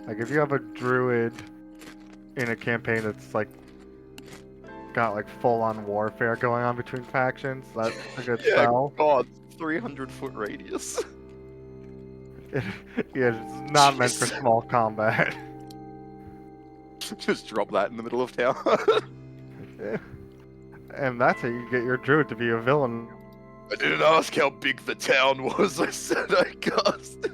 Like, if you have a druid in a campaign that's, like, got, like, full-on warfare going on between factions, that's a good Yeah, spell. God, 300-foot radius. Yeah, it's not meant for Jeez. small combat. Just drop that in the middle of town. And that's how you get your druid to be a villain. I didn't ask how big the town was, I said I cast.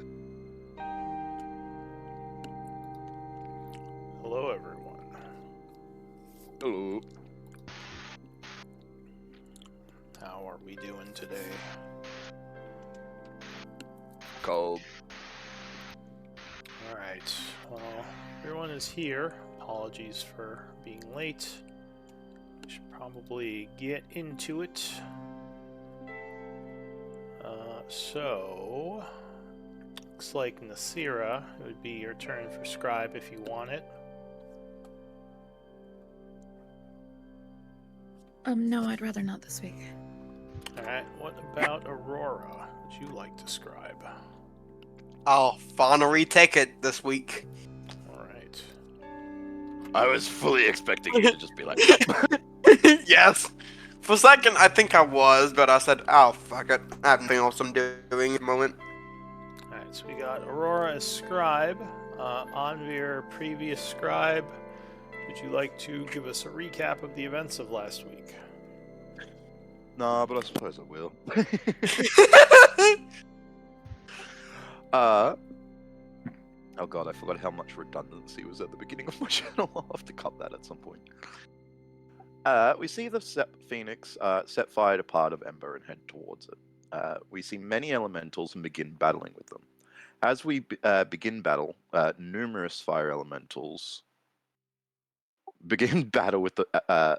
Hello, everyone. Hello. How are we doing today? Cold. Alright, well, everyone is here. Apologies for being late. We should probably get into it. So, looks like Nasira, it would be your turn for Scribe if you want it. No, I'd rather not this week. Alright, what about Aurora? Would you like to Scribe? I'll finally take it this week. Alright. I was fully expecting you to just be like, Yes. For a second, I think I was, but I said, oh, fuck it. I have nothing else I'm doing at the moment. Alright, so we got Aurora as Scribe. Anvir, previous Scribe. Would you like to give us a recap of the events of last week? nah, but I suppose I will. Oh god, I forgot how much redundancy was at the beginning of my channel. I'll have to cut that at some point. We see the Phoenix set fire to part of Ember and head towards it. We see many elementals and begin battling with them. As we begin battle, numerous fire elementals begin battle with the...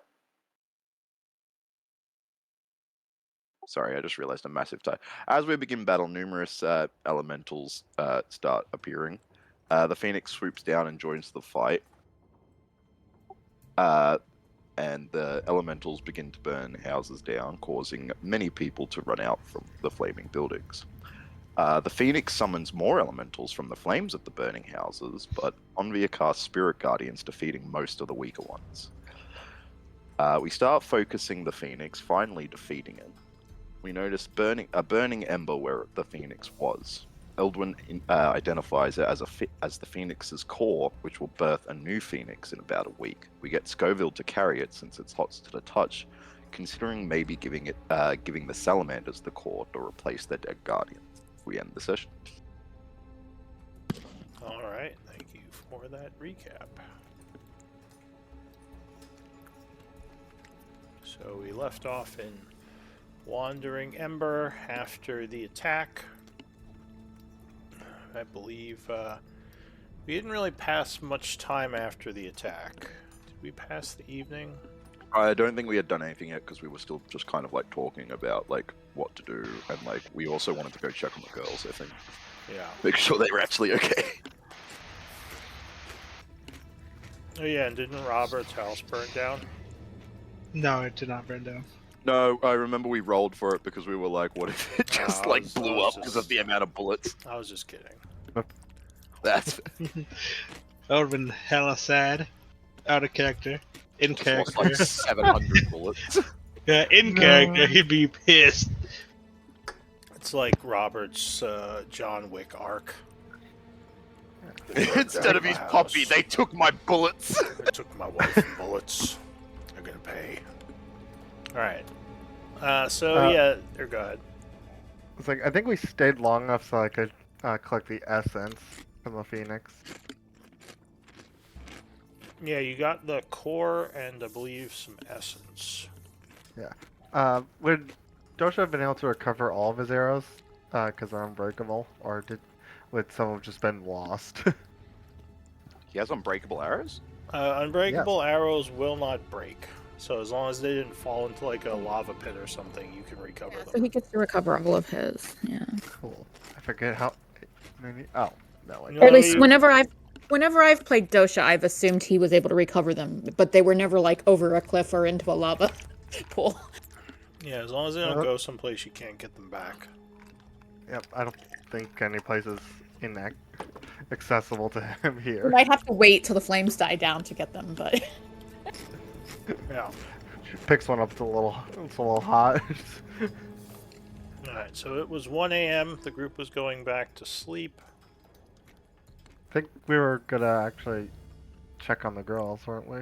Sorry, I just realized a massive tie. As we begin battle, numerous elementals start appearing. The Phoenix swoops down and joins the fight. And the elementals begin to burn houses down, causing many people to run out from the flaming buildings. The Phoenix summons more elementals from the flames of the burning houses, but Anvir casts Spirit Guardians, defeating most of the weaker ones. We start focusing the Phoenix, finally defeating it. We notice a burning ember where the Phoenix was. Eldwin identifies it as the Phoenix's core, which will birth a new Phoenix in about a week. We get Scoville to carry it since it's hot to the touch, considering maybe giving the Salamanders the core to replace their dead Guardian. We end the session. Alright, thank you for that recap. So we left off in Wandering Ember after the attack. I believe we didn't really pass much time after the attack. Did we pass the evening? I don't think we had done anything yet because we were still just kind of like talking about like what to do, and like we also wanted to go check on the girls, I think. Yeah. Make sure they were actually okay. Oh yeah, and didn't Robert's house burn down? No, it did not burn down. No, I remember we rolled for it because we were like, what if it just I like was blew up just- because of the amount of bullets? I was just kidding. That's That would have been hella sad. Out of character. In just lost character. like 700 bullets. Yeah, in character, he'd be pissed. It's like Robert's John Wick arc. Instead of his puppy, they took my bullets. They took my wife and bullets. They're gonna pay. Alright. Yeah, or go ahead. It's like, I think we stayed long enough so I could collect the essence from the Phoenix. Yeah, you got the core and I believe some essence. Would Dosha have been able to recover all of his arrows? Because they're unbreakable? Or would some have just been lost? He has unbreakable arrows? Unbreakable arrows will not break. So as long as they didn't fall into like a lava pit or something, you can recover Yeah, so them. he gets to recover all of his. Yeah. Cool. I forget how... Maybe... Oh, no. No, Or at least you- whenever I've played Dosha, I've assumed he was able to recover them, but they were never like over a cliff or into a lava pool. Yeah, as long as they don't go someplace you can't get them back. Yep, I don't think any places in that accessible to him We here. might have to wait till the flames die down to get them, but Yeah. Picks one up. It's a little hot. Alright, so it was 1 a.m. The group was going back to sleep. I think we were gonna actually check on the girls, weren't we?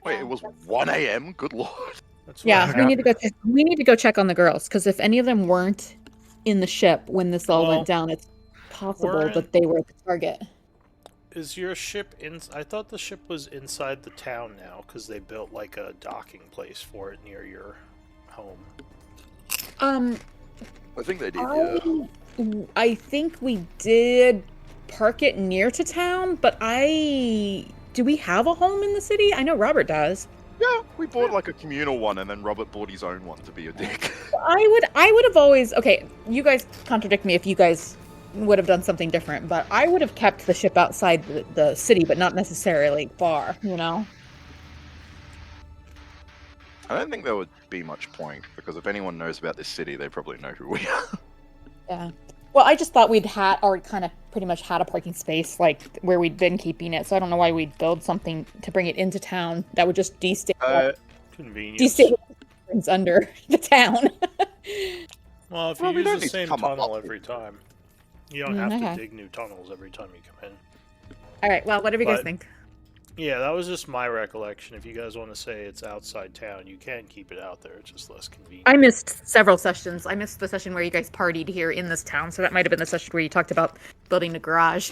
Wait, it was 1 a.m. Good lord. That's yeah, what we need to go. We need to go check on the girls because if any of them weren't in the ship when this all Well, went down, it's possible we're that they were the target. Is your ship in? I thought the ship was inside the town now because they built like a docking place for it near your home. I think they did, yeah. I think we did park it near to town, but do we have a home in the city? I know Robert does. Yeah, we bought like a communal one, and then Robert bought his own one to be a dick. I would have always, okay, you guys contradict me if you guys would have done something different, but I would have kept the ship outside the city, but not necessarily far, you know? I don't think there would be much point, because if anyone knows about this city, they probably know who we are. Yeah. Well, I just thought we'd had, or kind of pretty much had a parking space, like, where we'd been keeping it, so I don't know why we'd build something to bring it into town that would just destabilize Convenience. under the town. Well, if Well, you we don't use the need to same come up tunnel with every time, you don't have okay. to dig new tunnels every time you come in. Alright, well, whatever you guys But- think. Yeah, that was just my recollection. If you guys want to say it's outside town, you can keep it out there. It's just less convenient. I missed several sessions. I missed the session where you guys partied here in this town, so that might have been the session where you talked about building the garage.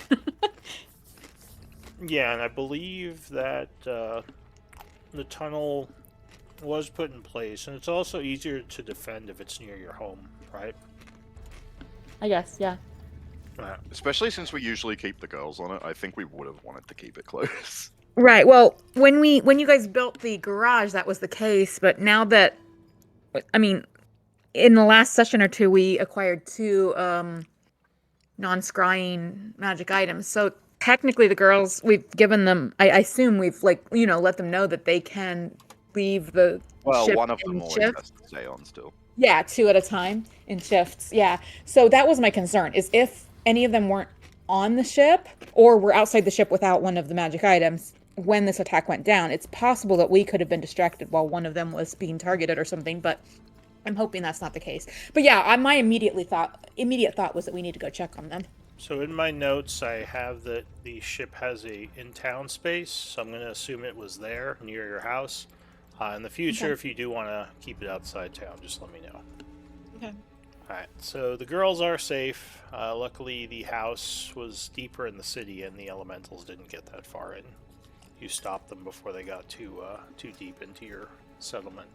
Yeah, and I believe that the tunnel was put in place, and it's also easier to defend if it's near your home, right? I guess, yeah. Especially since we usually keep the girls on it, I think we would have wanted to keep it close. Right. Well, when you guys built the garage, that was the case. But now that, I mean, in the last session or two, we acquired 2 non-scrying magic items. So technically, the girls, we've given them. I assume we've let them know that they can leave the Well, ship one of in them always shift. has to stay on still. Yeah, 2 at a time in shifts. Yeah. So that was my concern: is if any of them weren't on the ship or were outside the ship without one of the magic items when this attack went down, it's possible that we could have been distracted while one of them was being targeted or something, but I'm hoping that's not the case. But yeah, my immediate thought was that we need to go check on them. So in my notes, I have that the ship has a in-town space, so I'm going to assume it was there near your house. In the future, Okay. if you do want to keep it outside town, just let me know. Okay. Alright, so the girls are safe. Luckily, the house was deeper in the city, and the elementals didn't get that far in. You stopped them before they got too deep into your settlement.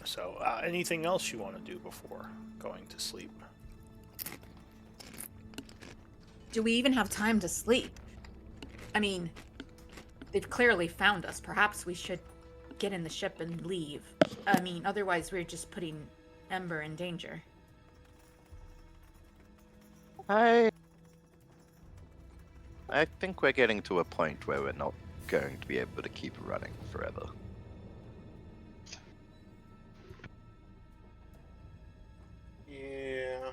So, anything else you want to do before going to sleep? Do we even have time to sleep? I mean, they've clearly found us. Perhaps we should get in the ship and leave. I mean, otherwise we're just putting Ember in danger. I think we're getting to a point where we're not going to be able to keep running forever. Yeah.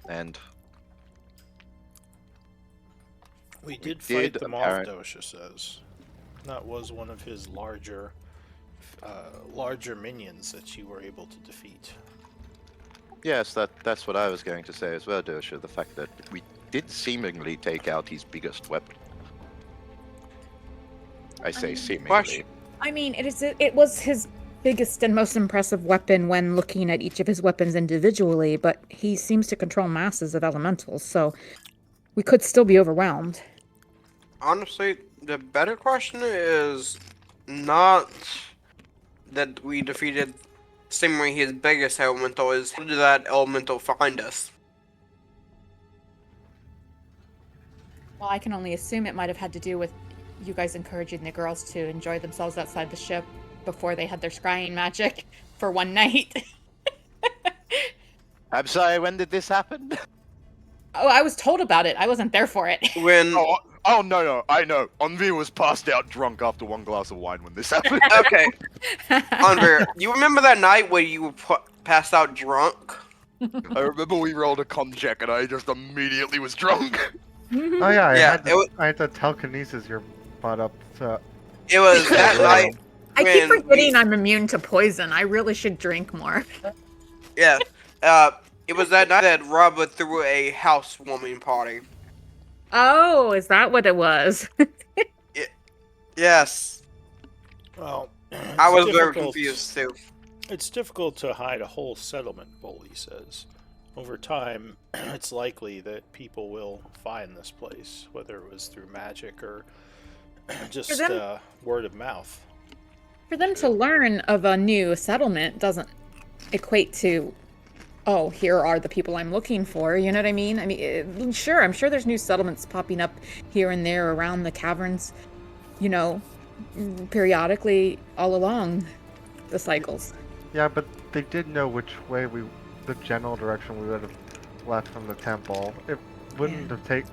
And We did did fight them off, apparent- Dosha says. That was one of his larger minions that you were able to defeat. yes, that's what I was going to say as well, Dosha. The fact that we did seemingly take out his biggest weapon. I say seemingly. Question. I mean, it was his biggest and most impressive weapon when looking at each of his weapons individually, but he seems to control masses of elementals, so we could still be overwhelmed. Honestly, the better question is not that we defeated same way his biggest elemental is, how did that elemental find us? Well, I can only assume it might have had to do with you guys encouraging the girls to enjoy themselves outside the ship before they had their scrying magic for one night. I'm sorry, when did this happen? Oh, I was told about it. I wasn't there for it. When Oh no, I know. Envy was passed out drunk after 1 glass of wine when this happened. okay, Anvir, you remember that night where you were passed out drunk? I remember we rolled a con check and I just immediately was drunk. Oh yeah, Yeah, I had to telekinesis your butt up to. It was that night. I keep when forgetting we- I'm immune to poison. I really should drink more. Yeah. It was that night that Robert threw a housewarming party. Oh, is that what it was? Yes. Well, I it's was very difficult- confused too. It's difficult to hide a whole settlement, Boley says. Over time, it's likely that people will find this place, whether it was through magic or just them- word of mouth. For them to learn of a new settlement doesn't equate to, oh, here are the people I'm looking for. You know what I mean? I mean, sure, I'm sure there's new settlements popping up here and there around the caverns, you know, periodically all along the cycles. Yeah, but they did know which way the general direction we would have left from the temple. It wouldn't have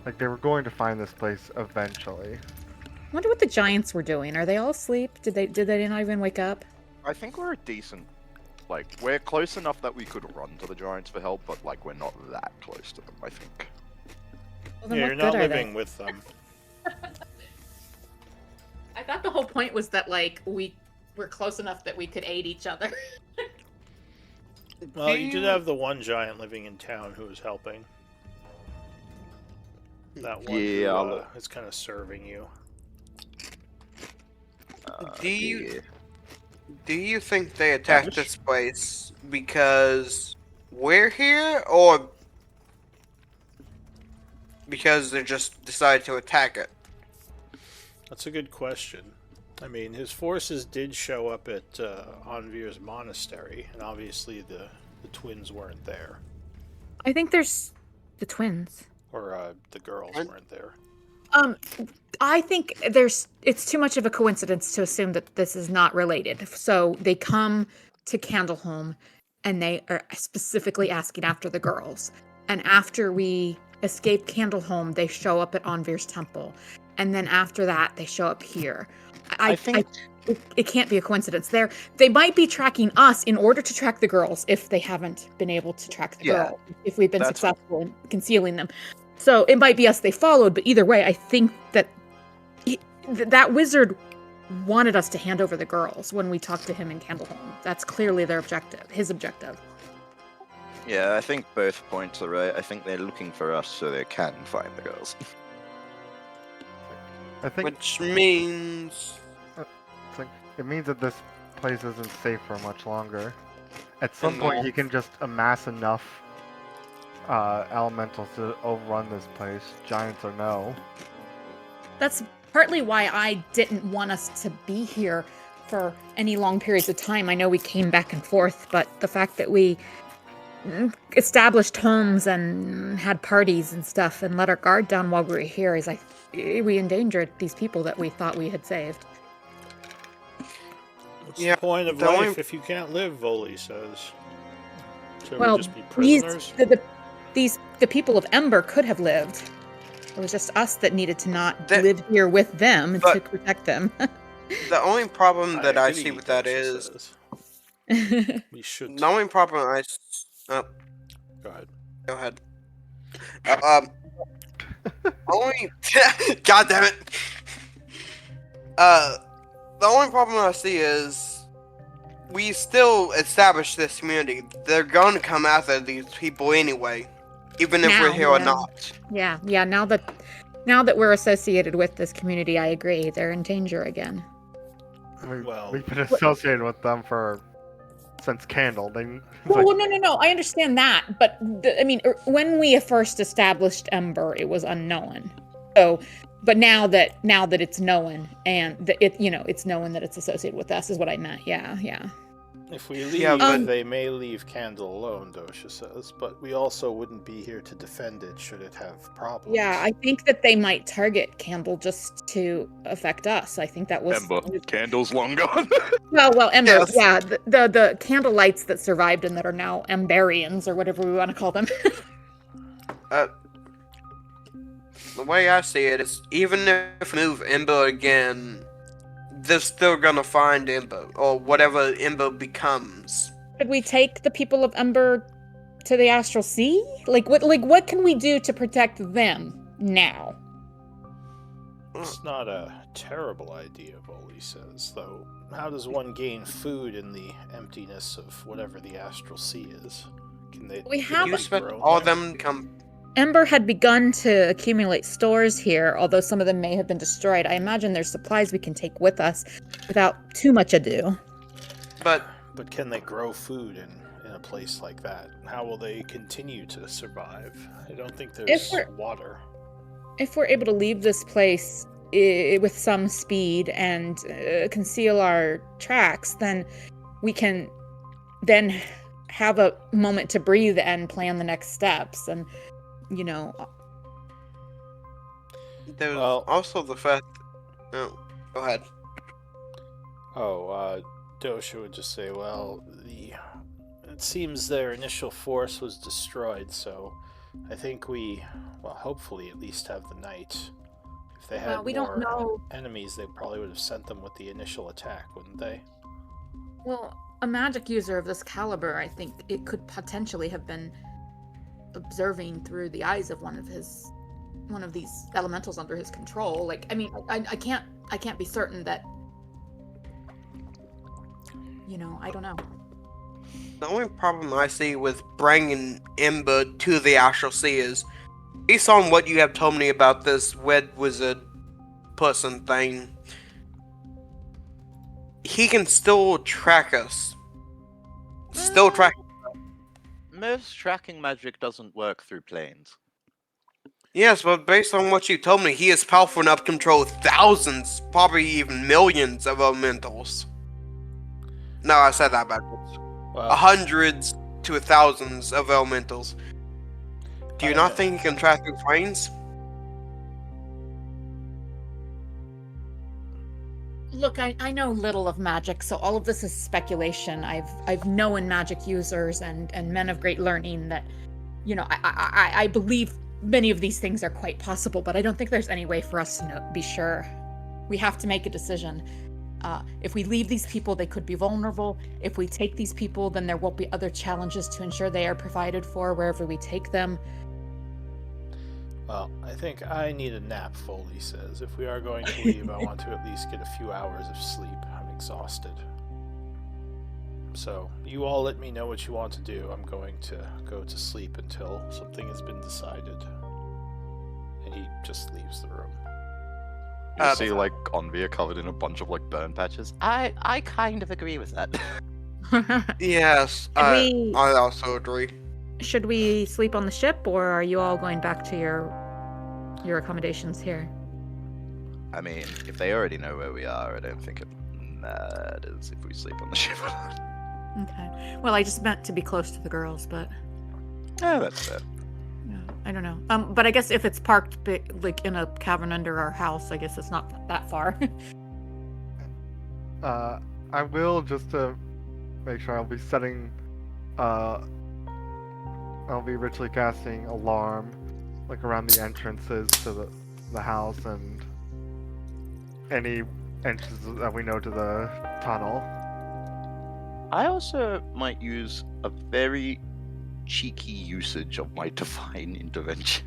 like they were going to find this place eventually. Wonder what the giants were doing. Are they all asleep? Did they not even wake up? I think we're a decent, like, we're close enough that we could run to the giants for help, but like we're not that close to them, I think. Well, then Yeah, what you're not good are they? living with them. I thought the whole point was that like we were close enough that we could aid each other. Well, you did have the one giant living in town who was helping. That one Yeah, who is kind of serving you. Do you think they attacked this place because we're here, or because they just decided to attack it? That's a good question. I mean, his forces did show up at Anvir's monastery, and obviously the twins weren't there. I think there's the twins. Or the girls What? weren't there. I think it's too much of a coincidence to assume that this is not related. So they come to Candleholm and they are specifically asking after the girls. And after we escape Candleholm, they show up at Anvir's temple. And then after that, they show up here. I think It can't be a coincidence. They might be tracking us in order to track the girls if they haven't been able to track the Yeah, girls, if we've been that's- successful in concealing them. So it might be us they followed, but either way, I think that that wizard wanted us to hand over the girls when we talked to him in Candleholm. That's clearly their objective, his objective. yeah, I think both points are right. I think they're looking for us so they can find the girls. I think Which means it means that this place isn't safe for much longer. At some No. point, you can just amass enough elementals to overrun this place, giants or no. That's partly why I didn't want us to be here for any long periods of time. I know we came back and forth, but the fact that we established homes and had parties and stuff and let our guard down while we were here is we endangered these people that we thought we had saved. What's Yeah, the point of the only- life if you can't live, Voli says? Should Well, we just be prisoners? the people of Ember could have lived. It was just us that needed to not That- live here with them to but- protect them. the only problem that I agree, see with that Dasha is says. We should. the only problem oh, Go ahead. go ahead. Only God damn it. The only problem I see is we still established this community. They're going to come after these people anyway, even if we're Now, here or yeah. not. yeah. Now that we're associated with this community, I agree. They're in danger again. Well- We've been associated with them since Candle. It's Well, like- no. I understand that, but when we first established Ember, it was unknown. So, but now that it's known and that it's known that it's associated with us is what I meant. Yeah. If we leave, Yeah, but- they may leave Candle alone, Dosha says, but we also wouldn't be here to defend it should it have problems. Yeah, I think that they might target Candle just to affect us. I think that was Ember, candles long gone. Well, Ember. Yes. Yeah, the candle lights that survived and that are now Emberians or whatever we want to call them. The way I see it is, even if we move Ember again, they're still gonna find Ember, or whatever Ember becomes. Should we take the people of Ember to the Astral Sea? What can we do to protect them now? It's not a terrible idea, Voley says, though. How does one gain food in the emptiness of whatever the Astral Sea is? Can they? We can have- it You be expect grown all there? them to come. Ember had begun to accumulate stores here, although some of them may have been destroyed. I imagine there's supplies we can take with us without too much ado. But But can they grow food in a place like that? How will they continue to survive? I don't think there's we're- water. If we're able to leave this place with some speed and conceal our tracks, then we can then have a moment to breathe and plan the next steps. And, you know, there's Well- also the fact. Oh, go ahead. Dosha would just say, well, it seems their initial force was destroyed, so I think hopefully at least have the night. If they had we more don't know. enemies, they probably would have sent them with the initial attack, wouldn't they? Well, a magic user of this caliber, I think it could potentially have been observing through the eyes of one of these elementals under his control. Like, I mean, I can't be certain that. You know, I don't know. The only problem I see with bringing Ember to the Astral Sea is, based on what you have told me about this Red Wizard person thing, he can still track us. Still track. Most tracking magic doesn't work through planes. Yes, but based on what you told me, he is powerful enough to control thousands, probably even millions of elementals. No, I said that backwards. Well, Hundreds to thousands of elementals. Do you I not know. think he can track through planes? Look, I know little of magic, so all of this is speculation. I've known magic users and men of great learning that, you know, I believe many of these things are quite possible, but I don't think there's any way for us to be sure. We have to make a decision. If we leave these people, they could be vulnerable. If we take these people, then there won't be other challenges to ensure they are provided for wherever we take them. Well, I think I need a nap, Foley says. If we are going to leave, I want to at least get a few hours of sleep. I'm exhausted. So, you all let me know what you want to do. I'm going to go to sleep until something has been decided. And he just leaves the room. You see, like, Onvia covered in a bunch of, like, burn patches. I kind of agree with that. Yes, we- I also agree. Should we sleep on the ship, or are you all going back to your accommodations here? I mean, if they already know where we are, I don't think it matters if we sleep on the ship or not. Okay. Well, I just meant to be close to the girls, but Yeah, that's fair. yeah, I don't know. But I guess if it's parked like in a cavern under our house, I guess it's not that far. I will, just to make sure, I'll be setting, I'll be ritually casting alarm, like around the entrances to the house and any entrances that we know to the tunnel. I also might use a very cheeky usage of my divine intervention.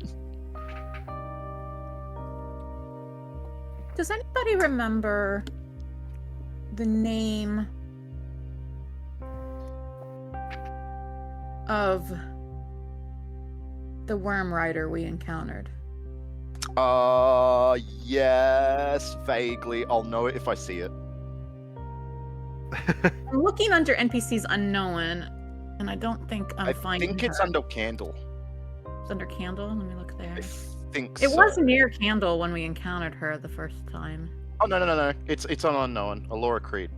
Does anybody remember the name of the worm rider we encountered? Yes, vaguely. I'll know it if I see it. I'm looking under NPCs unknown, and I don't think I'm I finding think it's her. under Candle. It's under Candle. Let me look there. I think It so. was near Candle when we encountered her the first time. Oh, no. It's on Unknown. Alora Creed.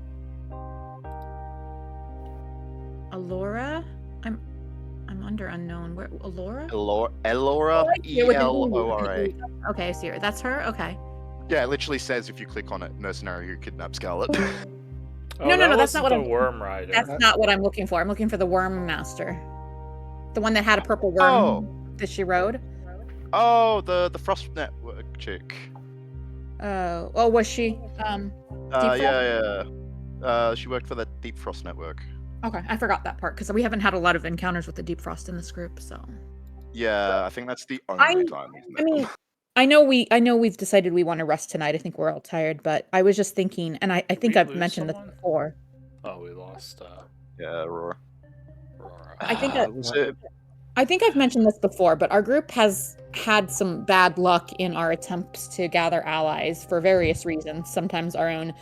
Alora? I'm under unknown. Where Alora? Elora? Yeah, with an E. E-L-O-R-A. Okay, I see her. That's her? Okay. Yeah, it literally says if you click on it, mercenary who kidnapped Scarlet. Oh, No, that that's not wasn't what the I'm- Worm Rider. That's not what I'm looking for. I'm looking for the Worm Master. The one that had a purple worm Oh. that she rode. Oh, the Frost Network chick. Oh, was she? Yeah. She worked for the Deep Frost Network. Okay, I forgot that part because we haven't had a lot of encounters with the deep frost in this group. So Yeah, I think that's the only time we've met I mean, them. I know we've decided we want to rest tonight. I think we're all tired, but I was just thinking, and I think we I've lose mentioned someone? this before. Oh, we lost Yeah, Aurora. Aurora. I think Was it? I think I've mentioned this before, but our group has had some bad luck in our attempts to gather allies for various reasons. Sometimes our own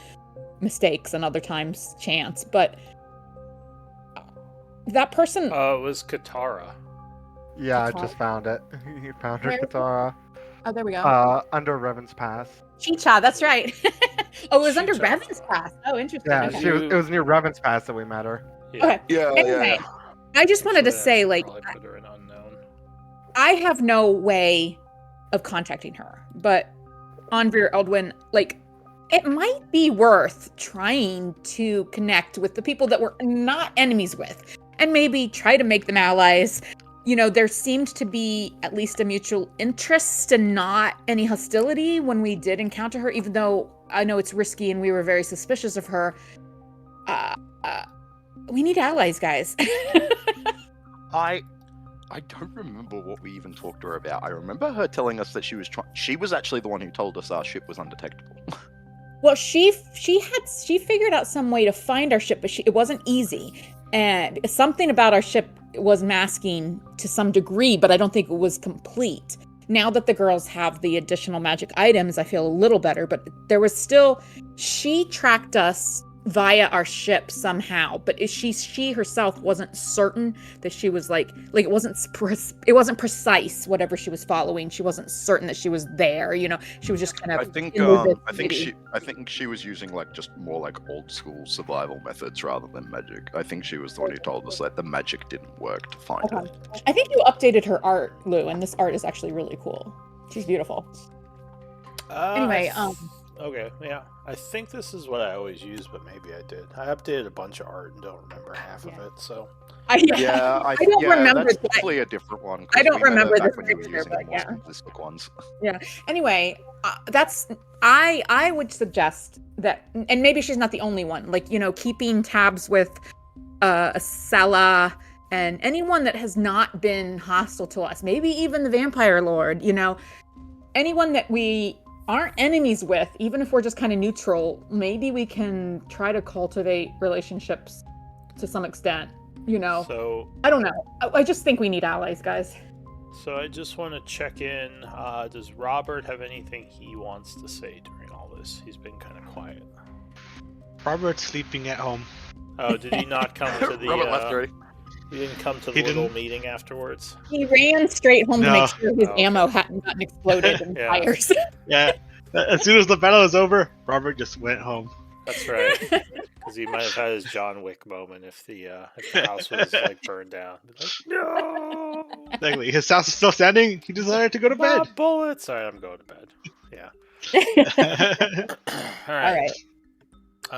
mistakes, and other times chance. But that person, It was Katara. Yeah, I Katara. just found it. You found her, Where is it? Katara. oh, there we go. Under Revan's Pass. Chicha, that's right. Oh, it was under Chicha. Revan's Pass. Oh, interesting. Yeah, Okay. it was near Revan's Pass that we met her. Yeah. Okay. Yeah, Anyway, I just wanted to Actually, I say, should like, probably put her in unknown. I have no way of contacting her, but Anvir Eldwin, like, it might be worth trying to connect with the people that we're not enemies with and maybe try to make them allies. You know, there seemed to be at least a mutual interest and not any hostility when we did encounter her, even though I know it's risky and we were very suspicious of her. We need allies, guys. I don't remember what we even talked to her about. I remember her telling us that she was actually the one who told us our ship was undetectable. Well, she figured out some way to find our ship, but it wasn't easy. And something about our ship was masking to some degree, but I don't think it was complete. Now that the girls have the additional magic items, I feel a little better, but there was still, she tracked us via our ship somehow, but she herself wasn't certain that she was like it wasn't precise whatever she was following. She wasn't certain that she was there, you know. She was just kind of I think she was using like just more like old school survival methods rather than magic. I think she was the one who told us that the magic didn't work to find her. I think you updated her art, Lou, and this art is actually really cool. She's beautiful. Anyway, Okay, yeah. I think this is what I always use, but maybe I did. I updated a bunch of art and don't remember half of it, so... I don't remember that's that. probably a different one. 'cause I don't we met her remember back this when you were picture, using but more yeah. simplistic ones. Anyway, I would suggest that, and maybe she's not the only one, like, you know, keeping tabs with Sela and anyone that has not been hostile to us, maybe even the Vampire Lord, you know, anyone that we aren't enemies with, even if we're just kind of neutral, maybe we can try to cultivate relationships to some extent, you know. So, I don't know. I just think we need allies, guys. so I just want to check in. Does Robert have anything he wants to say during all this? He's been kind of quiet. Robert's sleeping at home. Oh, did he not come to the... Robert left already. He didn't come to He the little didn't. meeting afterwards? He ran straight home to No. make sure his Oh, okay. ammo hadn't gotten exploded in Yeah. fires. Yeah. As soon as the battle was over, Robert just went home. That's right. Because he might have had his John Wick moment if the house was like burned down. Like, no! Exactly. His house is still standing. He decided to go to bed. Not bullets! Alright, I'm going to bed. Yeah. All Alright.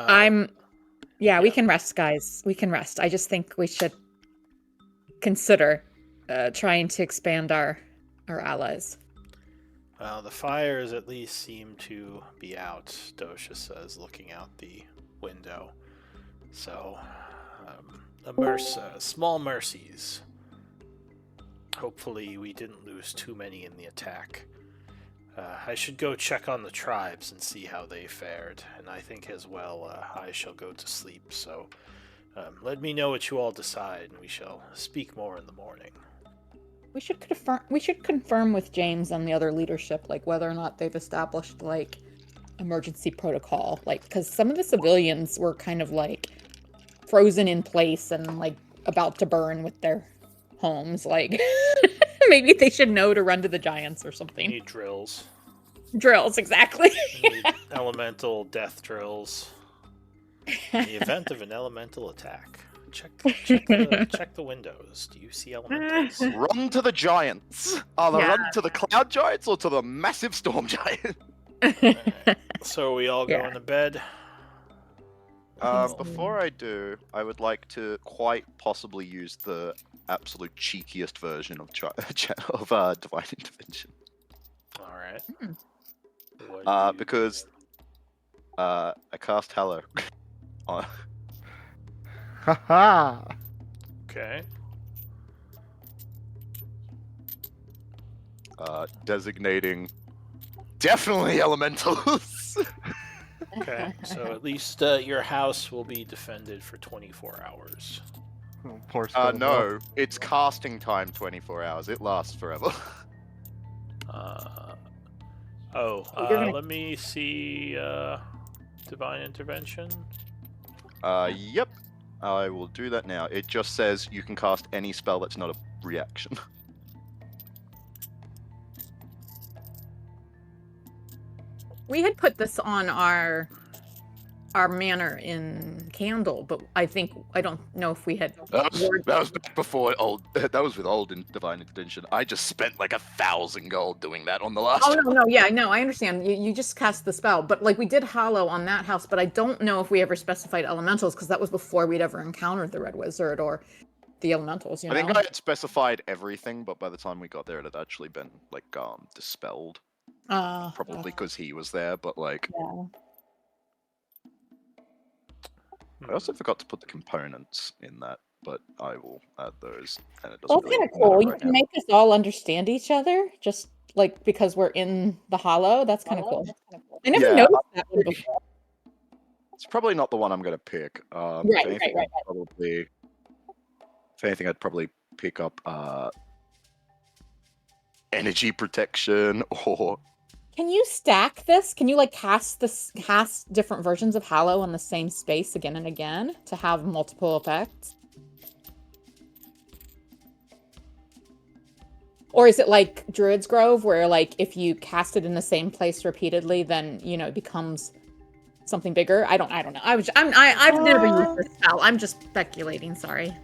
right. We can rest, guys. We can rest. I just think we should consider trying to expand our allies. Well, the fires at least seem to be out, Dosha says, looking out the window. So, small mercies. Hopefully we didn't lose too many in the attack. I should go check on the tribes and see how they fared, and I think as well I shall go to sleep, so let me know what you all decide, and we shall speak more in the morning. We should confirm with James and the other leadership, like, whether or not they've established, like, emergency protocol, like, because some of the civilians were kind of like frozen in place and like about to burn with their homes. Like, maybe they should know to run to the giants or We something. need drills. Drills, exactly. We need elemental death drills. In the event of an elemental attack, check the windows. Do you see elementals? Run to the giants. Either Yeah. run to the cloud giants or to the massive storm giant. So are we all going to bed? Before I do, I would like to quite possibly use the absolute cheekiest version of Divine Intervention. All right. Hmm. What do you- Because I cast Hello. Haha! Okay. Designating definitely elementals. Okay. So at least your house will be defended for 24 hours. Oh, poor Stonewall. No, it's casting time 24 hours. It lasts forever. Oh, You're gonna- let me see. Divine intervention. Yep. I will do that now. It just says you can cast any spell that's not a reaction. We had put this on our manor in Candle, but I don't know if we had. That was back before old. That was with old Divine Intervention. I just spent like 1,000 gold doing that on the last. Oh no, yeah, no, I understand. You just cast the spell, but like we did Hollow on that house, but I don't know if we ever specified elementals because that was before we'd ever encountered the Red Wizard or the elementals. You know. I think I had specified everything, but by the time we got there, it had actually been like dispelled. Probably because he was there, but like. Yeah. I also forgot to put the components in that, but I will add those. And it doesn't Well, it's really kind of matter cool. You right can now. make us all understand each other, just like because we're in the Hollow. That's kind of cool. I never Yeah. noticed that one before. It's probably not the one I'm going to pick. Right, If anything, right. If anything, I'd probably pick up energy protection or. Can you stack this? Can you like cast different versions of Hollow on the same space again and again to have multiple effects? Or is it like Druid's Grove, where like if you cast it in the same place repeatedly, then it becomes something bigger? I don't know. I've never used this spell. I'm just speculating. Sorry.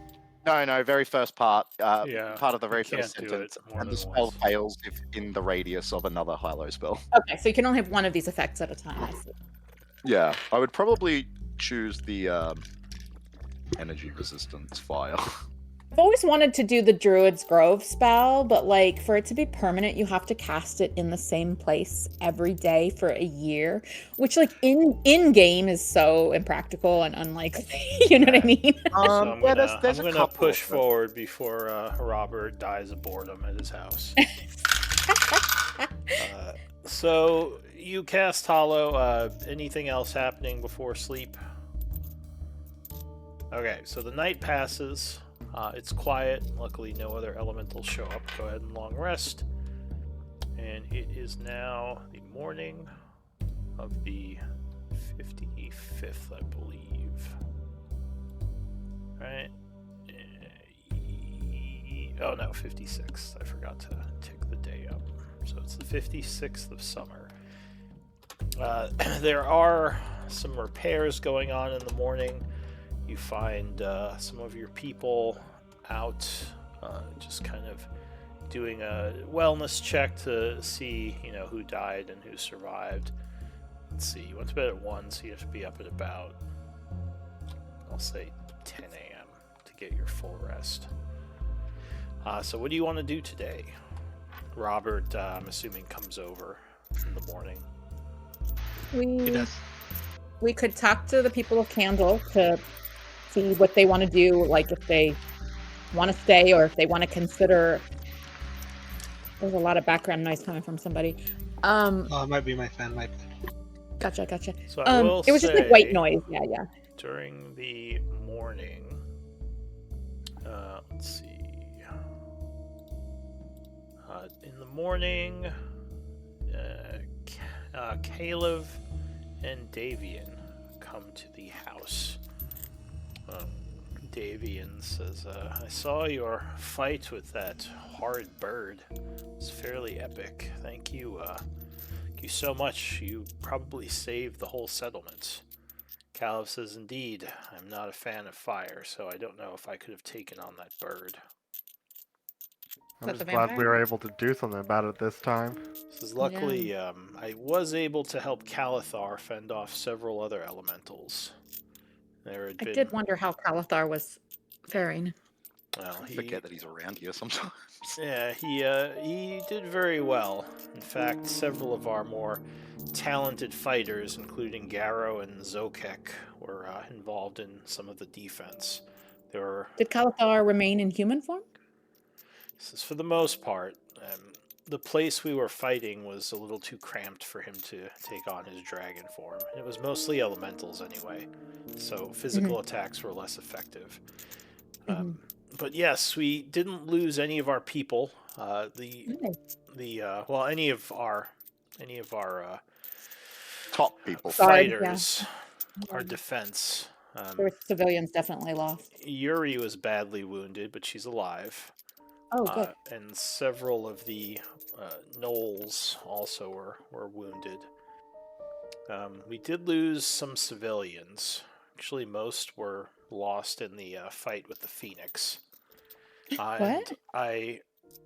No, very first part. Yeah, Part of the very you first can't do sentence. it more And than the spell once. fails if in the radius of another Hollow spell. Okay, so you can only have one of these effects at a time. I see. Yeah, I would probably choose the energy resistance fire. I've always wanted to do the Druid's Grove spell, but like for it to be permanent, you have to cast it in the same place every day for a year, which like in game is so impractical and unlikely. You know what I mean? So I'm gonna, there's I'm a gonna couple push of them. forward before Robert dies of boredom at his house. So you cast Hollow. Anything else happening before sleep? Okay, so the night passes. It's quiet. Luckily, no other elementals show up. Go ahead and long rest. And it is now the morning of the 55th, I believe. Right? Oh no, 56th. I forgot to tick the day up. So it's the 56th of summer. There are some repairs going on in the morning. You find some of your people out, just kind of doing a wellness check to see, who died and who survived. Let's see, you went to bed at 1, so you have to be up at about, I'll say 10 a.m. to get your full rest. So what do you want to do today? Robert, I'm assuming, comes over in the morning. He does. We could talk to the people of Candle to see what they want to do, like if they want to stay or if they want to consider. There's a lot of background noise coming from somebody. Oh, it might be my fan. Gotcha. So I will it was just like white say- noise. Yeah. During the morning, let's see. In the morning, Caleb and Davian come to the house. Davian says, I saw your fight with that horrid bird. It's fairly epic. Thank you. Thank you so much. You probably saved the whole settlement. Caleb says, indeed, I'm not a fan of fire, so I don't know if I could have taken on that bird. I'm that just the glad we vampire? were able to do something about it this time. Says, luckily, I was able to help Calathar fend off several other elementals. There had I been, did wonder how Calathar was faring. Well, I forget that he's around here sometimes. Yeah, he did very well. In fact, several of our more talented fighters, including Garrow and Zokek, were involved in some of the defense. There were, Did Kalathar remain in human form? this is for the most part, the place we were fighting was a little too cramped for him to take on his dragon form. It was mostly elementals anyway, so physical attacks were less effective. But yes, we didn't lose any of our people. Any of our Top people. Sorry, fighters, our defense. There were civilians definitely lost. Yuri was badly wounded, but she's alive. Oh, good. And several of the gnolls also were wounded. We did lose some civilians. Actually, most were lost in the fight with the Phoenix. What?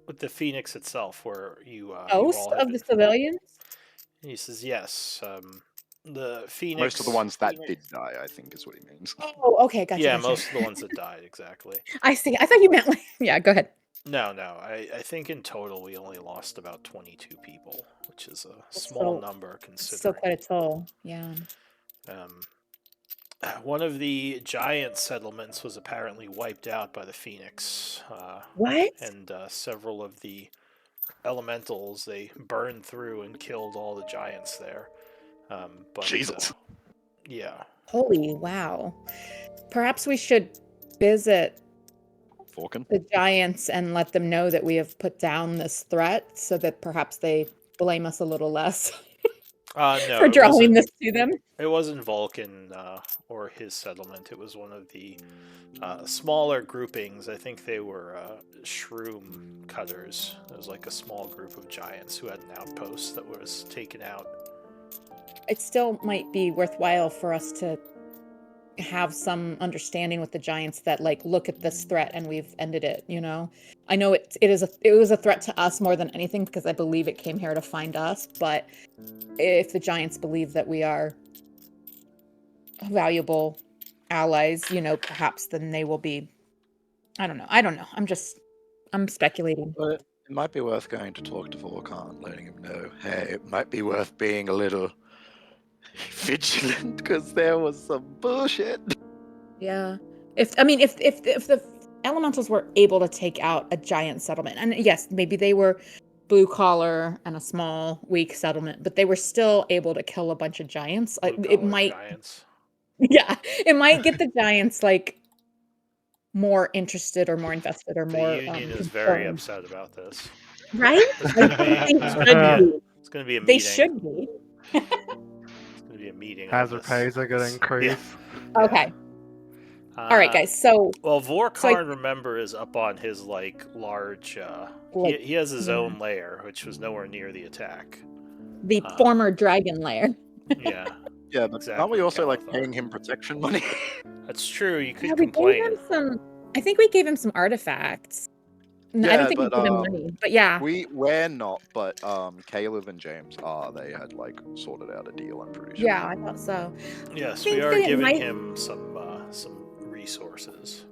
With the Phoenix itself, where you Most all of the civilians? He says yes. The Phoenix. Most of the ones that did die, I think, is what he means. Oh, okay, gotcha. Yeah, gotcha. most of the ones that died, exactly. I see. I thought you meant like. Yeah, go ahead. No. I think in total we only lost about 22 people, which is a That's small still- number considering. Still quite a toll. Yeah. One of the giant settlements was apparently wiped out by the Phoenix. What? And several of the elementals, they burned through and killed all the giants there. But, Jesus. Yeah. Holy wow. Perhaps we should visit Falcon? the giants and let them know that we have put down this threat so that perhaps they blame us a little less No, for it drawing wasn't- this to them. It wasn't Vulcan or his settlement. It was one of the smaller groupings. I think they were shroom cutters. It was like a small group of giants who had an outpost that was taken out. It still might be worthwhile for us to have some understanding with the giants that like look at this threat and we've ended it, you know. I know it was a threat to us more than anything because I believe it came here to find us, but if the giants believe that we are valuable allies, you know, perhaps then they will be. I don't know. I'm speculating. But it might be worth going to talk to Vorkhan, letting him know, hey, it might be worth being a little vigilant because there was some bullshit. Yeah. If the elementals were able to take out a giant settlement, and yes, maybe they were blue collar and a small, weak settlement, but they were still able to kill a bunch of giants. It Blue-collar might, giants. yeah, it might get the giants like more interested or more invested or The more. Union is very concerned. upset about this. Right? It's gonna be- They it's should gonna be a- be. It's going to be a meeting. They should be. It's going to be a meeting. on Hazard this. pays are going to increase. Okay. All right, guys. So Well, Vorkarn, I- remember, is up on his like large. Like, he has his yeah. own lair, which was nowhere near the attack. the former dragon lair. Yeah, Yeah, but Exactly, aren't we also like Kalathar. paying him protection money? that's true. You could Yeah, we gave complain. him some. I think we gave him some artifacts. No, I Yeah, don't think we but, gave him money, but yeah. We're not, but Caleb and James are. They had like sorted out a deal, I'm pretty sure. Yeah, I thought so. Yes, think we are that it giving might- him some resources.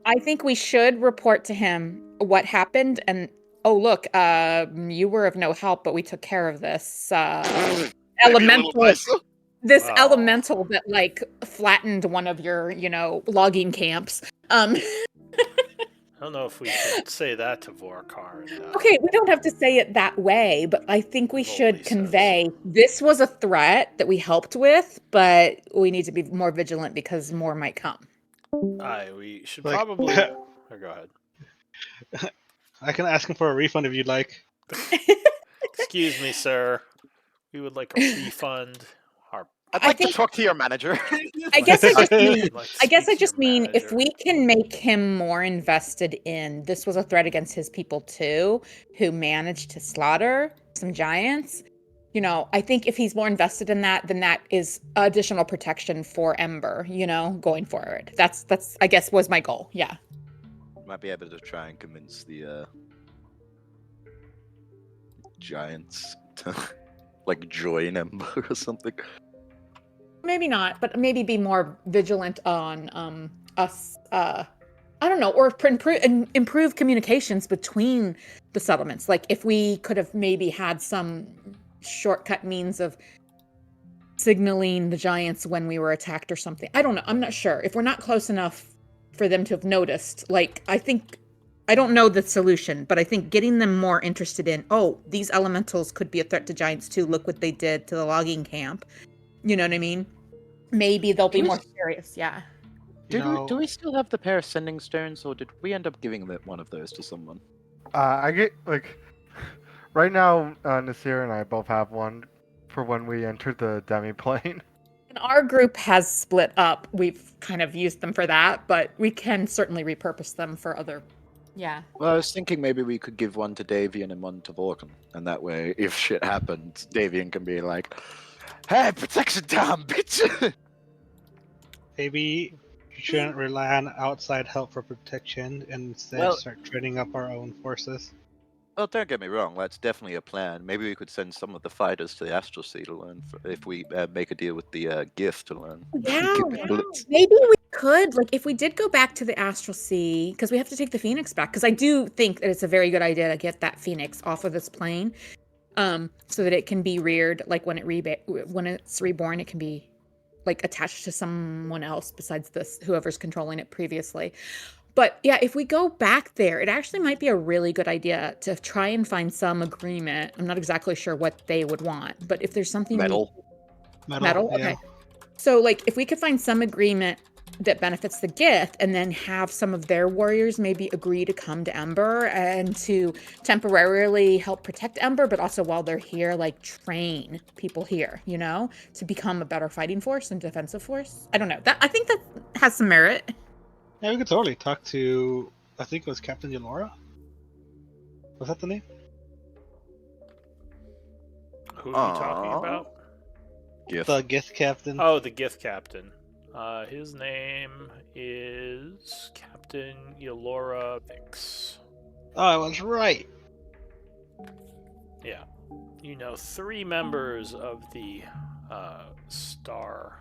I think we should report to him what happened and oh look, you were of no help, but we took care of this Maybe a little elemental nicer. this Wow. elemental that like flattened one of your, you know, logging camps. I don't know if we should say that to Vorkarn. Okay, we don't have to say it that way, but I think we Holy should sense. convey this was a threat that we helped with, but we need to be more vigilant because more might come. We should Like- probably. Oh, go ahead. I can ask him for a refund if you'd like. Excuse me, sir. We would like a refund. Our I'd I like think- to talk to your manager. I guess I just mean I'd like to I guess speak I to just your mean if manager. we can make him more invested in this was a threat against his people too, who managed to slaughter some giants. You know, I think if he's more invested in that, then that is additional protection for Ember, you know, going forward. That's I guess was my goal. Yeah. Might be able to try and convince the giants to like join Ember or something. Maybe not, but maybe be more vigilant on us I don't know, or improve communications between the settlements. Like if we could have maybe had some shortcut means of signaling the giants when we were attacked or something. I don't know. I'm not sure. If we're not close enough for them to have noticed, like I don't know the solution, but I think getting them more interested in, oh, these elementals could be a threat to giants too. Look what they did to the logging camp. You know what I mean? Maybe they'll be more serious. Yeah. Do we still have the pair of sending stones, or did we end up giving one of those to someone? I get like right now, Nasir and I both have one for when we entered the demi-plane. And our group has split up. We've kind of used them for that, but we can certainly repurpose them for other. Yeah. Well, I was thinking maybe we could give one to Davian and one to Vorkan, and that way, if shit happens, Davian can be like, "Hey, protection time, bitch!" Maybe we shouldn't rely on outside help for protection and instead start training up our own forces. Well, don't get me wrong, that's definitely a plan. Maybe we could send some of the fighters to the Astral Sea to learn, if we make a deal with the gift to learn. Yeah, Bullets. maybe we could, like, if we did go back to the Astral Sea, because we have to take the Phoenix back, because I do think that it's a very good idea to get that Phoenix off of this plane, so that it can be reared, like, when it's reborn, it can be, like, attached to someone else besides whoever's controlling it previously. But yeah, if we go back there, it actually might be a really good idea to try and find some agreement. I'm not exactly sure what they would want, but if there's something Metal. Metal? Yeah. Okay. So, like, if we could find some agreement that benefits the Gith, and then have some of their warriors maybe agree to come to Ember and to temporarily help protect Ember, but also while they're here, like, train people here, you know, to become a better fighting force and defensive force. I don't know. I think that has some merit. Yeah, we could totally talk to, I think it was Captain Yolora? Was that the name? Who are you talking about? Gift. The Gith captain. Oh, the Gith captain. His name is Captain Yolora Vix. Oh, I was right. Yeah. You know, 3 members of the Starfire?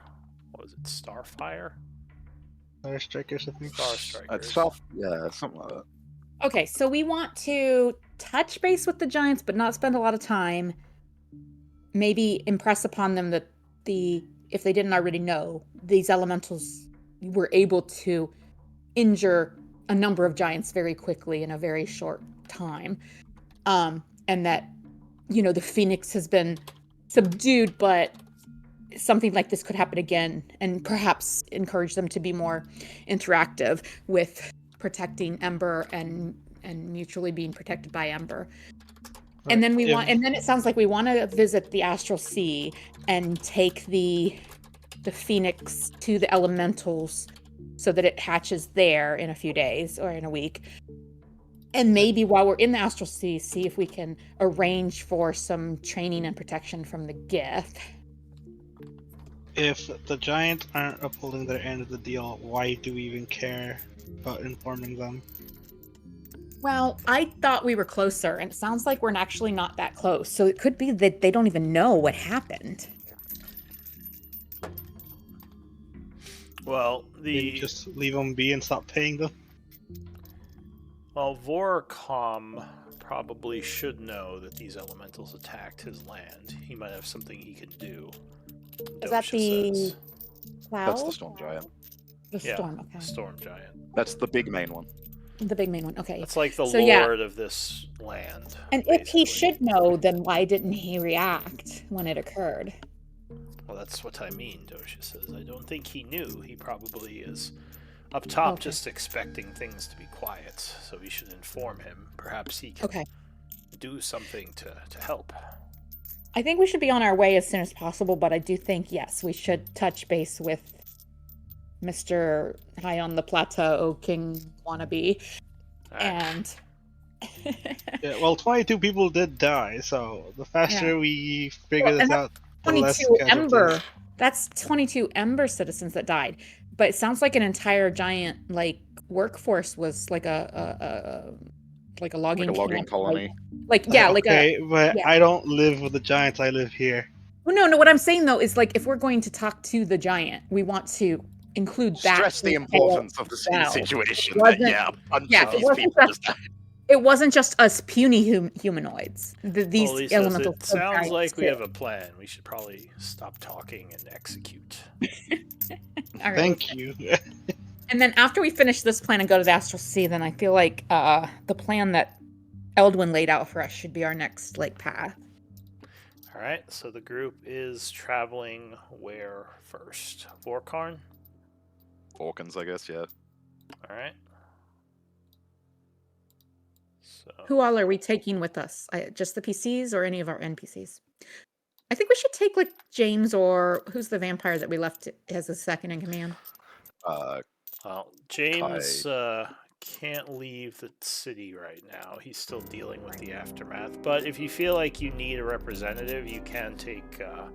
Star Strikers, I think. Star Strikers. Yeah, something like that. Okay, so we want to touch base with the giants, but not spend a lot of time. Maybe impress upon them that if they didn't already know, these elementals were able to injure a number of giants very quickly in a very short time. And that, you know, the Phoenix has been subdued, but something like this could happen again, and perhaps encourage them to be more interactive with protecting Ember and mutually being protected by Ember. And then and then it sounds like we want to visit the Astral Sea and take the Phoenix to the elementals so that it hatches there in a few days or in a week. And maybe while we're in the Astral Sea, see if we can arrange for some training and protection from the Gith. If the giants aren't upholding their end of the deal, why do we even care about informing them? Well, I thought we were closer, and it sounds like we're actually not that close. So it could be that they don't even know what happened. Well, Maybe just leave them be and stop paying them. Well, Vorcom probably should know that these elementals attacked his land. He might have something he can do. Is that Dosha says. Cloud? That's the Storm Giant. The Yeah, storm, okay. Storm Giant. That's the big main one. The big main one, okay. It's like the So, lord yeah. of this land. And if he basically. should know, then why didn't he react when it occurred? Well, that's what I mean, Dosha says. I don't think he knew. He probably is up top Okay. just expecting things to be quiet, so we should inform him. Perhaps he can Okay. do something to help. I think we should be on our way as soon as possible, but I do think, yes, we should touch base with Mr. High on the Plateau King wannabe. And Yeah, well, 22 people did die, so the faster we figure Well, this and out, the less 22 casualties. Ember. That's 22 Ember citizens that died. But it sounds like an entire giant like workforce was like a logging Like a logging camp, colony. Like yeah, like a Okay, but yeah. I don't live with the giants, I live here. Well, no. What I'm saying though is like if we're going to talk to the giant, we want to include that. Stress the in the tale importance of the well. situation. It That, wasn't- yeah, a bunch yeah, of it these wasn't people just- just It wasn't just us puny humanoids. These Well, Lee says, elementals. it were sounds giants, like we too. have a plan. We should probably stop talking and execute. All right, Thank you. And then after we finish this plan and go to the Astral Sea, then I feel like the plan that Eldwin laid out for us should be our next like path. All right, so the group is traveling where first? Vorkarn? Hawkins, I guess, yeah. All right. So Who all are we taking with us? Just the PCs or any of our NPCs? I think we should take like James or who's the vampire that we left as a second in command. Well, James can't leave the city right now. He's still dealing with the aftermath. But if you feel like you need a representative, you can take the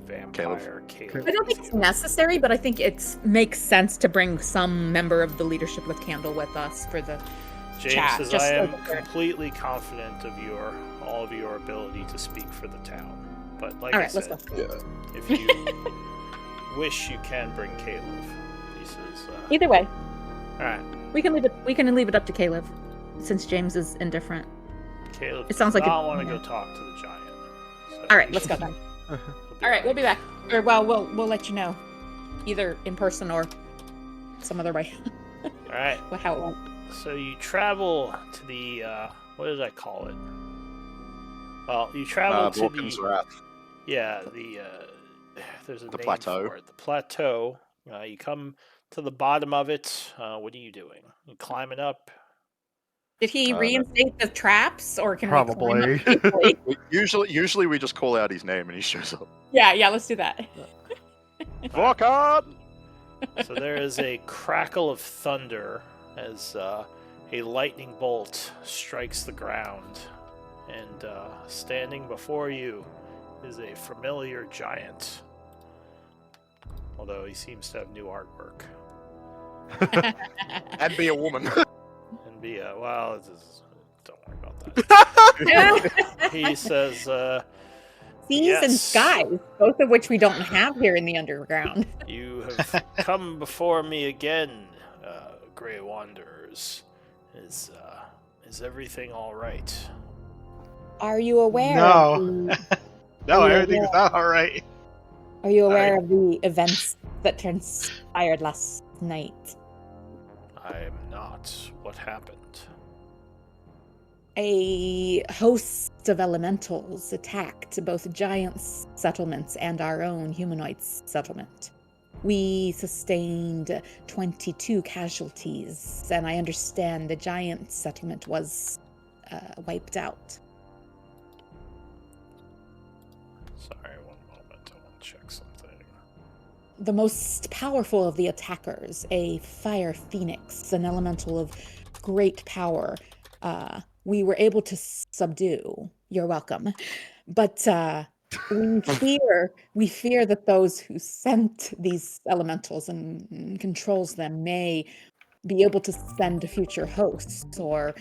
vampire Caleb. I don't think it's necessary, but I think it makes sense to bring some member of the leadership with Candle with us for the James chat, says, just I am like- completely confident of all of your ability to speak for the town. But like All I right, let's said, go. Yeah. if you wish, you can bring Caleb. He says, Either way, all right, we can leave it up to Caleb, since James is indifferent. Caleb It sounds does like not a- want to yeah. go talk to the giant. So All right, let's go then. he'll All right, we'll be right. back. Or well, we'll let you know, either in person or some other way. All right. How it went. So you travel to the what did I call it? Well, you travel to Hawkins the Wrath. there's a The name plateau. for it. The plateau. You come to the bottom of it. What are you doing? You climbing up? Did he No. reinstate the traps, or can we Probably. climb up safely? Usually we just call out his name and he shows up. yeah, let's do that. Vorkarn! So there is a crackle of thunder as a lightning bolt strikes the ground, and standing before you is a familiar giant. Although he seems to have new artwork. And be a woman. And be don't worry about that. He says, Seas and Yes. skies, both of which we don't have here in the underground. "You have come before me again, Grey Wanderers. Is everything all right?" Are you aware? No. Of the, No, Yeah, everything's not all right. are you aware of the events that transpired last night? I am not. What happened? A host of elementals attacked both giants' settlements and our own humanoids' settlement. We sustained 22 casualties, and I understand the giant settlement was wiped out. Sorry, one moment. I want to check something. The most powerful of the attackers, a fire phoenix, an elemental of great power, we were able to subdue. You're welcome. But we fear that those who sent these elementals and controls them may be able to send future hosts or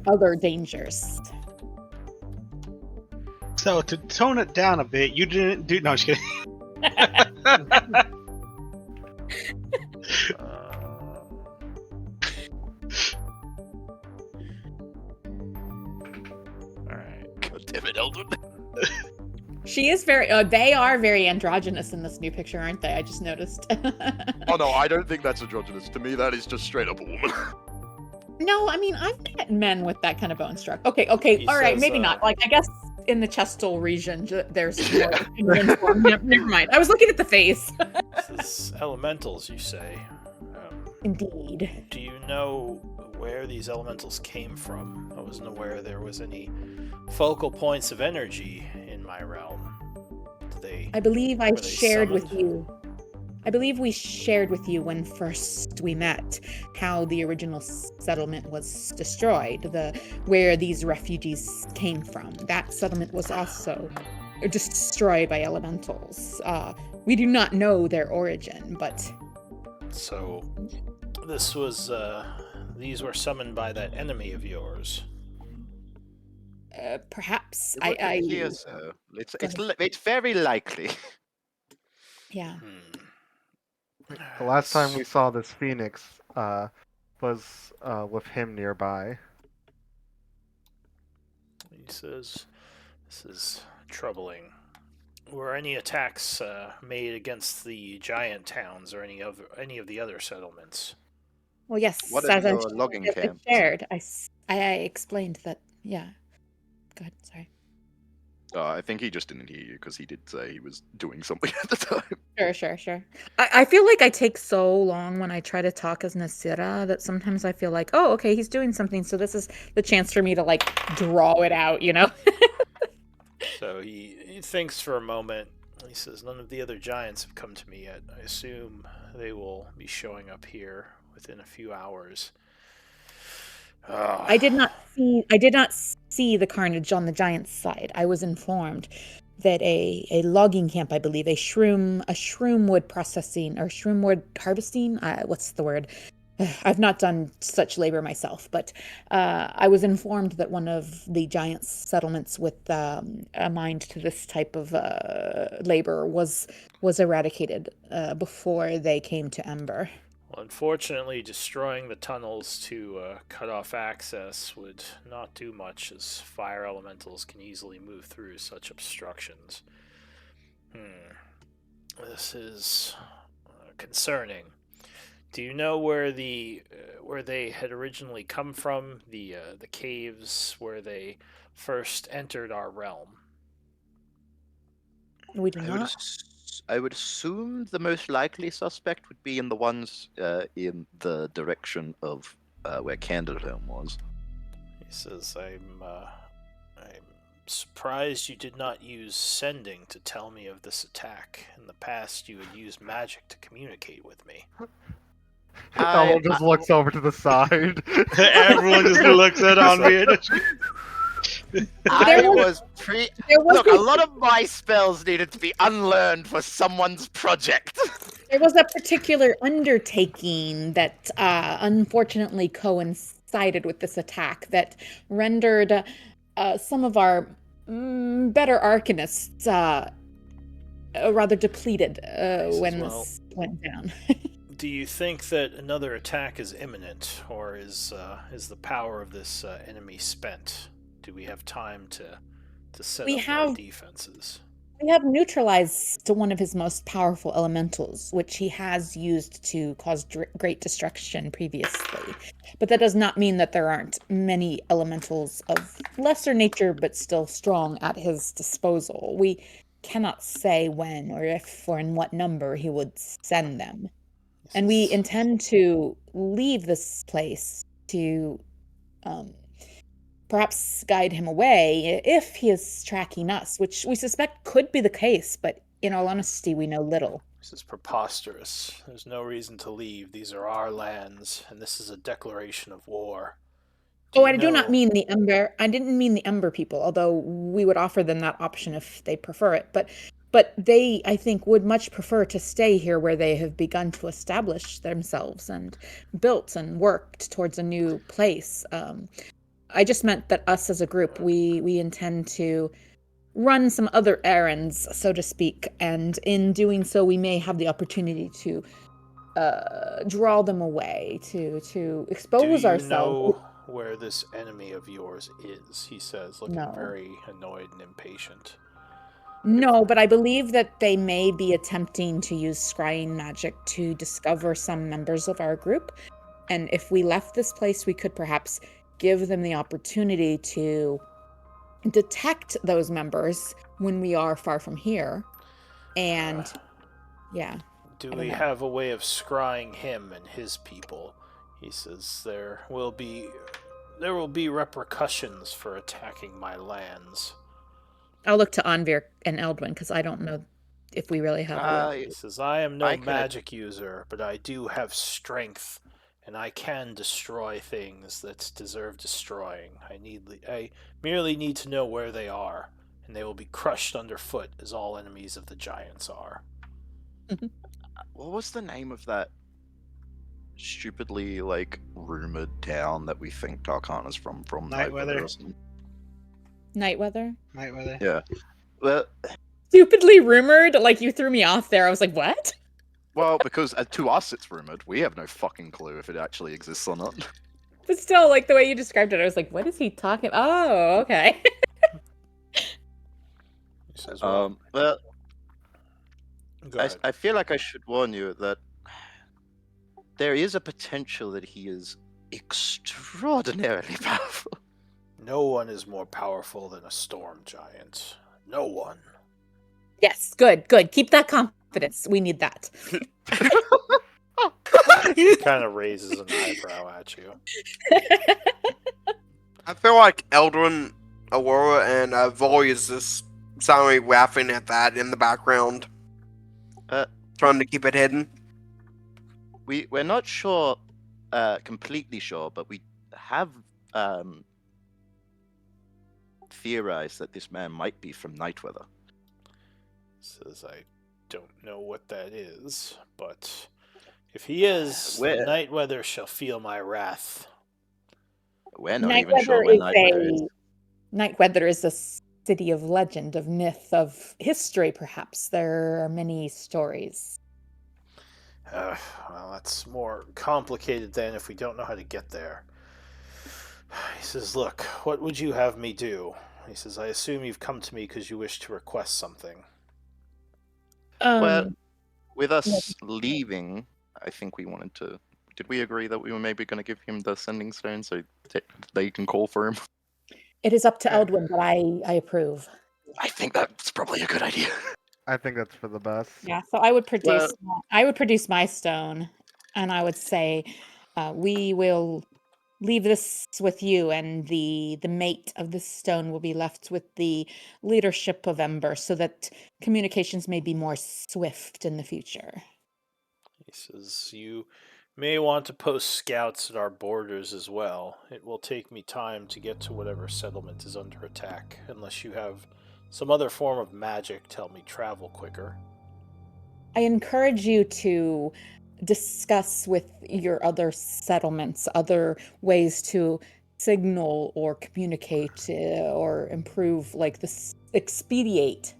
other dangers. So to tone it down a bit, you didn't do. No, I'm just kidding. Alright. God damn it, Eldon. She is very. They are very androgynous in this new picture, aren't they? I just noticed. Oh no, I don't think that's androgynous. To me, that is just straight up a woman. No, I mean I've met men with that kind of bone structure. Okay, He all right, says, maybe not. Like I guess in the chestal region, there's more opinion for- Never mind. I was looking at the face. This is elementals, you say. Indeed. Do you know where these elementals came from? I wasn't aware there was any focal points of energy in my realm. Do they? I believe I Were they shared with summoned? you. I believe we shared with you when first we met how the original settlement was destroyed, where these refugees came from. That settlement was also destroyed by elementals. We do not know their origin, but So, this was. These were summoned by that enemy of yours. perhaps Yes, sir. It's very likely. yeah. The last time we saw this phoenix was with him nearby. He says, "This is troubling. Were any attacks made against the giant towns or any of the other settlements?" Well, yes, What as of I your logging camps? shared, I explained that. Yeah. Go ahead. Sorry. I think he just didn't hear you because he did say he was doing something at the time. Sure. I feel like I take so long when I try to talk as Nasira that sometimes I feel like, oh, okay, he's doing something, so this is the chance for me to like draw it out, you know? So he thinks for a moment. He says, "None of the other giants have come to me yet. I assume they will be showing up here within a few hours." I did not see the carnage on the giant's side. I was informed that a logging camp, I believe, a shroom wood processing or shroom wood harvesting, what's the word? I've not done such labor myself, but I was informed that one of the giant settlements with a mind to this type of labor was eradicated before they came to Ember. Well, unfortunately, destroying the tunnels to cut off access would not do much, as fire elementals can easily move through such obstructions. This is concerning. Do you know where where they had originally come from? The caves where they first entered our realm. We do not. I would assume the most likely suspect would be in the ones in the direction of where Candlehelm was. He says, I'm surprised you did not use sending to tell me of this attack. In the past, you had used magic to communicate with me." Elmo just looks over to the side. Everyone just looks at on me. I There was- was pre. There was Look, a lot of my spells needed to be unlearned for someone's project. There was a particular undertaking that unfortunately coincided with this attack that rendered some of our better arcanists rather depleted when Well, this went down. do you think that another attack is imminent, or is the power of this enemy spent? Do we have time to set We up more have- defenses? We have neutralized one of his most powerful elementals, which he has used to cause great destruction previously. But that does not mean that there aren't many elementals of lesser nature but still strong at his disposal. We cannot say when or if or in what number he would send them. And we intend to leave this place to perhaps guide him away if he is tracking us, which we suspect could be the case, but in all honesty, we know little. This is preposterous. There's no reason to leave. These are our lands, and this is a declaration of war. I do not mean the Ember. I didn't mean the Ember people, although we would offer them that option if they prefer it. But they, I think, would much prefer to stay here where they have begun to establish themselves and built and worked towards a new place. I just meant that us as a group, we intend to run some other errands, so to speak, and in doing so, we may have the opportunity to draw them away, to expose Do you ourselves. know where this enemy of yours is? He says, looking No. very annoyed and impatient. No, but I believe that they may be attempting to use scrying magic to discover some members of our group. And if we left this place, we could perhaps give them the opportunity to detect those members when we are far from here. And yeah. Do I don't we know. have a way of scrying him and his people? He says there will be repercussions for attacking my lands. I'll look to Anvir and Eldwin because I don't know if we really have. He says, I am no I could- magic user, but I do have strength, and I can destroy things that deserve destroying. I merely need to know where they are, and they will be crushed underfoot as all enemies of the giants are. What was the name of that stupidly rumored town that we think Tarkana's from Nightweather. or something? Nightweather? Nightweather. Well, Stupidly rumored? Like, you threw me off there. I was like, what? Well, because to us it's rumored. We have no fucking clue if it actually exists or not. But still, like the way you described it, I was like, what is he talking? Oh, okay. He says, well, Well, go ahead. I feel like I should warn you that there is a potential that he is extraordinarily powerful. No one is more powerful than a storm giant. No one. Yes, good. Keep that confidence. We need that. He kind of raises an eyebrow at you. I feel like Eldrin, Aurora, and Volley is just sounding laughing at that in the background. Trying to keep it hidden. We're not sure, completely sure, but we have theorized that this man might be from Nightweather. Says, I don't know what that is, but if he is, Where- Nightweather shall feel my wrath. We're not even sure where Nightweather is. Nightweather is a city of legend, of myth, of history, perhaps. There are many stories. Well, that's more complicated than if we don't know how to get there. He says, look, what would you have me do? He says, I assume you've come to me because you wish to request something. Well, with us leaving, I think we wanted to... Did we agree that we were maybe going to give him the sending stone so they can call for him? It is up to Eldwin, but I approve. I think that's probably a good idea. I think that's for the best. Yeah, so I would produce my stone, and I would say, we will leave this with you, and the mate of this stone will be left with the leadership of Ember, so that communications may be more swift in the future. He says, you may want to post scouts at our borders as well. It will take me time to get to whatever settlement is under attack, unless you have some other form of magic to help me travel quicker. I encourage you to discuss with your other settlements other ways to signal or communicate or improve, like this expedite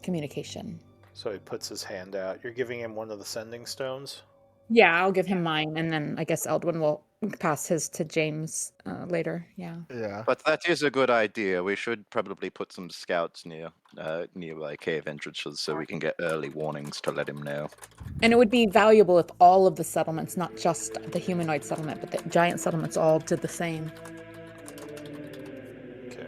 communication. So he puts his hand out. You're giving him one of the sending stones? Yeah, I'll give him mine, and then I guess Eldwin will pass his to James later. Yeah. Yeah. But that is a good idea. We should probably put some scouts nearby cave entrances so we can get early warnings to let him know. And it would be valuable if all of the settlements, not just the humanoid settlement, but the giant settlements, all did the same. Okay.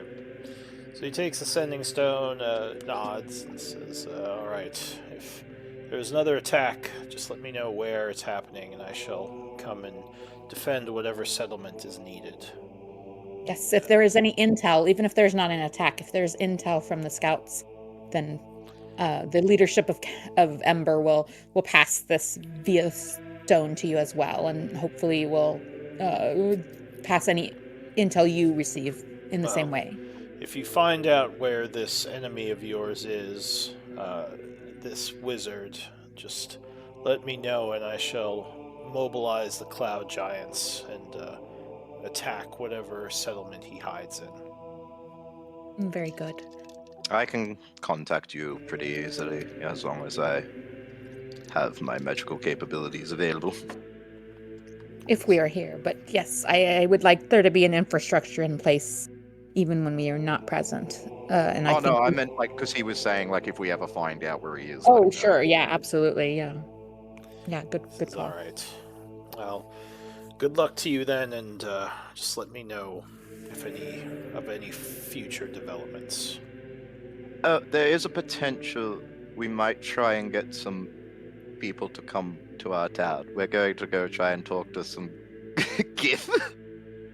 So he takes the sending stone, nods, and says, all right, if there's another attack, just let me know where it's happening, and I shall come and defend whatever settlement is needed. Yes, if there is any intel, even if there's not an attack, if there's intel from the scouts, then the leadership of Ember will pass this via stone to you as well, and hopefully will pass any intel you receive in the same way. If you find out where this enemy of yours is, this wizard, just let me know, and I shall mobilize the Cloud Giants and attack whatever settlement he hides in. Very good. I can contact you pretty easily as long as I have my magical capabilities available. If we are here, but yes, I would like there to be an infrastructure in place even when we are not present. And I think I meant like because he was saying like if we ever find out where he is. Oh, sure, yeah, absolutely, yeah. Yeah, good call. All right. Well, good luck to you then, and just let me know if any future developments. There is a potential we might try and get some people to come to our town. We're going to go try and talk to some Gith.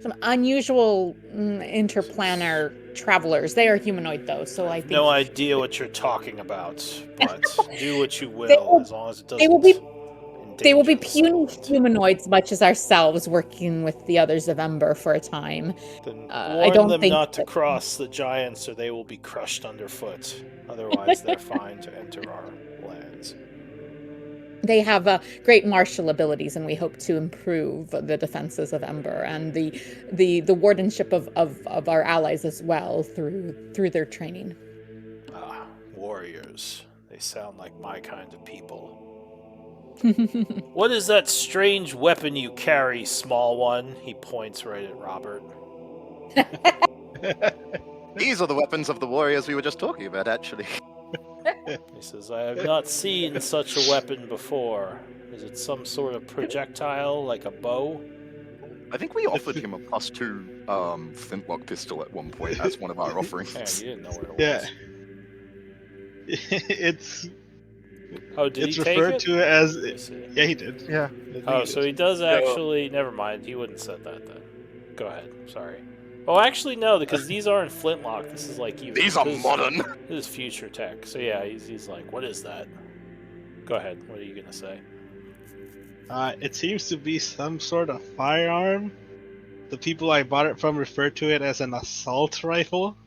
Some unusual interplanar travelers. They are humanoid, though, so I think... No idea what you're talking about, but do what you will, as long as it doesn't... They will be puny humanoids, much as ourselves, working with the others of Ember for a time. Then I don't them think not to cross the giants, or they will be crushed underfoot. Otherwise, they're fine to enter our lands. They have great martial abilities, and we hope to improve the defenses of Ember and the wardenship of our allies as well through their training. Ah, warriors. They sound like my kind of people. What is that strange weapon you carry, small one? He points right at Robert. These are the weapons of the warriors we were just talking about, actually. He says, I have not seen such a weapon before. Is it some sort of projectile, like a bow? I think we offered him a +2 flintlock pistol at one point as one of our offerings. Yeah, you didn't know what it was. Yeah. It's Oh, did it's he take referred it? to as. Let me see. Yeah, he did. Yeah. I think Oh, he so did. he does actually. Never mind. He wouldn't have said that then. Go ahead. Sorry. Oh, actually, no, because these aren't flintlock. This is like even. These are this is- modern. This is future tech. So yeah, he's like, what is that? Go ahead. What are you gonna say? It seems to be some sort of firearm. The people I bought it from refer to it as an assault rifle.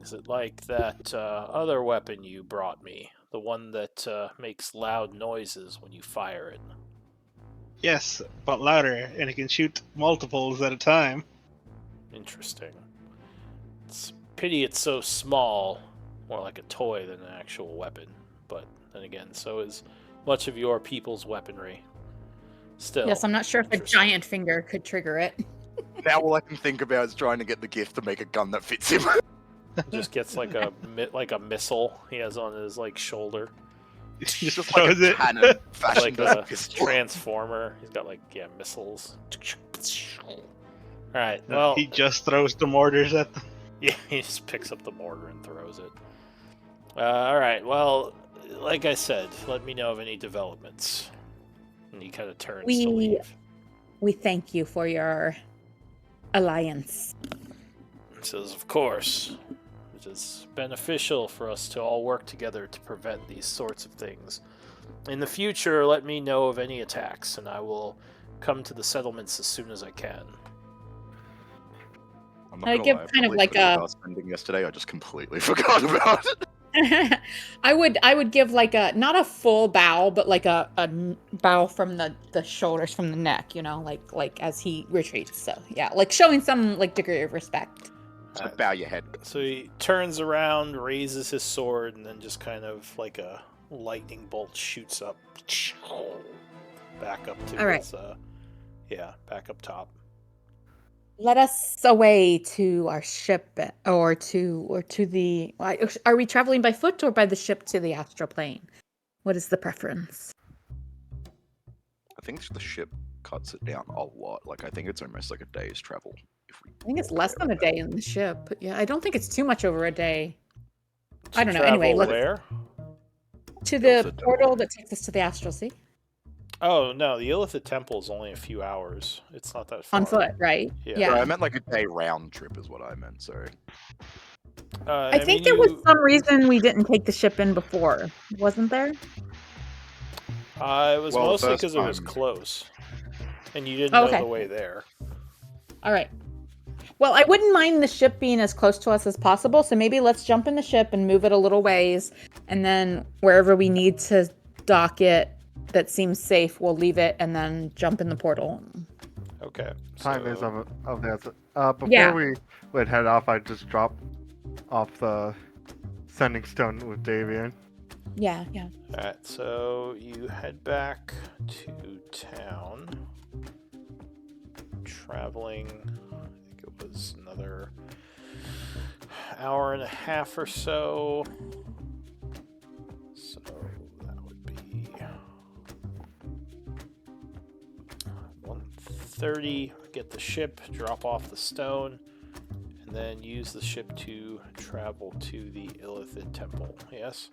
Is it like that other weapon you brought me? The one that makes loud noises when you fire it? Yes, but louder, and it can shoot multiples at a time. Interesting. It's pity it's so small, more like a toy than an actual weapon. But then again, so is much of your people's weaponry. Still. Yes, I'm not sure if a interesting. giant finger could trigger it. Now all I can think about is trying to get the gift to make a gun that fits him. Just gets like a missile he has on his like shoulder, It's just like Throws a it. cannon like fashioned as a a pistol. transformer. He's got like missiles. All right. No, Well, he just throws the mortars at them. yeah, he just picks up the mortar and throws it. All right. Well, like I said, let me know of any developments. And he kind of turns to We- leave. We thank you for your alliance. He says, "Of course, it is beneficial for us to all work together to prevent these sorts of things. In the future, let me know of any attacks, and I will come to the settlements as soon as I can." I'm not I gonna give lie, kind of probably like could've a- with our spending yesterday. I just completely forgot about it. I would give like a not a full bow, but like a bow from the shoulders, from the neck, you know, like as he retreats. So yeah, like showing some like degree of respect. So bow your head. So he turns around, raises his sword, and then just kind of like a lightning bolt shoots up, back up to All right. his, back up top. Let us away to our ship, or to the. Are we traveling by foot or by the ship to the astral plane? What is the preference? I think the ship cuts it down a lot. Like I think it's almost like a day's travel. If we I think it's walk less there than a and back. day in the ship. But yeah, I don't think it's too much over a day. To I don't know. Anyway, travel let's where? to Illicit the temple. portal that takes us to the astral sea Oh no, the Illithid Temple is only a few hours. It's not that far. on foot, right? Yeah. Sorry, I meant like a day round trip is what I meant. Sorry. I think mean, there was you- some reason we didn't take the ship in before, wasn't there? It was Well, the mostly first because it was time- close, and you didn't Oh, know okay. the way there. All right. Well, I wouldn't mind the ship being as close to us as possible, so maybe let's jump in the ship and move it a little ways, and then wherever we need to dock it that seems safe, we'll leave it and then jump in the portal. Okay. Time is so- of the essence. Before Yeah. we would head off, I'd just drop off the sending stone with Davian. Yeah. Alright, so you head back to town. Traveling, I think it was another hour and a half or so. So that would be 1:30. Get the ship, drop off the stone, and then use the ship to travel to the Illithid Temple. Yes?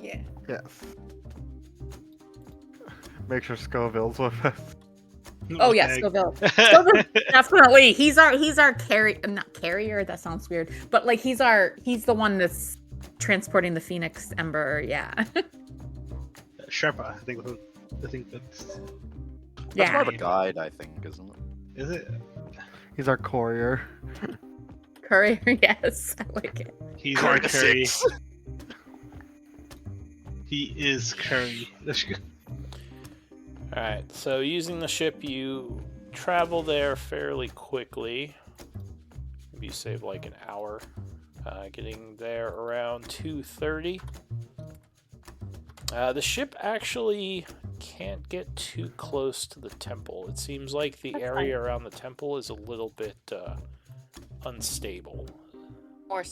Yeah. Yes. Make sure Scoville's with us. Oh yeah, Scoville. Scoville, definitely. He's our not carrier, that sounds weird. But like he's the one that's transporting the Phoenix Ember, yeah. Sherpa, I think that's. That's Yeah. more of a guide, I think, isn't it? Is it? He's our courier. Courier, yes. I like it. He's our Courier Curry. 6. He is Curry. Alright, so using the ship, you travel there fairly quickly. Maybe you save like an hour. Getting there around 2:30. The ship actually can't get too close to the temple. It seems like the That's area around the temple is a little bit unstable, Oh,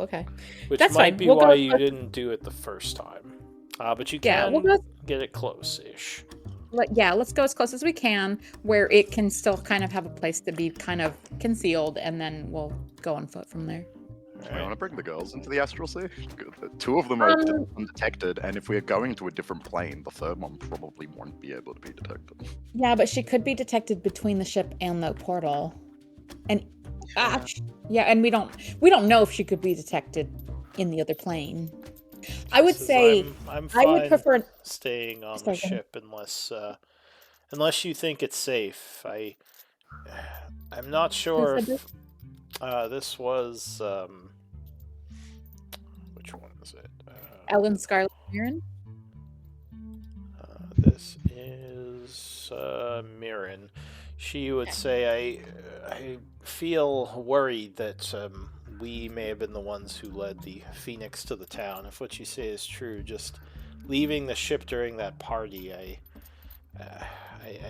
okay. which That's might fine. be We'll go why as you close- didn't do it the first time. But you Yeah, can we'll go. get it close-ish. Let's go as close as we can, where it can still kind of have a place to be kind of concealed, and then we'll go on foot from there. Do we want to bring the girls into the astral sea? Two of them are undetected, and if we're going to a different plane, the third one probably won't be able to be detected. Yeah, but she could be detected between the ship and the portal, and and we don't know if she could be detected in the other plane. I would Says, say I'm I would fine prefer. staying on Sorry, the go ahead. ship unless you think it's safe. I'm not sure said if this was which one is it? Ellen Scarlet Mirren. This is Mirren. She would say, I feel worried that we may have been the ones who led the Phoenix to the town. If what you say is true, just leaving the ship during that party, I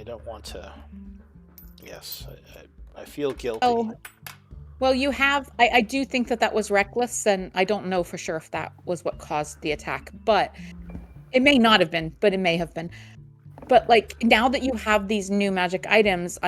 don't want to. Yes, I feel guilty. Oh, well, you have. I do think that was reckless, and I don't know for sure if that was what caused the attack, but it may not have been, but it may have been. But like now that you have these new magic items,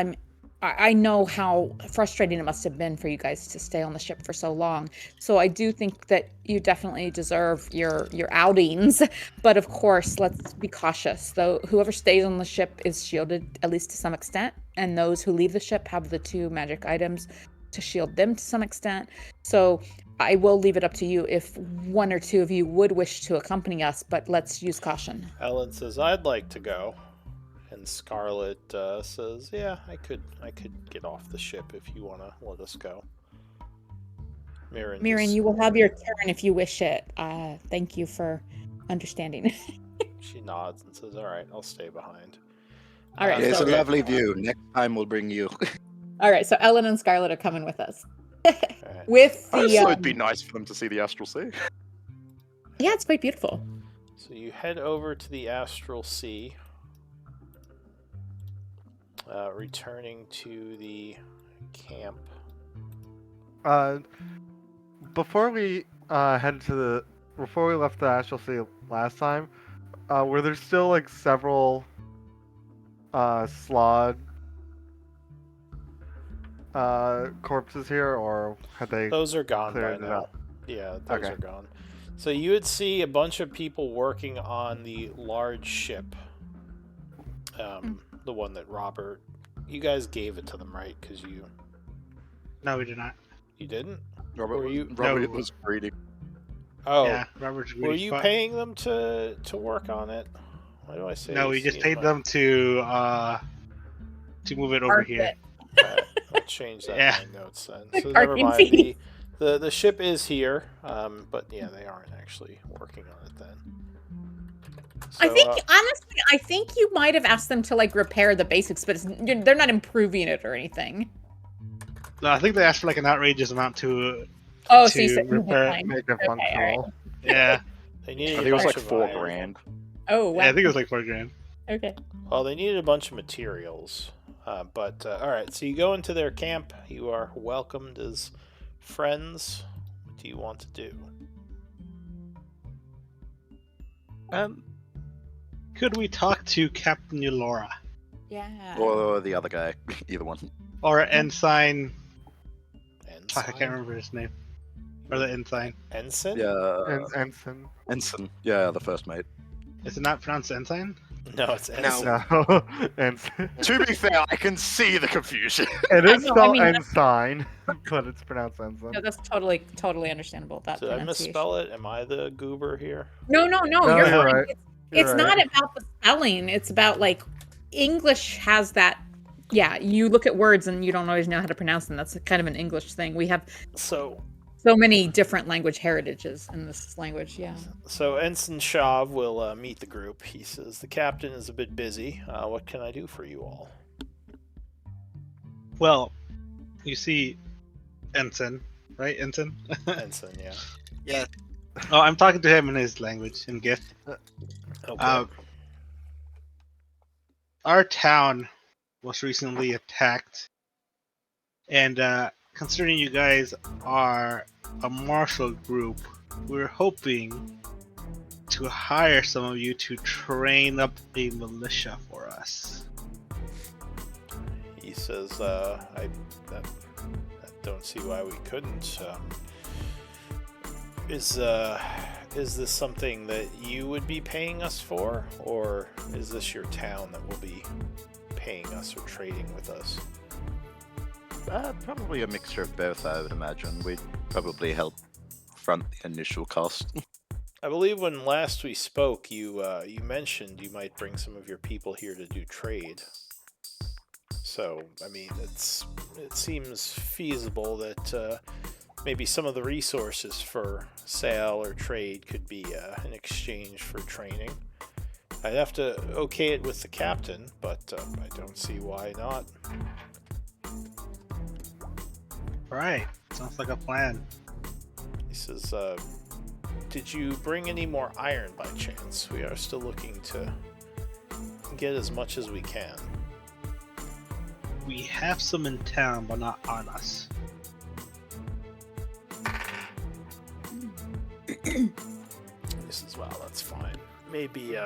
I know how frustrating it must have been for you guys to stay on the ship for so long. So I do think that you definitely deserve your outings. But of course, let's be cautious. Though whoever stays on the ship is shielded at least to some extent, and those who leave the ship have the 2 magic items to shield them to some extent. So I will leave it up to you if 1 or 2 of you would wish to accompany us, but let's use caution. Ellen says, "I'd like to go," and Scarlet says, "Yeah, I could get off the ship if you want to let us go." Mirren, You will have your turn if you wish it. Thank you for understanding. she nods and says, "All right, I'll stay behind." All right, Yeah, it's so- a lovely view. Next time we'll bring you. All right, so Ellen and Scarlet are coming with us. All right. With I the just thought it'd be nice for them to see the astral sea. yeah, it's quite beautiful. So you head over to the Astral Sea, returning to the camp. Before we before we left the Astral Sea last time, were there still like several Slod corpses here, or had they? Those are gone by cleared it now. out? Yeah, those Okay. are gone. So you would see a bunch of people working on the large ship. The one that Robert... You guys gave it to them, right? Because you No, we did not. didn't? Robert, Were you- Robert No. was greedy. Oh, Yeah, Robert's were greedy you fuck. paying them to work on it? Why do I say No, I we see just in paid my- them to move it over Park here. it. Alright, I'll change that Yeah. in my notes then. Like So never parking mind. fees. The ship is here, but yeah, they aren't actually working on it then. So, I think honestly, I think you might have asked them to like repair the basics, but they're not improving it or anything. No, I think they asked for like an outrageous amount to. Oh, To so you said repair- fine. Make it Okay, functional. Yeah, they I needed think a it was bunch like of $4 iron. grand. Oh wow. yeah, I think it was like $4,000. Okay. Well, they needed a bunch of materials. But all right, so you go into their camp. You are welcomed as friends. What do you want to do? Could we talk to Captain Eulora Yeah. Or the other guy. Either one. or Ensign? Fuck, I Ensign? can't remember his name. Or the Ensign. Ensign? Yeah. Ensign. Ensign. Yeah, the first mate. Is it not pronounced Ensign? No, it's No. Ensign. No, Ensign. To be fair, I can see the confusion. It is know, I spelled mean, that's- Ensign, but it's pronounced Ensign. No, that's totally understandable. That Did I pronunciation. misspell it? Am I the goober here? No, No, you're you're fine. right. It's You're not right. about the spelling. It's about like English has that. Yeah, you look at words and you don't always know how to pronounce them. That's kind of an English thing. We have So many different language heritages in this language. Yeah. So Ensign Shav will meet the group. He says, "The captain is a bit busy. What can I do for you all?" Well, you see, Ensign, right? Ensign. Ensign, yeah. Oh, I'm talking to him in his language, in Gift. Okay. Our town was recently attacked, and considering you guys are a martial group, we're hoping to hire some of you to train up a militia for us. He says, I don't see why we couldn't. Is this something that you would be paying us for, or is this your town that will be paying us or trading with us? Probably a mixture of both, I would imagine. We'd probably help front the initial cost. I believe when last we spoke, you mentioned you might bring some of your people here to do trade. So, I mean, it seems feasible that maybe some of the resources for sale or trade could be in exchange for training. I'd have to okay it with the captain, but I don't see why not. Right. Sounds like a plan. He says, did you bring any more iron by chance? We are still looking to get as much as we can. We have some in town, but not on us. He says, well, that's fine. Maybe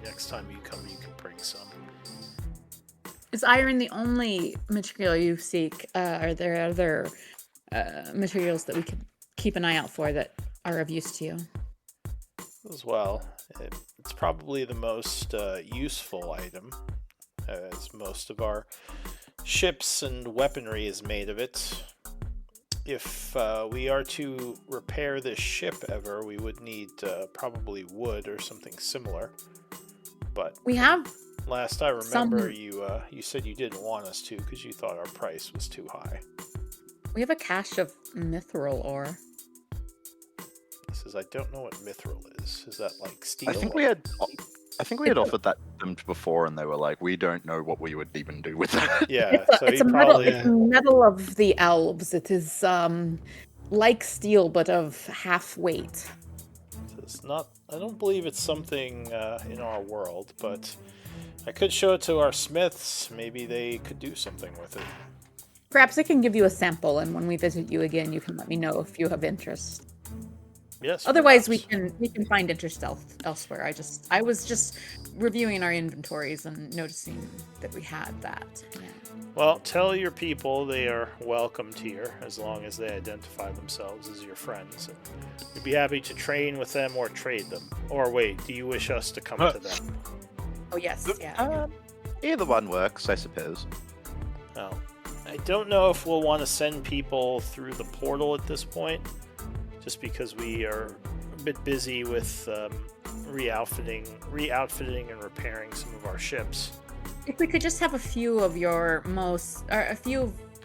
next time you come, you can bring some. Is iron the only material you seek? Are there other materials that we could keep an eye out for that are of use to you? As well, it's probably the most useful item, as most of our ships and weaponry is made of it. If we are to repair this ship ever, we would need probably wood or something similar. But We have last I remember, some- you said you didn't want us to because you thought our price was too high. a cache of mithril ore. He says, I don't know what mithril is. Is that like steel? I think we had offered that to them before, and they were like, "We don't know what we would even do with that." Yeah, so It's he a metal. probably. It's a metal of the elves. It is like steel, but of half weight. It's not. I don't believe it's something in our world, but I could show it to our smiths. Maybe they could do something with it. Perhaps I can give you a sample, and when we visit you again, you can let me know if you have interest. Yes. Otherwise, perhaps. we can find interest elsewhere. I was just reviewing our inventories and noticing that we had that. Yeah. Well, tell your people they are welcomed here as long as they identify themselves as your friends. And we'd be happy to train with them or trade them. Or wait, do you wish us to come to them? Oh yes, yeah. Either one works, I suppose. Well, I don't know if we'll want to send people through the portal at this point, just because we are a bit busy with re-outfitting and repairing some of our ships. If we could just have a few of your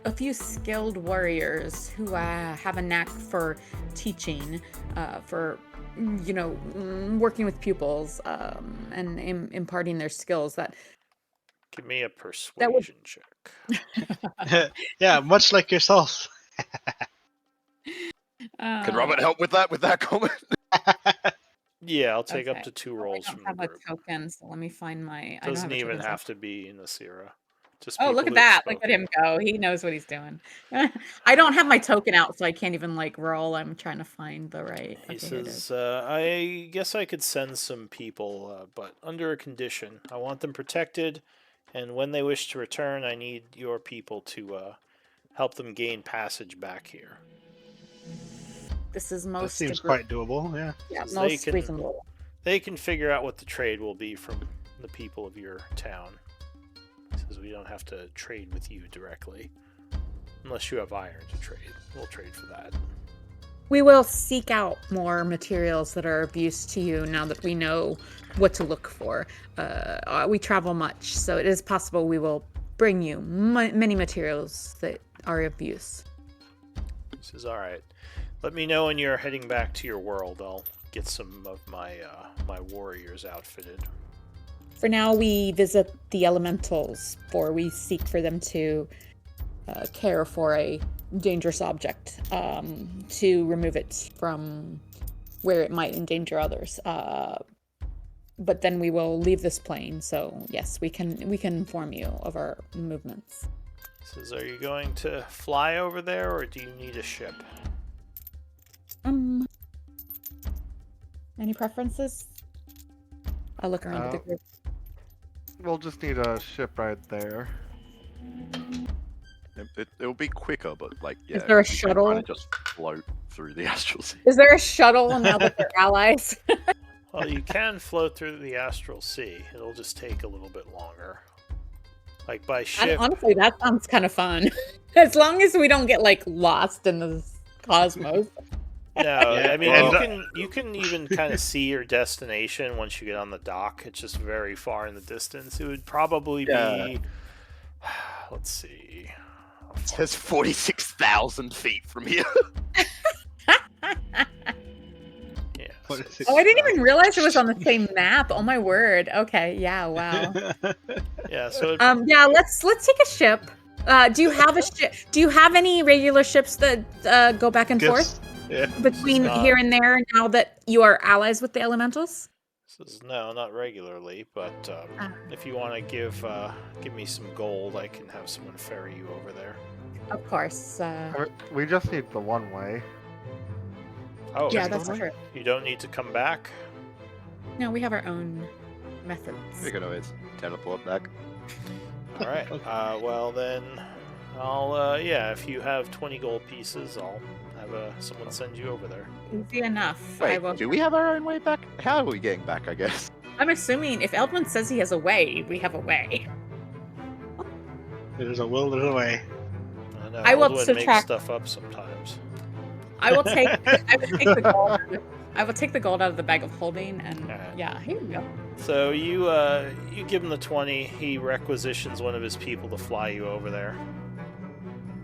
a few skilled warriors who have a knack for teaching, for working with pupils, and imparting their skills. Give me a persuasion check. Yeah, much like yourself. Can Robert help with that comment? Yeah, I'll take up Okay. to 2 I rolls don't from have the a group. token, so let me find my. I don't Doesn't have a even token, so- have to be in Nasira. Just Oh, people look at who've that! Look at spoken. him go. He knows what he's doing. I don't have my token out, so I can't even roll. I'm trying to find the right. He Okay, here it is. says, I guess I could send some people, but under a condition. I want them protected, and when they wish to return, I need your people to help them gain passage back here. This is That most. seems agre- quite doable, yeah. Yeah, Says most reasonable. They can figure out what the trade will be from the people of your town. He says we don't have to trade with you directly. Unless you have iron to trade. We'll trade for that. We will seek out more materials that are of use to you now that we know what to look for. We travel much, so it is possible we will bring you many materials that are of use. He says, alright. Let me know when you're heading back to your world. I'll get some of my my warriors outfitted. For now, we visit the elementals, for we seek for them to care for a dangerous object, to remove it from where it might endanger others. but then we will leave this plane. So yes, we can inform you of our movements. Says, are you going to fly over there, or do you need a ship? Any preferences? I'll look around the group. We'll just need a ship right there. It'll be quicker, but like, yeah. Is there a we can shuttle? kinda just float through the astral sea. Is there a shuttle now that they're allies? Well, you can float through the astral sea. It'll just take a little bit longer. Like by ship. Honestly, that sounds kind of fun. As long as we don't get like lost in the cosmos. No, Yeah, I mean well, you can even kind of see your destination once you get on the dock. It's just very far in the distance. It would probably be. Let's see. It says 46,000 feet from here. Yeah. What is it? Oh, I didn't even realize it was on the same map. Oh my word. Okay, yeah, wow. Yeah. So Yeah, let's take a ship. Do you have a ship? Do you have any regular ships that go back and forth Yeah. between not- here and there? Now that you are allies with the elementals, Says no, not regularly, but if you want to give me some gold, I can have someone ferry you over there. of course. We just need the one way. Oh, Yeah, you that's don't- true. You don't need to come back. No, we have our own methods. We're gonna always teleport back. All right. Well then, I'll if you have 20 gold pieces, I'll have someone send you over there. Easy enough. Wait, do we have our own way back? How are we getting back, I guess? I'm assuming if Eldman says he has a way, we have a way. There's a will, there's a way. I know. I will Aldwin makes subtract- stuff up sometimes. I will take. I will take the gold. I will take the gold out of the bag of holding, and Alright. yeah, here we go. So you give him the 20. He requisitions one of his people to fly you over there,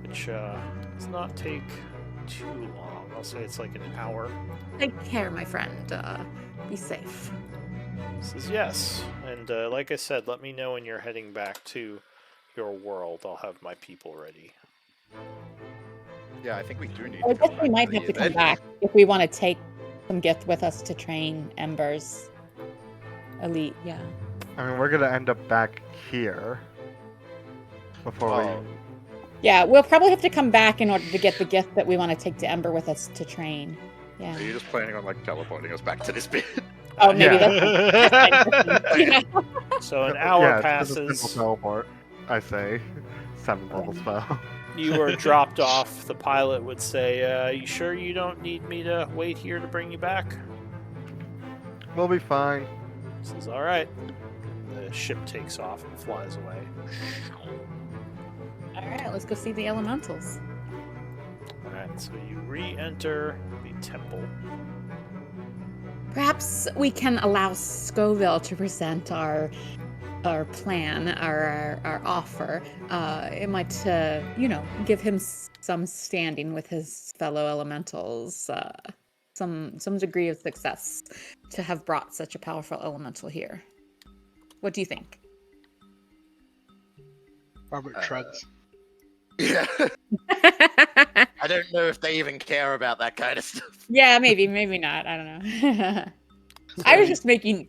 which does not take too long. I'll say it's like an hour. Take care, my friend. Be safe. He says yes, and like I said, let me know when you're heading back to your world. I'll have my people ready. Yeah, I think we do need I to come guess we back might the have to come event. back if we want to take some gift with us to train Ember's elite. Yeah. I mean, we're gonna end up back here before Oh. Yeah, we'll probably have to come back in order to get the gift that we want to take to Ember with us to train. Yeah. Are you just planning on like teleporting us back to this bit? Oh, maybe Yeah. that's. Yeah. So an we. hour Yeah, it's just a simple passes. teleport. I say, 7th level spell. You were dropped off. The pilot would say, "You sure you don't need me to wait here to bring you back?" We'll be fine. Says, "All right." The ship takes off and flies away. All right, let's go see the elementals. All right, so you re-enter the temple. Perhaps we can allow Scoville to present our plan, our offer. It might, give him some standing with his fellow elementals, some degree of success to have brought such a powerful elemental here. What do you think? Robert shrugs. Yeah. I don't know if they even care about that kind of stuff. Yeah, maybe not. I don't know. I was just making.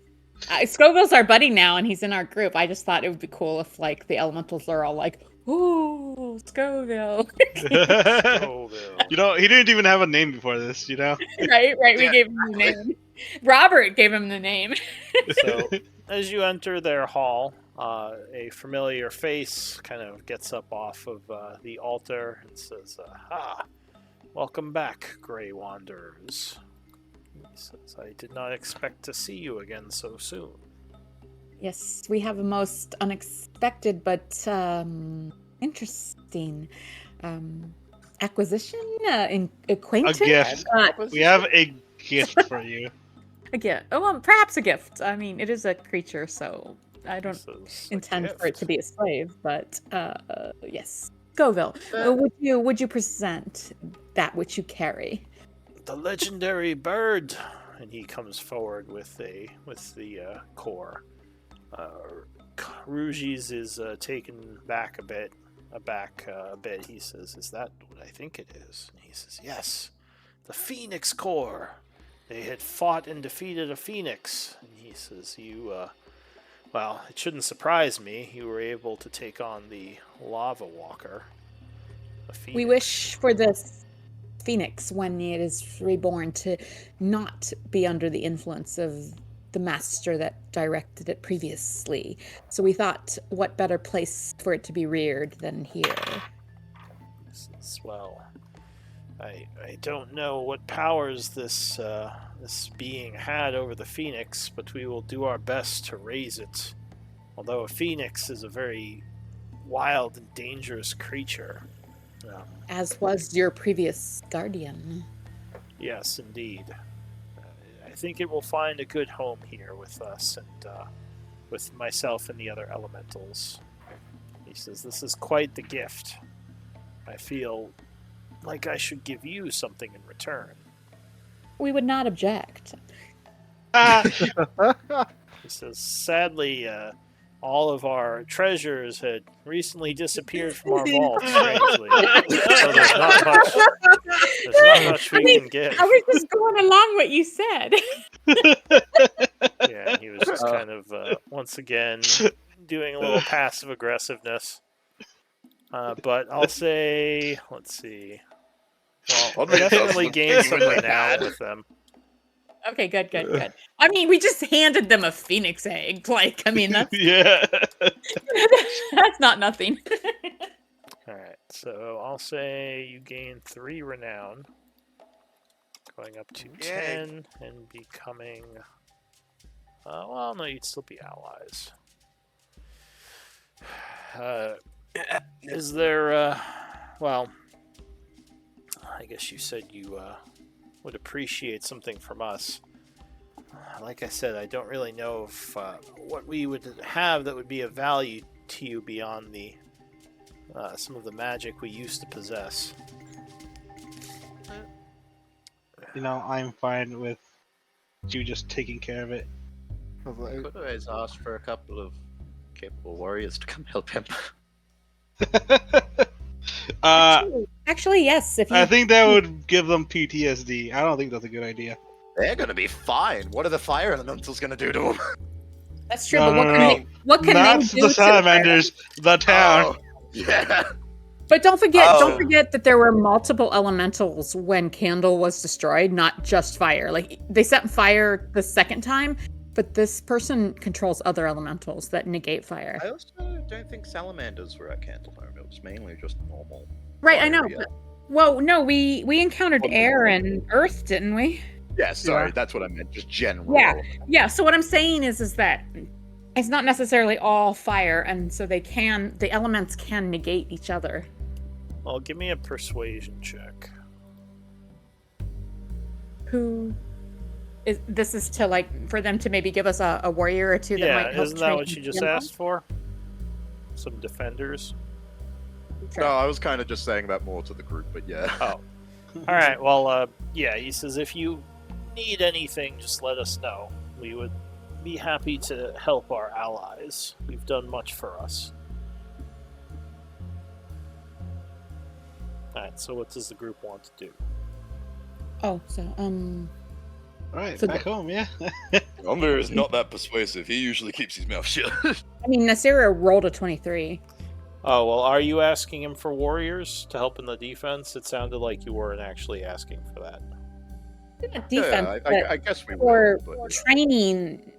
Scoville's our buddy now, and he's in our group. I just thought it would be cool if, like, the elementals are all like, "Ooh, Scoville!" Oh, Bill. He didn't even have a name before this, right. We Yeah. gave him the name. Robert gave him the name. So as you enter their hall, a familiar face kind of gets up off of the altar and says, welcome back, Grey Wanderers." He says, "I did not expect to see you again so soon." Yes, we have a most unexpected but interesting acquisition, acquaintance. A gift. We have a gift for you. A gift. Oh, well, perhaps a gift. I mean, it is a creature, so I don't Says, "A intend for it gift." to be a slave. But yes, Scoville, would you present that which you carry? The legendary bird, and he comes forward with the core. Rouges is taken back a bit. He says, "Is that what I think it is?" And he says, "Yes, the Phoenix core. they had fought and defeated a phoenix. And he says, well, it shouldn't surprise me. You were able to take on the lava walker. A phoenix. We wish for this phoenix, when it is reborn, to not be under the influence of the master that directed it previously. So we thought, what better place for it to be reared than here? Well, I don't know what powers this being had over the phoenix, but we will do our best to raise it. Although a phoenix is a very wild and dangerous creature. As was your previous guardian. Yes, indeed. I think it will find a good home here with us and with myself and the other elementals. He says, this is quite the gift. I feel like I should give you something in return. We would not object. He says, sadly, all of our treasures had recently disappeared from our vault, strangely. So there's not much we can give. I was just going along what you said. Yeah, he was just kind of, once again, doing a little passive aggressiveness. But I'll say, let's see. Well, I'll make definitely that gain look some really renown bad. with them. Okay, good. I mean, we just handed them a phoenix egg. Like, I mean, that's Yeah. that's not nothing. Alright, so I'll say you gain 3 renown. Going up to 10 and becoming... well, no, you'd still be allies. Is there, well, I guess you said you would appreciate something from us. Like I said, I don't really know if what we would have that would be of value to you beyond the some of the magic we used to possess. You know, I'm fine with you just taking care of it. I was like, Could always ask for a couple of capable warriors to come help him. Actually, yes. If you I think that would give them PTSD. I don't think that's a good idea. They're gonna be fine. What are the fire elementals gonna do to them? that's true, No, but no, what can Not they do the to salamanders, the town. Oh, yeah. But don't forget Oh. that there were multiple elementals when Candle was destroyed, not just fire. Like, they set fire the second time, but this person controls other elementals that negate fire. I also don't think salamanders were at Candlehome. It was mainly just normal. Right, I know. fire, yeah. But, well, no, we encountered Well, air and earth, didn't we? Yeah, sorry, Yeah. that's what I meant. Just general. Yeah. Yeah, so what I'm saying is that it's not necessarily all fire, and so the elements can negate each other. Well, give me a persuasion check. This is to, like, for them to maybe give us a warrior or two that might Yeah, help isn't that train what you just them? asked for? Some defenders? No, I was kind of just saying that more to the group, but yeah. Oh. Alright, well, yeah, he says if you need anything, just let us know. We would be happy to help our allies. You've done much for us. Alright, so what does the group want to do? Oh, so Alright, So back home, yeah. Umber is not that persuasive. He usually keeps his mouth shut. I mean, Nasira rolled a 23. Oh, well, are you asking him for warriors to help in the defense? It sounded like you weren't actually asking for that. Not defense, yeah, but I guess we for will. But, yeah. training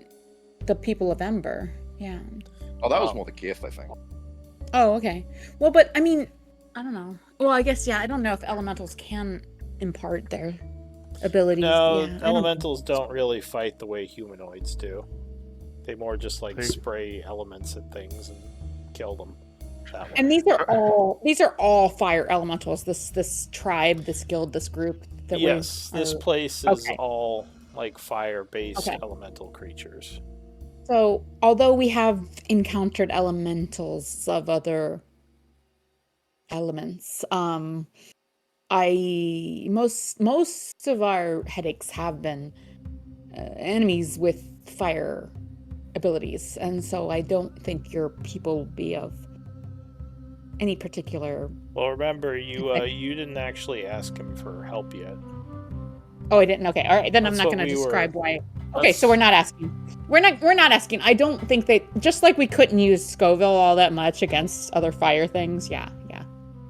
the people of Ember. Yeah. Oh, that was more the gift, I think. Oh, okay. Well, but I mean, I don't know. Well, I guess, yeah, I don't know if elementals can impart their abilities. No, yeah, I don't- elementals don't really fight the way humanoids do. They more just like They- spray elements at things and kill them. That way. And these are all fire elementals. This tribe, this guild, this group. That we Yes, this are- place is okay. all like fire-based Okay. elemental creatures. So, although we have encountered elementals of other elements, most of our headaches have been enemies with fire abilities, and so I don't think your people will be of any particular. Well, remember, you didn't actually ask him for help yet. Oh, I didn't. Okay, all right. Then I'm That's not what going to we were- describe why. Okay, so we're not asking. We're not asking. I don't think they just like we couldn't use Scoville all that much against other fire things. Yeah.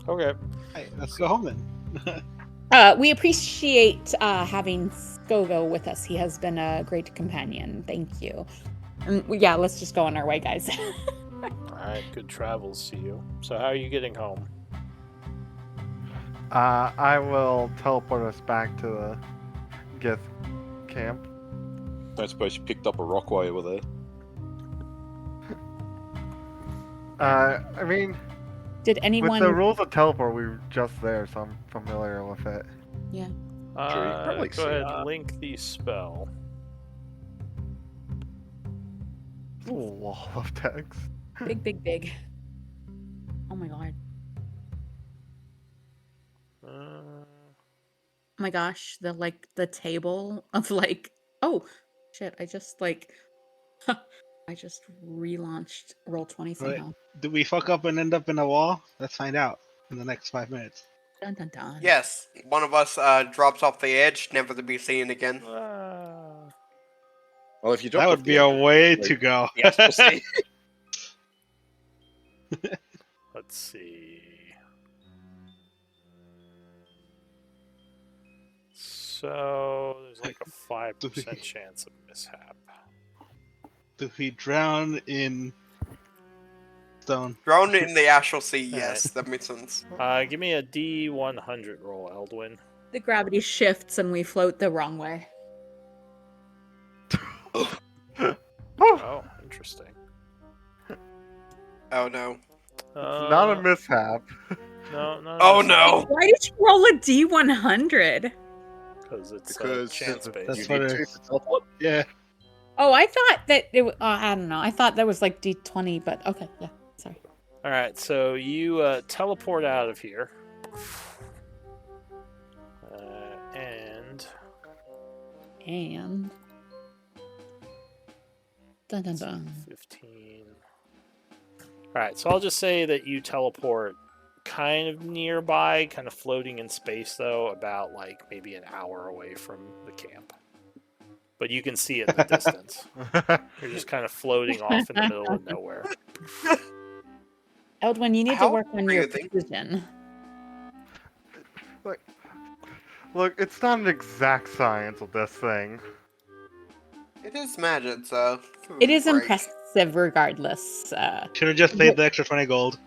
Okay. Hey, let's go home then. We appreciate having Scoville with us. He has been a great companion. Thank you. And yeah, let's just go on our way, guys. All right. Good travels to you. So how are you getting home? I will teleport us back to the Gith camp. I suppose you picked up a rock while you were there. I mean, Did anyone? with the rules of teleport, we were just there, so I'm familiar with it. probably Go see ahead. that. Link the spell. A wall of text. Big. Oh my god. Oh my gosh. The table of oh shit. I just I just relaunched Roll20 somehow. Do we fuck up and end up in a wall? Let's find out in the next 5 minutes. Dun dun dun. Yes, one of us drops off the edge, never to be seen again. Well, if you That would be a way to go. Yes, we'll see. Let's see. So there's like a 5% chance of mishap. Do we drown in stone? Drowned in the astral sea, Alright. yes, that makes sense. Give me a D100 roll, Eldwin. The gravity shifts and we float the wrong way. Oh, interesting. Oh no. Not a mishap. No, no. Oh no! Why did you roll a D100? Because it's Because chance based. That's you what need it to is. teleport. Yeah. Oh, I thought that it was, I don't know. I thought that was like D20, but okay, yeah. Sorry. All right, so you teleport out of here, and And dun dun dun. 15. All right, so I'll just say that you teleport kind of nearby, kind of floating in space, though, about like maybe an hour away from the camp. But you can see it in the distance. You're just kind of floating off in the middle of nowhere. Eldwin, you need to How work on your breathing? precision. Look, it's not an exact science with this thing. It is magic, so. It is great. impressive regardless. Should have just paid the extra 20 gold.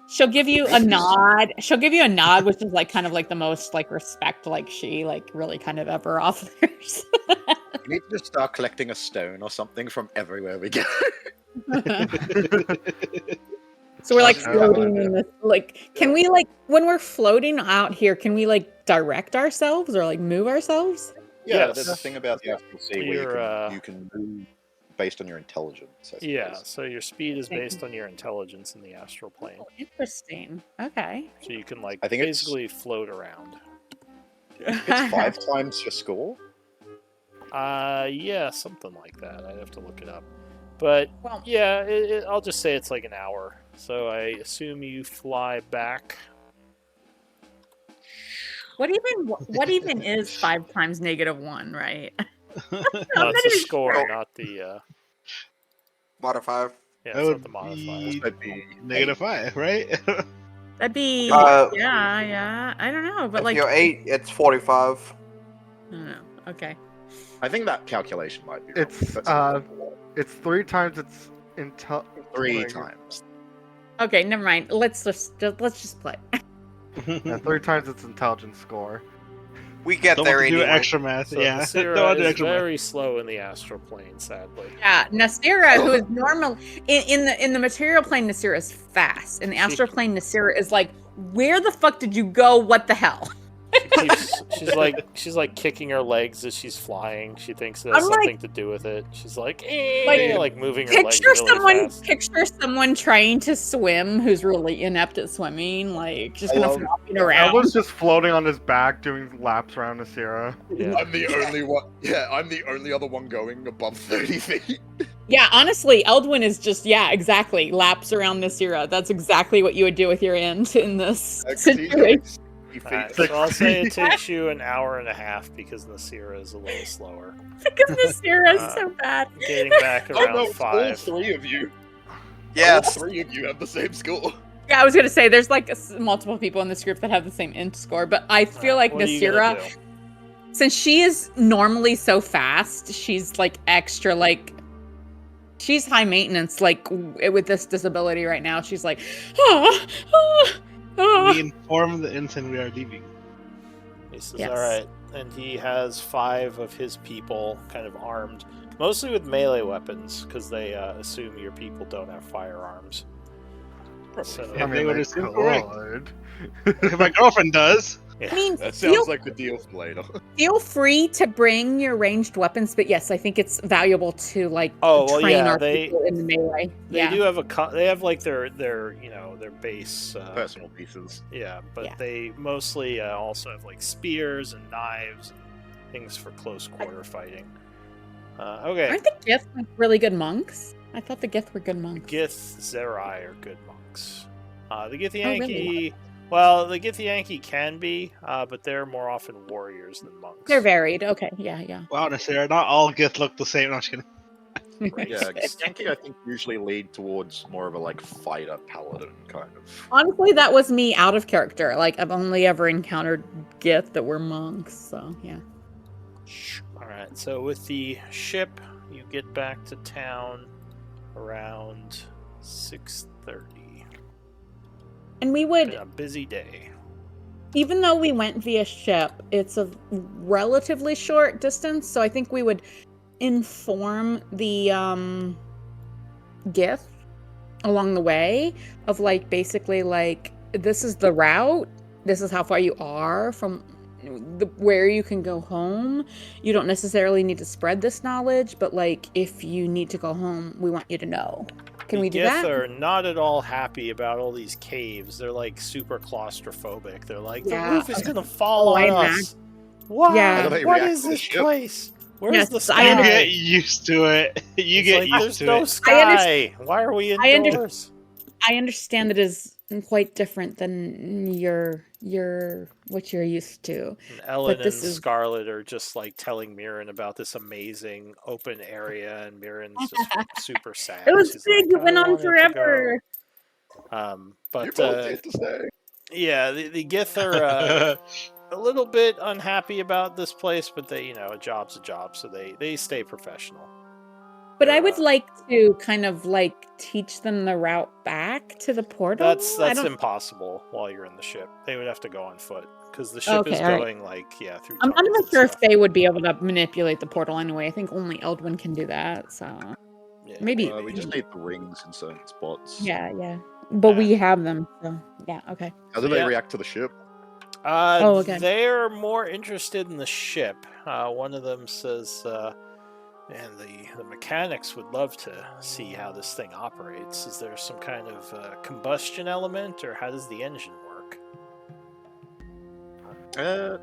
She'll give you a nod. She'll give you a nod, which is like kind of like the most like respect like she like really kind of ever offers. We need to just start collecting a stone or something from everywhere we go. So we're like Okay. floating in this like can we like when we're floating out here, can we like direct ourselves or like move ourselves? Yeah, Yes. there's a thing about the astral sea where You're, you can move based on your intelligence. I Yeah, suppose. so your speed is based on your intelligence in the astral plane. Oh, interesting. Okay. So you can like I think it's- basically float around. It's 5 times your score. Yeah, something like that. I'd have to look it up. But Well, yeah, I'll just say it's like an hour. So I assume you fly back. what even is 5 times -1, right? No, not it's the even score, sure. not the. Modifier. Yeah, That it's would not the modifier. be That'd be -5, right? That'd be Uh, yeah. I don't know, but If like you're 8, it's 45. I don't know. Okay. I think that calculation might be wrong. It's, That's a lot. It's 3 times its intel. 3 like, times. Okay, never mind. Let's just play. Yeah, 3 times its intelligence score. We get Don't there want to do anyway. extra math. So Yeah. Nasira Don't want to do is extra math. very slow in the astral plane, sadly. Yeah, Nasira, who is normal in the material plane, Nasira is fast. In the astral plane, Nasira is like, where the fuck did you go? What the hell? She's like kicking her legs as she's flying. She thinks it has I'm like- something to do with it. She's like, Like, moving her legs Picture really fast. picture someone trying to swim who's really inept at swimming, like just kind of love- flopping I around. was just floating on his back doing laps around Nasira. Yeah. I'm the only one. Yeah, I'm the only other one going above 30 feet. Yeah, honestly, Eldwin is just exactly laps around Nasira. That's exactly what you would do with your end in this Actually, situation. feet. Alright, so I'll say it takes you an hour and a half because Nasira is a little slower. Because Nasira is so bad. Getting back Oh around no, it's all 5. three of you. Yes. All three of you have the same score. Yeah, I was gonna say there's like multiple people in this group that have the same int score, but I feel like What are you gonna Nasira, do? since she is normally so fast, she's like extra like. She's high maintenance, like with this disability right now. She's like, We inform the ensign we are leaving. He says, Yes. alright. And he has 5 of his people kind of armed, mostly with melee weapons, because they assume your people don't have firearms. So, And they would assume correct. could. If my girlfriend does. yeah. I mean, That feel, sounds like the deal for later. feel free to bring your ranged weapons, but yes, I think it's valuable to like Oh, well, train yeah, our they- people in the melee. They Yeah. do have they have like their their base Personal pieces. yeah, but Yeah. they mostly also have like spears and knives and things for close quarter fighting. Okay, Aren't the Gith like really good monks? I thought the Gith were good monks. Gith Zerai are good monks. The Githyanki, Oh, really? well, the Githyanki can be, but they're more often warriors than monks. They're varied. Okay, yeah. Wow, Nasira, not all Gith look the same. No, I'm just kidding. Right. Yeah, Yankee I think usually lead towards more of a like fighter paladin kind of. Honestly, that was me out of character. Like I've only ever encountered Gith that were monks, so yeah. All right, so with the ship, you get back to town around 6:30. And we Been would, a busy day. even though we went via ship, it's a relatively short distance, so I think we would inform the Gith along the way of like basically like this is the route, this is how far you are from where you can go home. You don't necessarily need to spread this knowledge, but like if you need to go home, we want you to know. Can we do Gith that? are not at all happy about all these caves. They're like super claustrophobic. They're like, the Yeah. roof is gonna fall Oh, I on us. Why? Yeah. How do they What react is to the this ship? place? Where's Yes, the I sky? You understand. get used to it. You It's get like, used there's to no it. sky. Why are we I under- indoors? I understand that is quite different than your what you're used to. And Ellen and this is- Scarlet are just like telling Mirren about this amazing open area, and Mirren's just super sad. It was She's big. like, It went "I on wanted to forever. go." You But both get to stay. yeah, the Gith are a little bit unhappy about this place, but they, a job's a job, so they stay professional. But I They're, would like to kind of like teach them the route back to the portal. That's I don't- impossible while you're in the ship. They would have to go on foot because the ship is Okay, all right. going through. I'm not tunnels even and sure if stuff. they would be able to manipulate the portal anyway. I think only Eldwin can do that. So Yeah. maybe. We just need the rings in certain spots. Yeah. But we have them. So yeah. Okay. How do they Yeah. react to the ship? Oh, okay. They're more interested in the ship. One of them says, "Man, the mechanics would love to see how this thing operates. Is there some kind of combustion element, or how does the engine work?"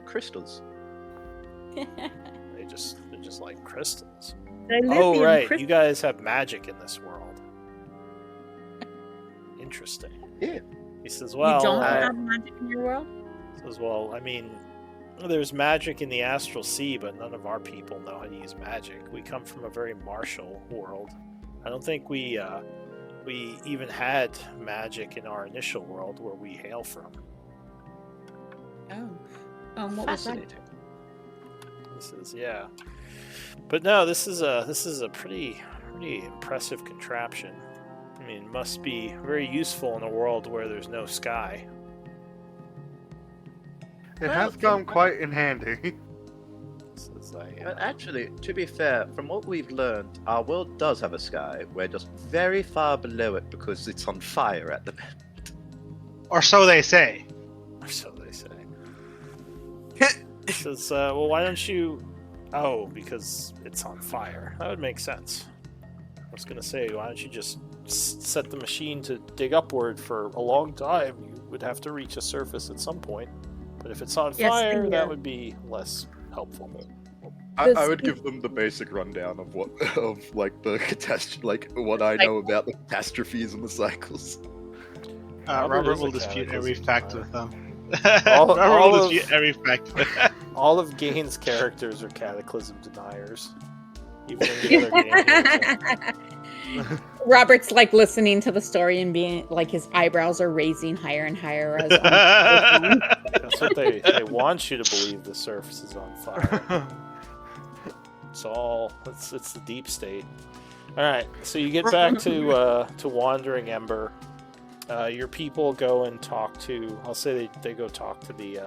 Crystals. They're just like crystals. They live Oh in right, crystal- you guys have magic in this world. Interesting. Yeah. He says, You "Well, don't have magic in your world. says, well, I mean, there's magic in the astral sea, but none of our people know how to use magic. We come from a very martial world. I don't think we even had magic in our initial world where we hail from." Oh. What was that? Fascinating. He says, "Yeah, but no, this is a pretty impressive contraption. I mean, it must be very useful in a world where there's no sky." It has come quite in handy. Says, But actually, to be fair, from what we've learned, our world does have a sky. We're just very far below it because it's on fire at the moment. Or so they say. so they say. He says, well, why don't you... Oh, because it's on fire. That would make sense. I was going to say, why don't you just set the machine to dig upward for a long time? You would have to reach a surface at some point. But if it's on Yes, fire, yeah. that would be less helpful. I would give them the basic rundown of the catastrophe, what I know about the catastrophes and the cycles. Robert Robert is will a dispute catechism. every fact with them. Robert all will of- defeat every factor. All of Gain's characters are Cataclysm deniers. Even in the other game. Robert's like listening to the story and being like his eyebrows are raising higher and higher as That's what they want you to believe. The surface is on fire. It's the deep state. All right, so you get back to Wandering Ember. Your people go and talk to. I'll say they go talk to the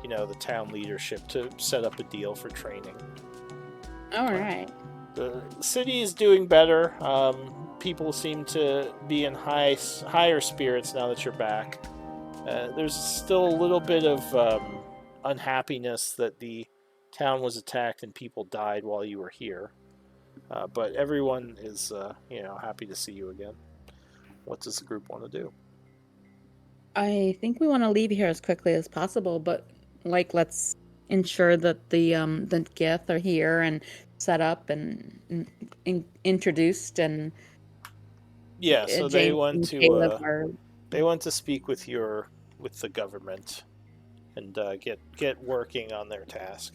the town leadership to set up a deal for training. All right. The city is doing better. People seem to be in higher spirits now that you're back. There's still a little bit of unhappiness that the town was attacked and people died while you were here. But everyone is, happy to see you again. What does the group want to do? I think we want to leave here as quickly as possible, but let's ensure that the Gith are here and set up and introduced and Yeah, so they James want and to Caleb are- they want to speak with the government and get working on their task.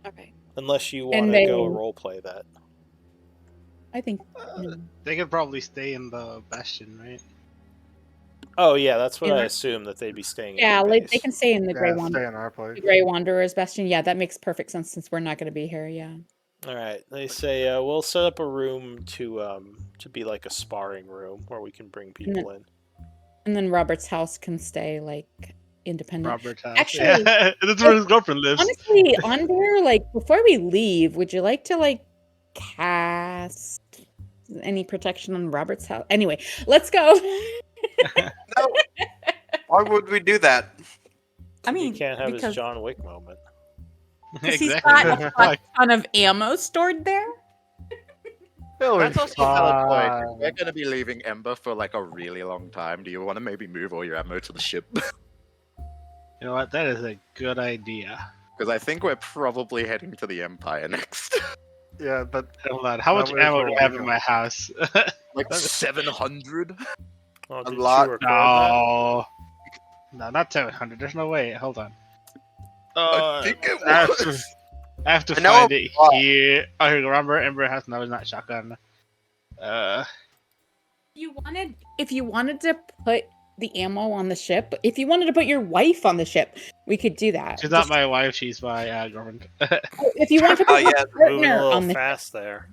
Okay. Unless you And want to go they- role play that. I think. They could probably stay in the Bastion, right? Oh yeah, that's what I Yeah. assume that they'd be staying. Yeah, at your they base. can stay in the Grey Yeah, Wanderer. stay in our place. The Grey Wanderer's Bastion. Yeah, that makes perfect sense since we're not going to be here. Yeah. All right. They say we'll set up a room to be like a sparring room where we can bring people in. And then Robert's house can stay independent. Robert's house. Actually- yeah. That's where his girlfriend lives. Honestly, on there, before we leave, would you like to cast any protection on Robert's house? Anyway, let's go. Why would we do that? I mean, He can't have his because John Wick moment. he's got a Like, ton of ammo stored there. It'll be That's also a valid point. fine. We're going to be leaving Ember for a really long time. Do you want to maybe move all your ammo to the ship? you know what? That is a good idea. Because I think we're probably heading to the Empire next. Yeah, but Hold on. How That much way ammo for do a I have in weekend. my house? Like 700? Oh, did lot. you record that? No, not 700. There's no way. Hold on. I think it I have to, was. I have to I know find a it lot. here. Oh, here, remember Ember has no, it's not shotgun. If you wanted to put the ammo on the ship, if you wanted to put your wife on the ship, we could do that. She's not Just- my wife. She's my girlfriend. If you want to Oh, put your yeah, Moving a partner little on the fast there.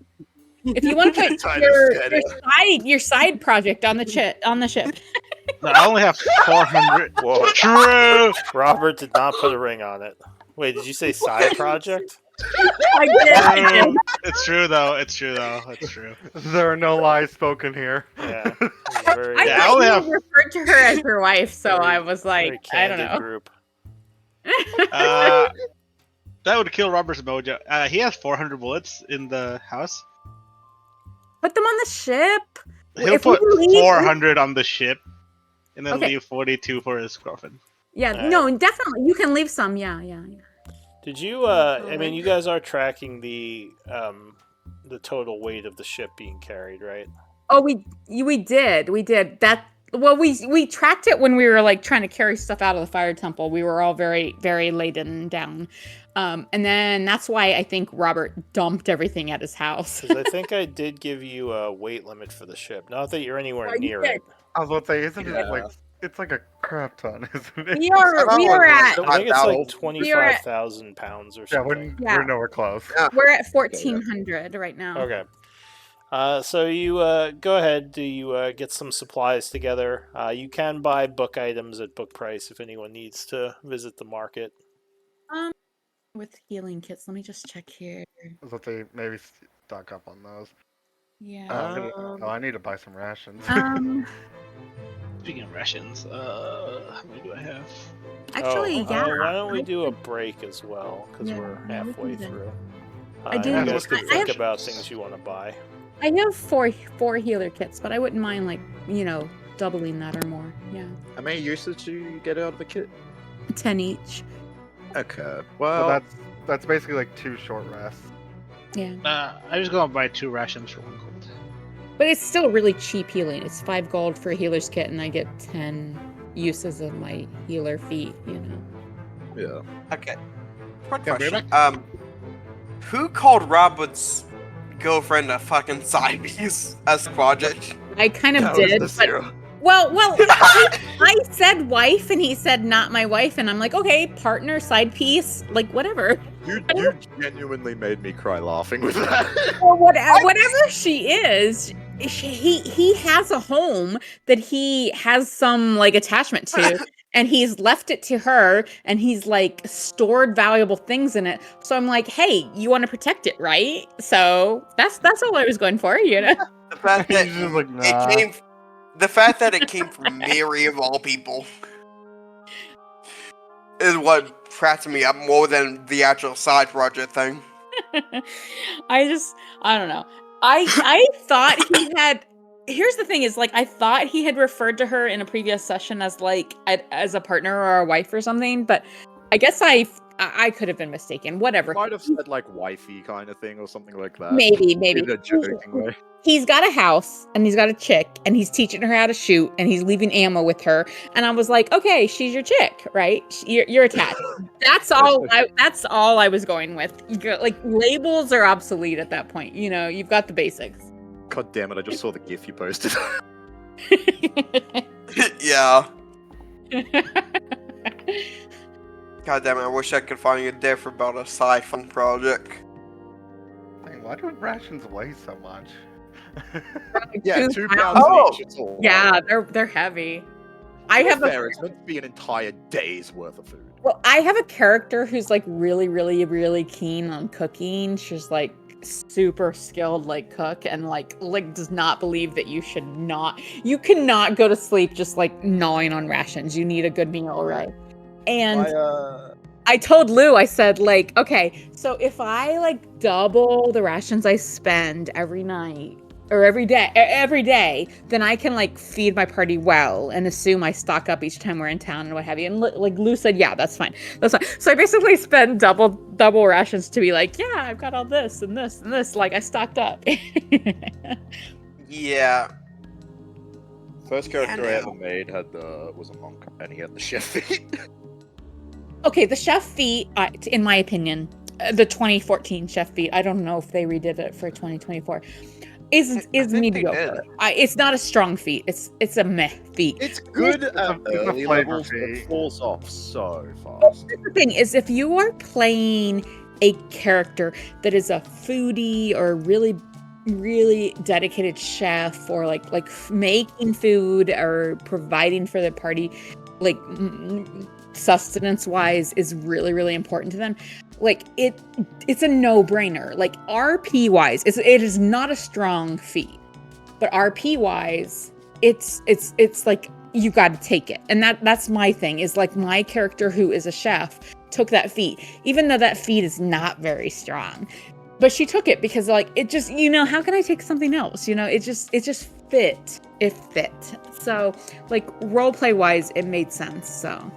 if you want to put Trying to your, set your side project on the ship No, I only have 400. Whoa. True. Robert did not put a ring on it. Wait, did you say side project? I did. It's true though. It's true though. It's true. there are no lies spoken here. Yeah. It was very, I Yeah, I thought only you have- referred to her as your wife, so Very- I was like, very I don't candid know. Group. That would kill Robert's mojo. He has 400 bullets in the house. Put them on the ship. He'll If we put leave- 400 on the ship, and then Okay. leave 42 for his girlfriend. Yeah, Alright. no, definitely. You can leave some. Yeah. Did you? I mean, you guys are tracking the total weight of the ship being carried, right? Oh, we did that. Well, we tracked it when we were trying to carry stuff out of the fire temple. We were all very, very laden down, and then that's why I think Robert dumped everything at his house. Because I think I did give you a weight limit for the ship. Not that you're anywhere Oh, you near did. it. I was about to say, isn't Yeah. it it's like a crap ton, isn't it? We are at I think it's About- like 25,000 pounds or Yeah, something. we're nowhere close. Yeah. we're at 1,400 right now. Okay. So you go ahead. Do you get some supplies together? You can buy book items at book price if anyone needs to visit the market. With healing kits, let me just check here. I was about to say, maybe stock up on those. Yeah. I need to buy some rations. Speaking of rations, how many do I have? Actually, Oh, yeah. why don't we do a break as well? Because Yeah, we're yeah, we halfway can do that. through. I do You have- guys can I think have- about things you want to buy. I have four healer kits, but I wouldn't mind doubling that or more. Yeah, How many uses do you get out of a kit? 10 each. Okay. So Well, that's basically like 2 short rests. Yeah, I'm just gonna buy 2 rations for 1 gold. but it's still really cheap healing. It's 5 gold for a healer's kit, and I get 10 uses of my healer feat, you know. Yeah. Okay. Quick Yeah, bring question. Who called Robin's girlfriend a fucking side piece as project? I kind of That was did, the but zero. well, I said wife, and he said not my wife, and I'm like, okay, partner, side piece, like whatever. You genuinely made me cry laughing with that. Well, whatever she is, he has a home that he has some like attachment to, and he's left it to her, and he's like stored valuable things in it. So I'm like, hey, you want to protect it, right? So that's all I was going for, you know. The fact that He's just like, nah. the fact that it came from Mary of all people is what cracks me up more than the actual side project thing. I don't know. I thought he had. Here's the thing: is like I thought he had referred to her in a previous session as like as a partner or a wife or something, but I guess I could have been mistaken. Whatever. Might have said like wifey kind of thing or something like that. Maybe. In a joking way. He's got a house and he's got a chick and he's teaching her how to shoot and he's leaving ammo with her. And I was like, okay, she's your chick, right? You're attached. That's all. That's all I was going with. Like labels are obsolete at that point. You know, you've got the basics. God damn it! I just saw the GIF you posted. Yeah. God damn it! I wish I could find a diff about a side fun project. Dang, why do rations weigh so much? Yeah, 2 pounds Oh! each. It's all Yeah, they're heavy. I have a fair. It's meant to be an entire day's worth of food. Well, I have a character who's like really, really, really keen on cooking. She's like super skilled like cook and like does not believe that you cannot go to sleep just like gnawing on rations. You need a good meal, right? And I told Lou, I said like, okay, so if I like double the rations I spend every night or every day, then I can like feed my party well and assume I stock up each time we're in town and what have you. And like Lou said, yeah, that's fine. So I basically spend double rations to be like, yeah, I've got all this and this and this. Like I stocked up. Yeah. First character I Yeah, ever made was a monk, and he had the chef feat. Okay, the chef feat, in my opinion, the 2014 chef feat. I don't know if they redid it for 2024. Is I think they mediocre. It's not a strong feat. It's a meh feat. It's good It's at a early flavor levels, but feat. it falls off so Well, fast. the thing is, if you are playing a character that is a foodie or really, really dedicated chef, or like making food or providing for the party, like sustenance wise, is really, really important to them. Like it's a no-brainer. Like RP wise, it is not a strong feat, but RP wise, it's like you got to take it. And that's my thing, is like my character who is a chef took that feat, even though that feat is not very strong, but she took it because like it just, you know, how can I take something else? You know, it just fit. It fit. So like roleplay wise, it made sense. So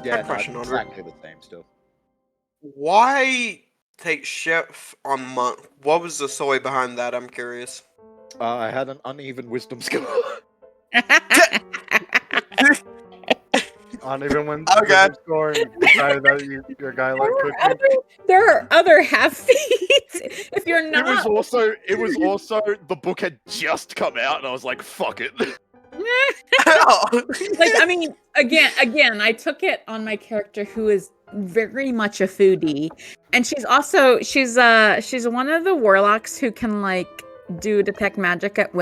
Yeah, question, no, Andre. exactly the same still. Why take chef on monk? What was the story behind that? I'm curious. I had an uneven wisdom score. Uneven when Okay. score and decided that your guy liked cooking. There are other half feats. If you're It not, was also the book had just come out, and I was like, "Fuck it." like, I mean, again, I took it on my character who is very much a foodie, and she's one of the warlocks who can like do detect magic at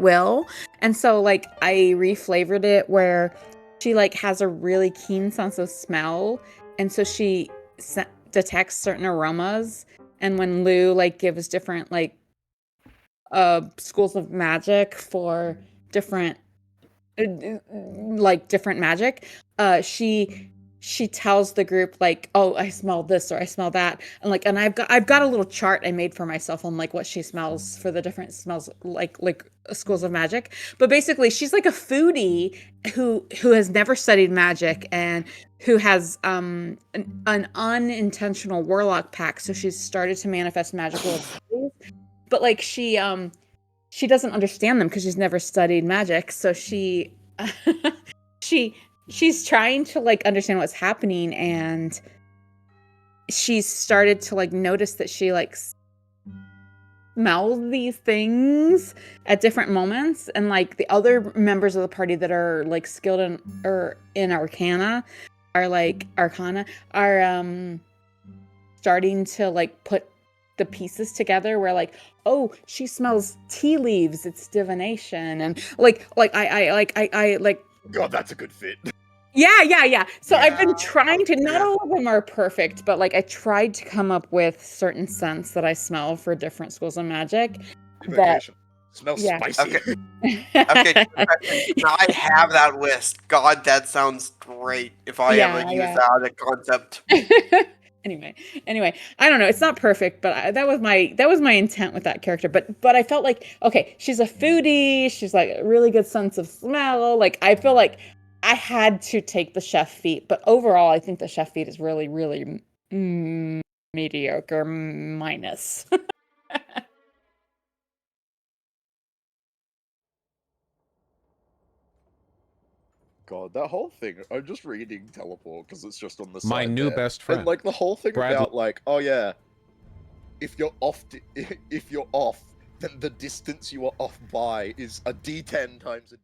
will, and so like I reflavored it where she like has a really keen sense of smell, and so she detects certain aromas, and when Lou like gives different like schools of magic for different magic, she tells the group like, oh, I smell this or I smell that, and I've got a little chart I made for myself on like what she smells for the different smells, like schools of magic. But basically she's like a foodie who has never studied magic and who has an unintentional warlock pack, so she's started to manifest magical abilities, but like she doesn't understand them because she's never studied magic, so she she's trying to like understand what's happening, and she's started to like notice that she like smells these things at different moments, and like the other members of the party that are like skilled in arcana are starting to like put the pieces together, where like, oh, she smells tea leaves, it's divination, and like I God, that's a good fit. yeah. So I've been Yeah, trying to, not yeah. all of them are perfect, but like I tried to come up with certain scents that I smell for different schools of magic. That Smells yeah. spicy. Okay. Okay. Now I have that list. God, that sounds great. If I ever use Yeah. that as a concept. Anyway, I don't know. It's not perfect, but that was my intent with that character. But I felt like, okay, she's a foodie. She's like a really good sense of smell. Like I feel like I had to take the chef feat, but overall, I think the chef feat is really, really mediocre minus. God, that whole thing. I'm just reading teleport because it's just on the side. My new there. best friend. And like the whole thing Bradley- about like, oh yeah, if you're off, if you're off, then the distance you are off by is a D10 times a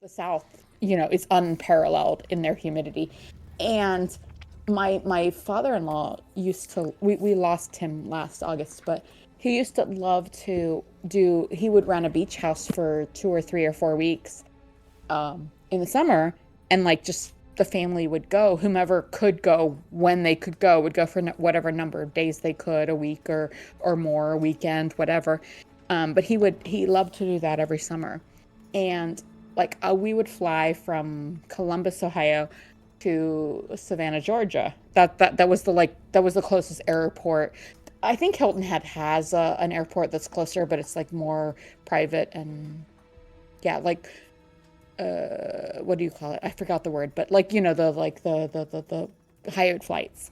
the South, is unparalleled in their humidity. And my father-in-law used to, we lost him last August, but he used to love to he would run a beach house for 2 or 3 or 4 weeks in the summer, and like just the family would go, whomever could go when they could go would go for whatever number of days they could, a week or more, a weekend, whatever. But he loved to do that every summer. And like we would fly from Columbus, Ohio to Savannah, Georgia. That was the closest airport. I think Hilton Head has an airport that's closer, but it's like more private and yeah, like what do you call it? I forgot the word, but like the hired flights.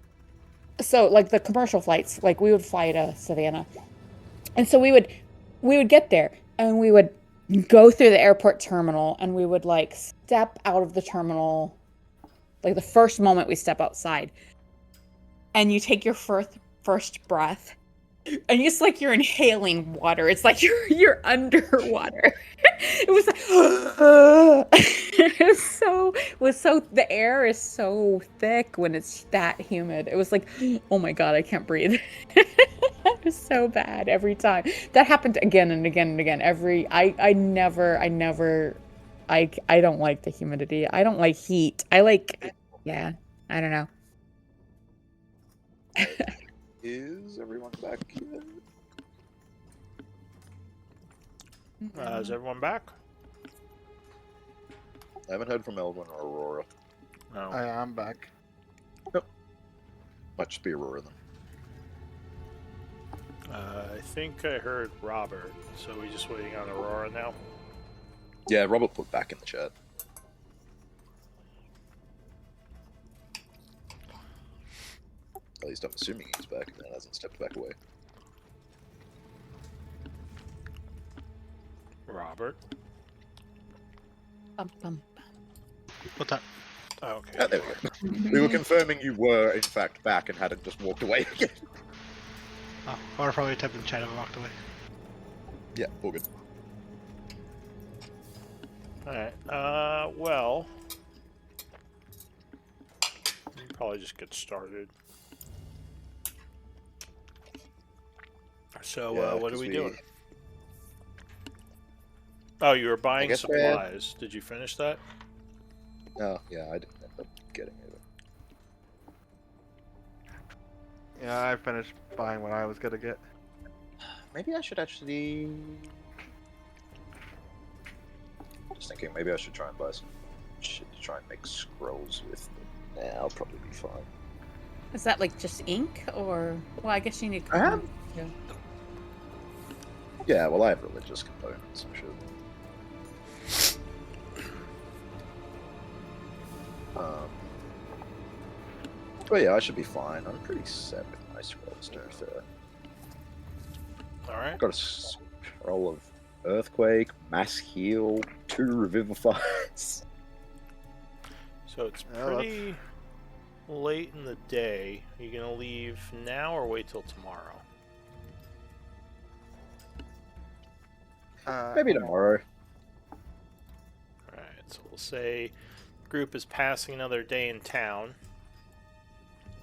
So like the commercial flights, like we would fly to Savannah, and so we would get there and we would go through the airport terminal and we would like step out of the terminal, like the first moment we step outside, and you take your first breath, and it's like you're inhaling water. It's like you're underwater. It was like it was so the air is so thick when it's that humid. It was like, oh my god, I can't breathe. It was so bad every time. That happened again and again and again. I don't like the humidity. I don't like heat. I don't know. Is everyone back yet? Is everyone back? I haven't heard from Elwin or Aurora. No. I am back. Might just be Aurora then. I think I heard Robert, so we're just waiting on Aurora now. Yeah, Robert put back in the chat. At least I'm assuming he's back and then hasn't stepped back away. Robert. Bum, bum. What that? Oh, okay. Ah, there we go. We were confirming you were in fact back and hadn't just walked away again. Oh, or probably typed in the chat and walked away. Yeah, all good. Alright, well... we can probably just get started. So, Yeah, what are 'cause we doing? Oh, you were buying guess we're- supplies. Did you finish that? Oh, yeah, I didn't end up getting it. Yeah, I finished buying what I was gonna get. Maybe I should actually... Just thinking, maybe I should try and buy some shit to try and make scrolls with. Nah, I'll probably be fine. Is that like just ink or? Well, I guess you need. I have- Yeah. Yeah, well, I have religious components, I'm sure. But yeah, I should be fine. I'm pretty set with my scrolls, to be fair. Alright. Got a scroll of Earthquake, Mass Heal, 2 Revivifies. So it's Yeah, that's- pretty late in the day. Are you gonna leave now or wait till tomorrow? Maybe tomorrow. Alright, so we'll say group is passing another day in town.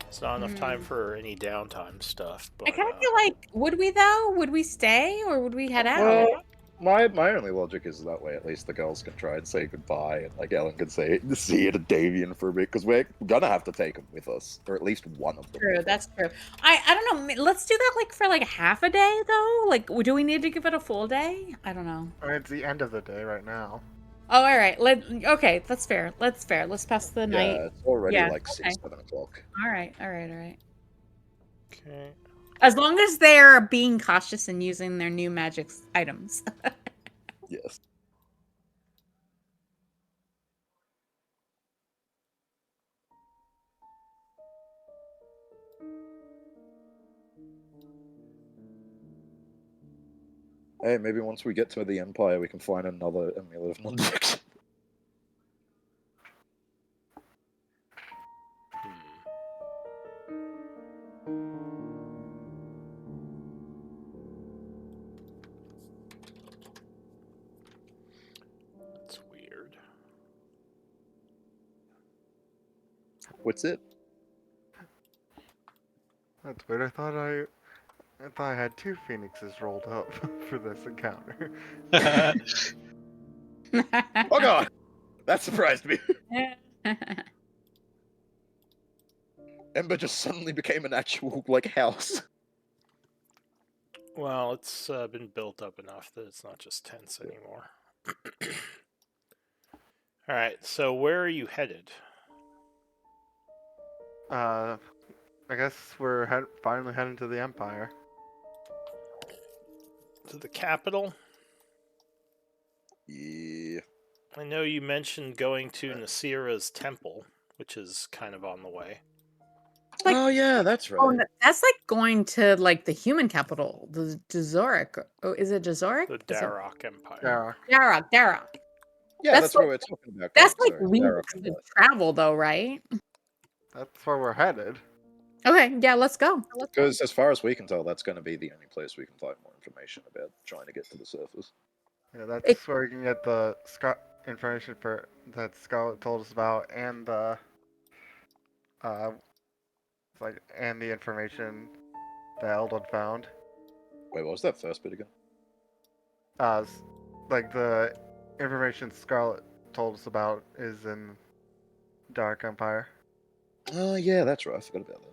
It's not enough time for any downtime stuff, but I kind of feel like, would we though? Would we stay or would we head out? Well, my only logic is that way at least the girls can try and say goodbye, and like Ellen can say see you to Davian for a bit, because we're gonna have to take them with us, or at least one of them. True, with that's true. I don't know. Let's do that like for like half a day though. Like, do we need to give it a full day? I don't know. I mean, it's the end of the day right now. Oh, all right. Okay, that's fair. That's fair. Let's pass the them. night. Yeah, it's already Yeah, like 6, okay. 7 o'clock. All right. okay. As long as they're being cautious and using their new magic items. Yes. Hey, maybe once we get to the Empire, we can find another amulet of non-detection. That's weird. What's it? That's weird. I thought I had 2 phoenixes rolled up for this encounter. Oh god! That surprised me. Ember just suddenly became an actual, like, house. Well, it's been built up enough that it's not just tents anymore. All right, so where are you headed? I guess we're finally heading to the Empire. To the capital? Yeah. I know you mentioned going to Nasira's temple, which is kind of on the way. Like- Oh yeah, that's right. Oh, that's like going to like the human capital, the Jazoric. Oh, is it Jazoric? The Darrock Empire. Yeah. Darrock. Yeah, that's that's what- what we're talking about. That's guys. like Sorry, weeks Darrock. to travel, though, right? That's where we're headed. Okay, yeah, let's go. Because as far as we can tell, that's going to be the only place we can find more information about trying to get to the surface. Yeah, that's where you can get the information for that Scarlet told us about, and the and the information that Eldon found. Wait, what was that first bit again? Like the information Scarlet told us about is in Dark Empire. Oh yeah, that's right. I forgot about that.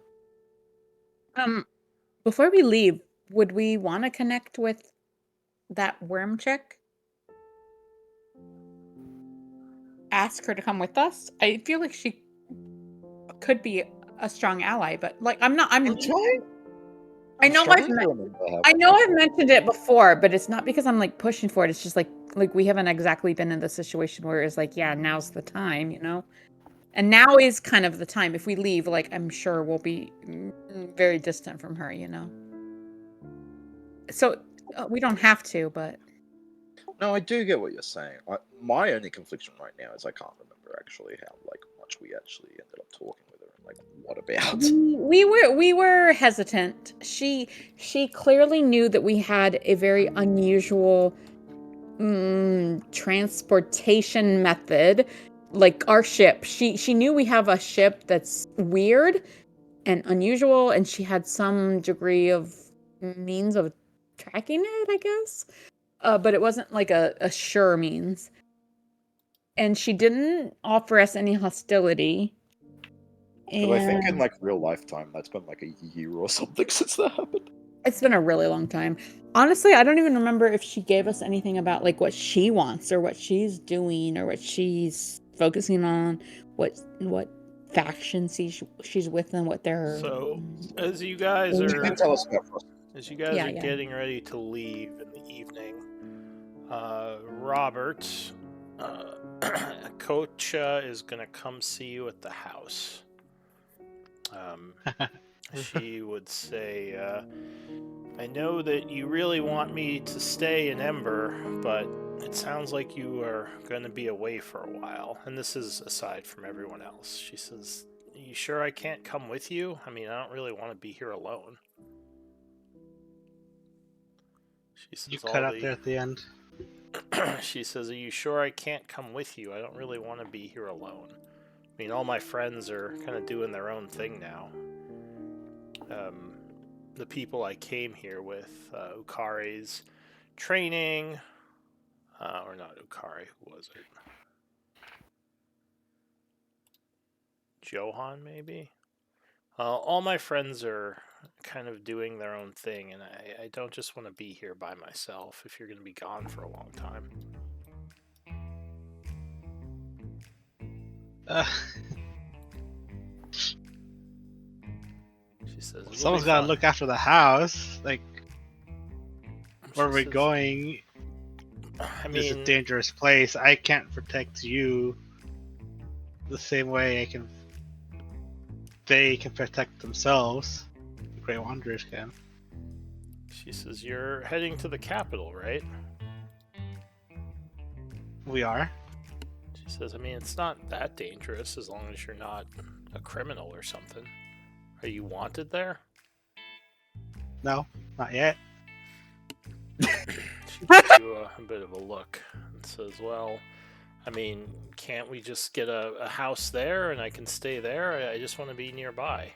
Before we leave, would we want to connect with that worm chick? Ask her to come with us? I feel like she could be a strong ally, but like I know I've mentioned it before, but it's not because I'm like pushing for it. It's just like we haven't exactly been in the situation where it's like, yeah, now's the time, you know? And now is kind of the time. If we leave, like, I'm sure we'll be very distant from her, you know? So we don't have to, but... No, I do get what you're saying. My only confliction right now is I can't remember actually how much we actually ended up talking with her and what about. We were hesitant. She clearly knew that we had a very unusual transportation method, like our ship. She knew we have a ship that's weird and unusual, and she had some degree of means of tracking it, I guess. But it wasn't like a sure means. And she didn't offer us any hostility. But I think in real lifetime, that's been a year or something since that happened. It's been a really long time. Honestly, I don't even remember if she gave us anything about what she wants or what she's doing or what she's focusing on, what factions she's with and what they're. So, as you guys She are did tell us about Frost. As you guys are getting ready to leave in the evening, Robert, Coach is going to come see you at the house. She would say, I know that you really want me to stay in Ember, but it sounds like you are going to be away for a while. And this is aside from everyone else. She says, are you sure I can't come with you? I mean, I don't really want to be here alone. She says, You cut out there at the end. She says, are you sure I can't come with you? I don't really want to be here alone. I mean, all my friends are kind of doing their own thing now. The people I came here with, Ukare's training, or not Ukare, who was it? Johan, maybe? All my friends are kind of doing their own thing, and I don't just want to be here by myself if you're going to be gone for a long time. She says, Someone's got to look after the house. Where we're says, going I is a mean, dangerous place. I can't protect you the same way they can protect themselves. The Grey Wanderers can. she says, you're heading to the capital, right? We are. She says, I mean, it's not that dangerous as long as you're not a criminal or something. Are you wanted there? No, not yet. She gives you a bit of a look and says, well, I mean, can't we just get a house there and I can stay there? I just want to be nearby.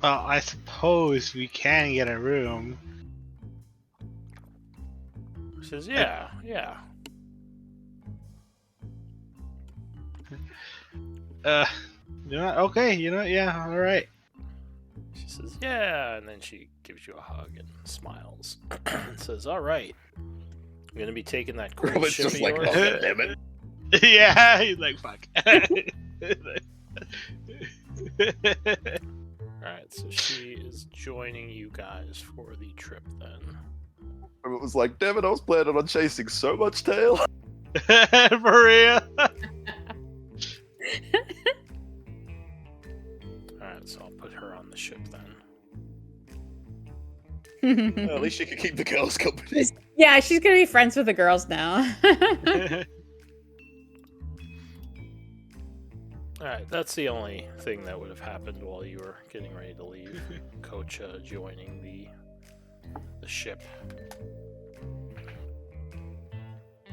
Well, I suppose we can get a room. She says, yeah. You know, okay, you know, yeah, all right. She says, yeah, and then she gives you a hug and smiles. And says, all right. I'm gonna be taking that cruise Robert's ship just of like, yours. oh, damn it. Yeah, he's like, fuck. Alright, so she is joining you guys for the trip then. It was like, damn it, I was planning on chasing so much tail. For real. Alright, so I'll put her on the ship then. Well, at least she could keep the girls company. Yeah, she's gonna be friends with the girls now. Alright, that's the only thing that would have happened while you were getting ready to leave. Coach joining the ship.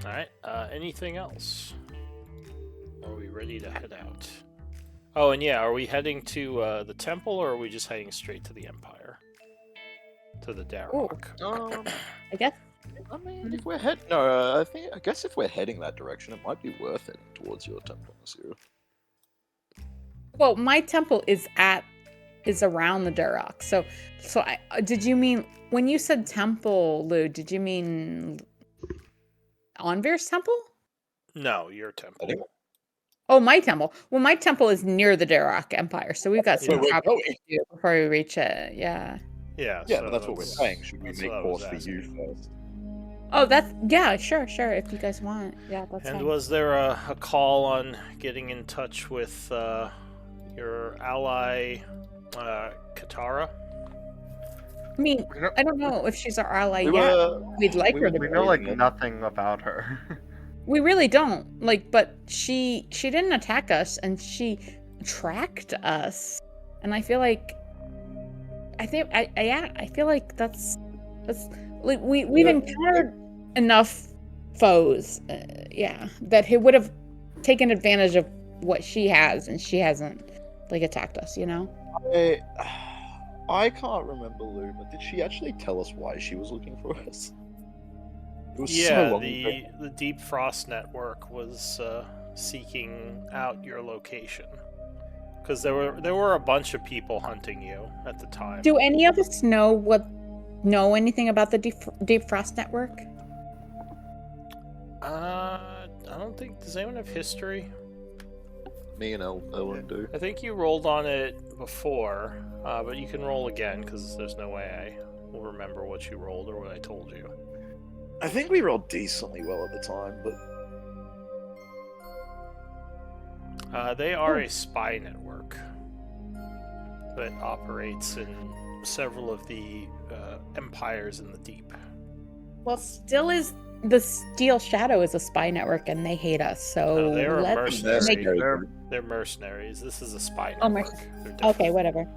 Alright, anything else? Are we ready to head out? Oh, and yeah, are we heading to the temple or are we just heading straight to the Empire? To the Darrock? I guess. I mean, if we're I guess if we're heading that direction, it might be worth it towards your temple, Nasira. Well, my temple is around the Darrock. So did you mean when you said temple, Lou? Did you mean Onvir's temple? No, your temple. Oh, my temple. Well, my temple is near the Darrock Empire, so we've got some where we're travel going. to do before we reach it. Yeah. Yeah, Yeah, so that's what we're saying. Should we that's make what I was course for you asking. first? Oh, yeah, sure. If you guys want, yeah, that's And fine. was there a call on getting in touch with your ally, Katara? I mean, We know, I don't know if she's our ally We yet. were- We'd like her to we be. know like Waiting. nothing about her. We really don't. Like, but she didn't attack us, and she tracked us, and I feel like I feel like that's like we've encountered enough foes, that he would have taken advantage of what she has, and she hasn't like attacked us, you know. I can't remember, Lou, but did she actually tell us why she was looking for us? It was Yeah, so long ago. the Deep Frost Network was seeking out your location because there were a bunch of people hunting you at the time. Do any of us know anything about the Deep Frost Network? I don't think. Does anyone have history? Me and Ellen do. I think you rolled on it before, but you can roll again because there's no way I will remember what you rolled or what I told you. I think we rolled decently well at the time, but They are a spy network that operates in several of the empires in the deep. Well, still is the Steel Shadow is a spy network, and they hate us. So They're a let's mercenary. make. They're mercenaries. This is a spy Oh, network. They're different. Okay, whatever.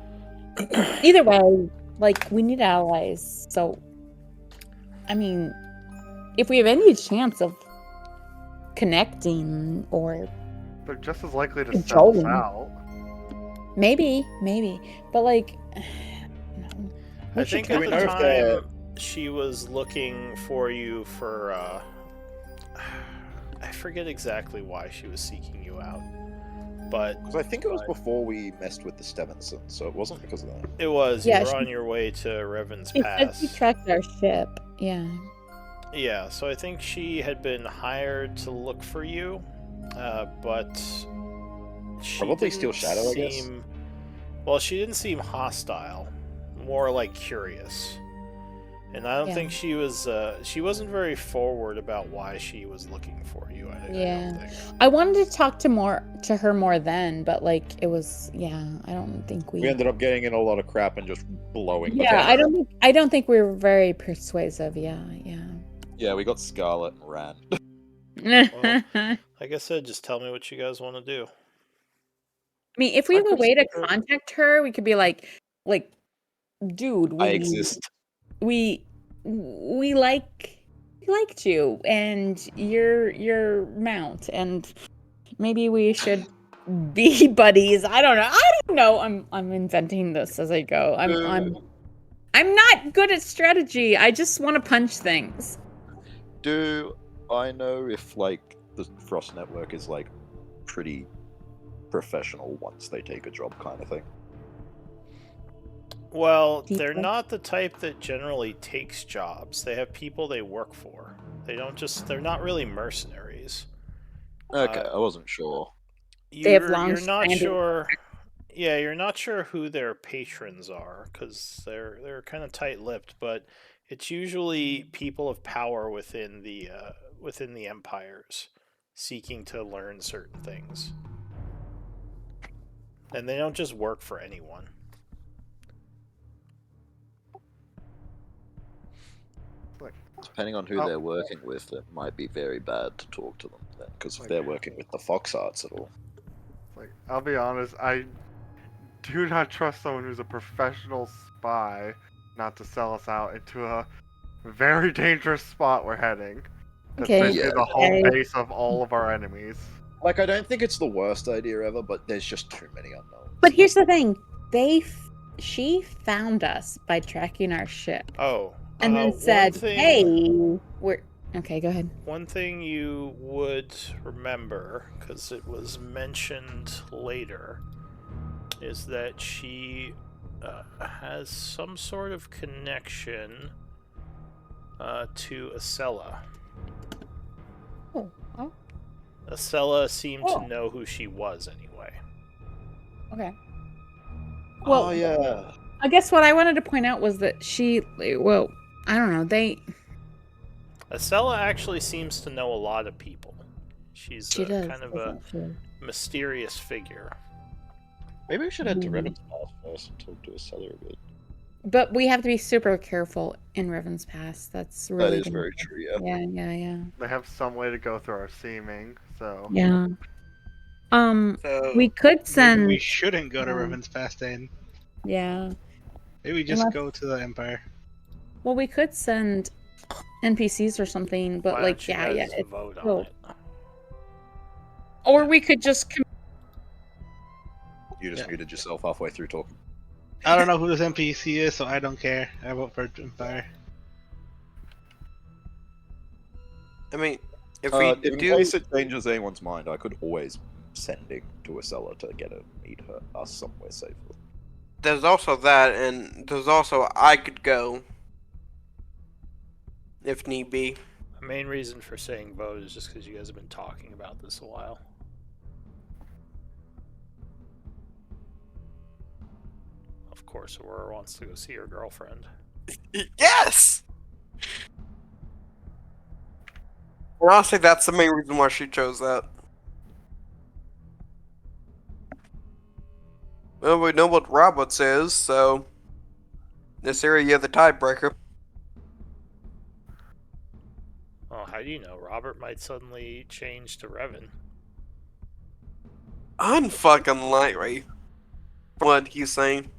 Either way, like we need allies. So, I mean, if we have any chance of connecting, or They're just as likely to sell Controlling. us out. maybe, but like, no. I We should think at we the know if they're- time she was looking for you for I forget exactly why she was seeking you out, but because I think it was before we messed with the Stevenson, so it wasn't because of that. it was Yeah, you were she- on your way to Revan's She said Pass. she tracked our ship. Yeah. Yeah, so I think she had been hired to look for you, but she Probably Steel didn't Shadow, I guess. seem- Well, she didn't seem hostile, more like curious. And I don't Yeah. think she wasn't very forward about why she was looking for you. I Yeah. don't think. I wanted to talk to her more then, but like it was, I don't think We ended up getting in a lot of crap and just blowing. them Yeah, out. I don't think we were very persuasive. Yeah. Yeah, we got Scarlet and ran. I Like I said, just tell me what you guys want to do. mean, if we I have a could way to see her- contact her, we could be like, dude, I exist. we like liked you and your mount, and maybe we should be buddies. I don't know. I'm inventing this as I go. I'm not good at strategy. I just want to punch things. Do I know if like the Frost Network is like pretty professional once they take a job kind of thing? Well, they're People? not the type that generally takes jobs. They have people they work for. They're not really mercenaries. Okay, I wasn't sure. They have You're not long-standing- sure. Yeah, you're not sure who their patrons are because they're kind of tight-lipped, but it's usually people of power within the empires seeking to learn certain things, and they don't just work for anyone. Depending on who Oh. they're working with, it might be very bad to talk to them then, because if Like- they're working with the Fox Arts at all. Like, I'll be honest, I do not trust someone who's a professional spy not to sell us out into a very dangerous spot we're heading. That's Okay. basically Yeah. the home Okay. base of all of our enemies. Like, I don't think it's the worst idea ever, but there's just too many unknowns. But here's the thing: she found us by tracking our ship, Oh, and then one said, thing- "Hey, we're okay. Go ahead." One thing you would remember, because it was mentioned later, is that she has some sort of connection to Acela. Oh, Acela seemed Oh. to know who she was anyway. okay. Oh, Well, yeah. I guess what I wanted to point out was that well, I don't know. Acela actually seems to know a lot of people. She's She does. kind of a doesn't she? mysterious figure. Maybe we should head to Hmm. Revan's Pass first and talk to a seller a bit. But we have to be super careful in Riven's Pass. That's really That is gonna very be- true, yeah. Yeah. They have some way to go through our seaming, so Yeah. So We could Maybe send. we shouldn't go to um, Revan's Pass then. Yeah. Maybe we just unless- go to the Empire. Well, we could send NPCs or something, but Why like, don't you yeah, guys it's vote on cool. it? Or we could just. You just Yeah. muted yourself halfway through talking. I don't know who this NPC is, so I don't care. I vote for Empire. I mean, if we In do, case it changes anyone's mind, I could always sending to a seller to get her meet us somewhere safely. there's also that, and there's also I could go if need be. The main reason for saying vote is just because you guys have been talking about this a while. Of course, Aurora wants to go see her girlfriend. Yes. Well, honestly, that's the main reason why she chose that. Well, we know what Roberts is, so this area you're the tiebreaker. Oh, how do you know? Robert might suddenly change to Revan. Unfucking likely. What he's saying.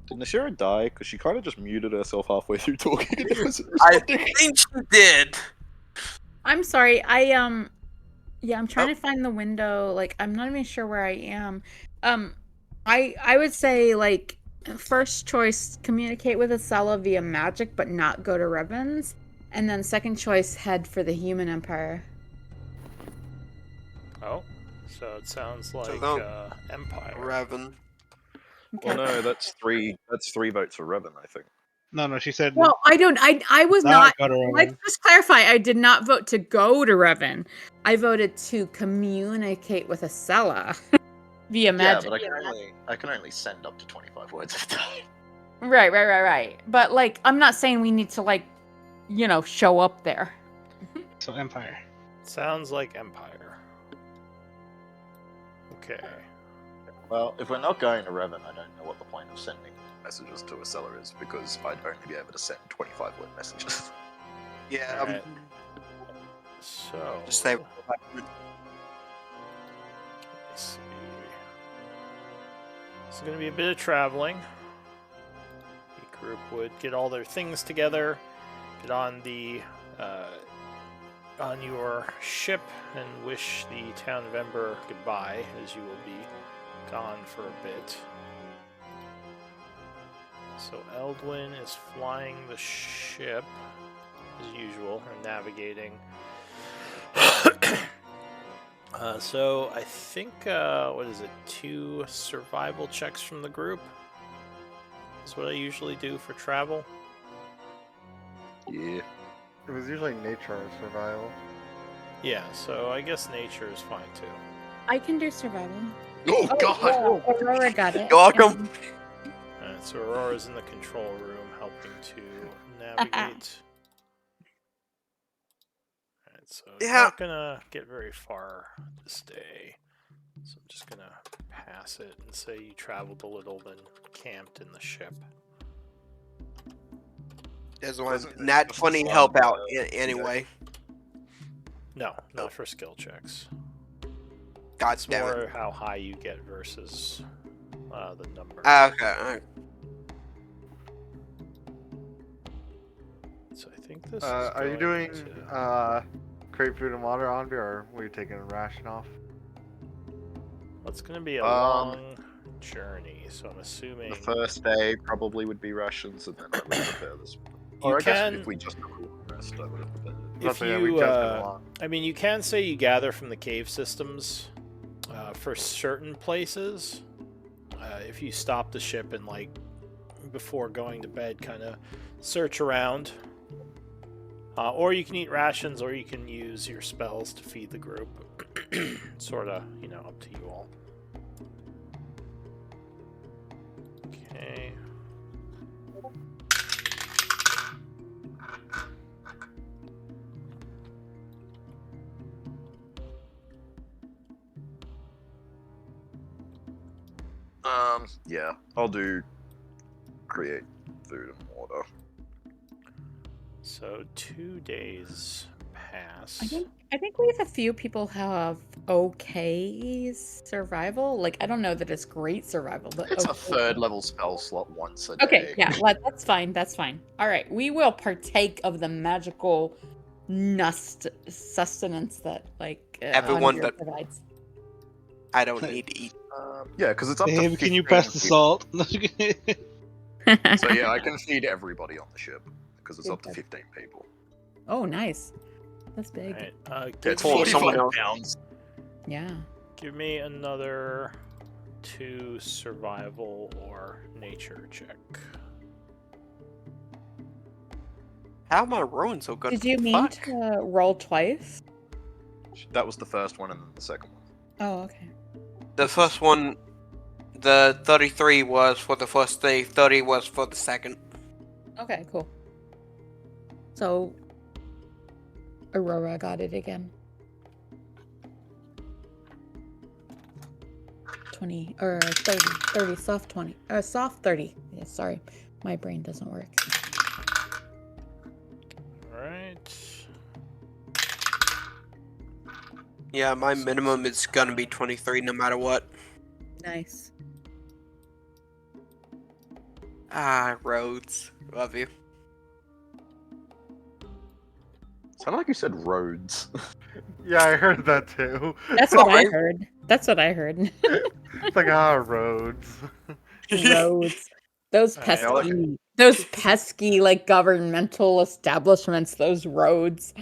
Did Nashira die? Because she kind of just muted herself halfway through talking. And wasn't I responding. think she did. I'm sorry. Yeah, I'm trying to find the window. Like, I'm not even sure where I am. I would say like first choice, communicate with Acela via magic, but not go to Revan's, and then second choice, head for the Human Empire. Oh, so it sounds like don't- Empire. Revan. Well, no, that's three. That's 3 votes for Revan, I think. No, she said Well, I don't. I was not. go to Revan. Let's just clarify. I did not vote to go to Revan. I voted to communicate with Acela via magic. I can only send up to 25 words at a time. Right. But like, I'm not saying we need to like, show up there. So Empire. Sounds like Empire. Okay. Well, if we're not going to Revan, I don't know what the point of sending messages to a seller is, because I'd only be able to send 25-word messages. Yeah, Alright. So just say. let's see. It's going to be a bit of traveling group would get all their things together, get on on your ship, and wish the town of Ember goodbye, as you will be gone for a bit. So Eldwin is flying the ship as usual, and navigating. So I think, what is it, 2 survival checks from the group? That's what I usually do for travel. Yeah. It was usually nature or survival. Yeah, so I guess nature is fine too. I can do survival. Oh, God! Yeah, Aurora got it. You're welcome. Alright, so Aurora's in the control room helping to navigate. Alright, so you're Yeah. not gonna get very far this day. So I'm just gonna pass it and say you traveled a little, then camped in the ship. There's one Wasn't it nat just 20 the help slide, out anyway. No, not for skill checks. God It's damn more it. how high you get versus the number. Okay. Alright. So I think this. Are you doing crate food and water, Anvi, or were you taking a ration off? It's gonna be a Um, long journey, so I'm assuming The first day probably would be rations, and then I would prepare this. you Or I guess can. if we just took a rest, I would have prepared it. If That's it, we you, just been along. I mean, you can say you gather from the cave systems for certain places. If you stop the ship and, like, before going to bed, kind of search around. Or you can eat rations, or you can use your spells to feed the group. Sort of, up to you all. Okay. Yeah, I'll do create food and water. So 2 days pass. I think we have a few people who have okay survival. Like, I don't know that it's great survival, but It's a okay. 3rd level spell slot once a day. Okay, yeah, that's fine. That's fine. All right, we will partake of the magical sustenance that, like, Everyone Anvir that- provides. I don't need to eat. Yeah, because it's up to Babe, 15 can you pass the people. salt? So yeah, I can feed everybody on the ship because it's up to 15 people. Oh, nice. That's big. Alright, Yeah, give, it's me, for someone 45 else. pounds. Yeah. give me another 2 survival or nature check. How am I rolling so good? Did you mean Fuck. to roll twice? That was the first one, and then the second one. Oh, okay. The first one, the 33 was for the first day, 30 was for the second. Okay, cool. So, Aurora got it again. 20 or 30, soft 20, soft 30. Yeah, sorry, my brain doesn't work. Alright. Yeah, my minimum is gonna be 23 no matter what. Nice. Ah, Rhodes. Love you. Sounded like you said roads. Yeah, I heard that too. That's what I Sorry. heard. That's what I heard. It's like, roads. Roads. Those Alright, I like pesky, like, governmental establishments. Those roads.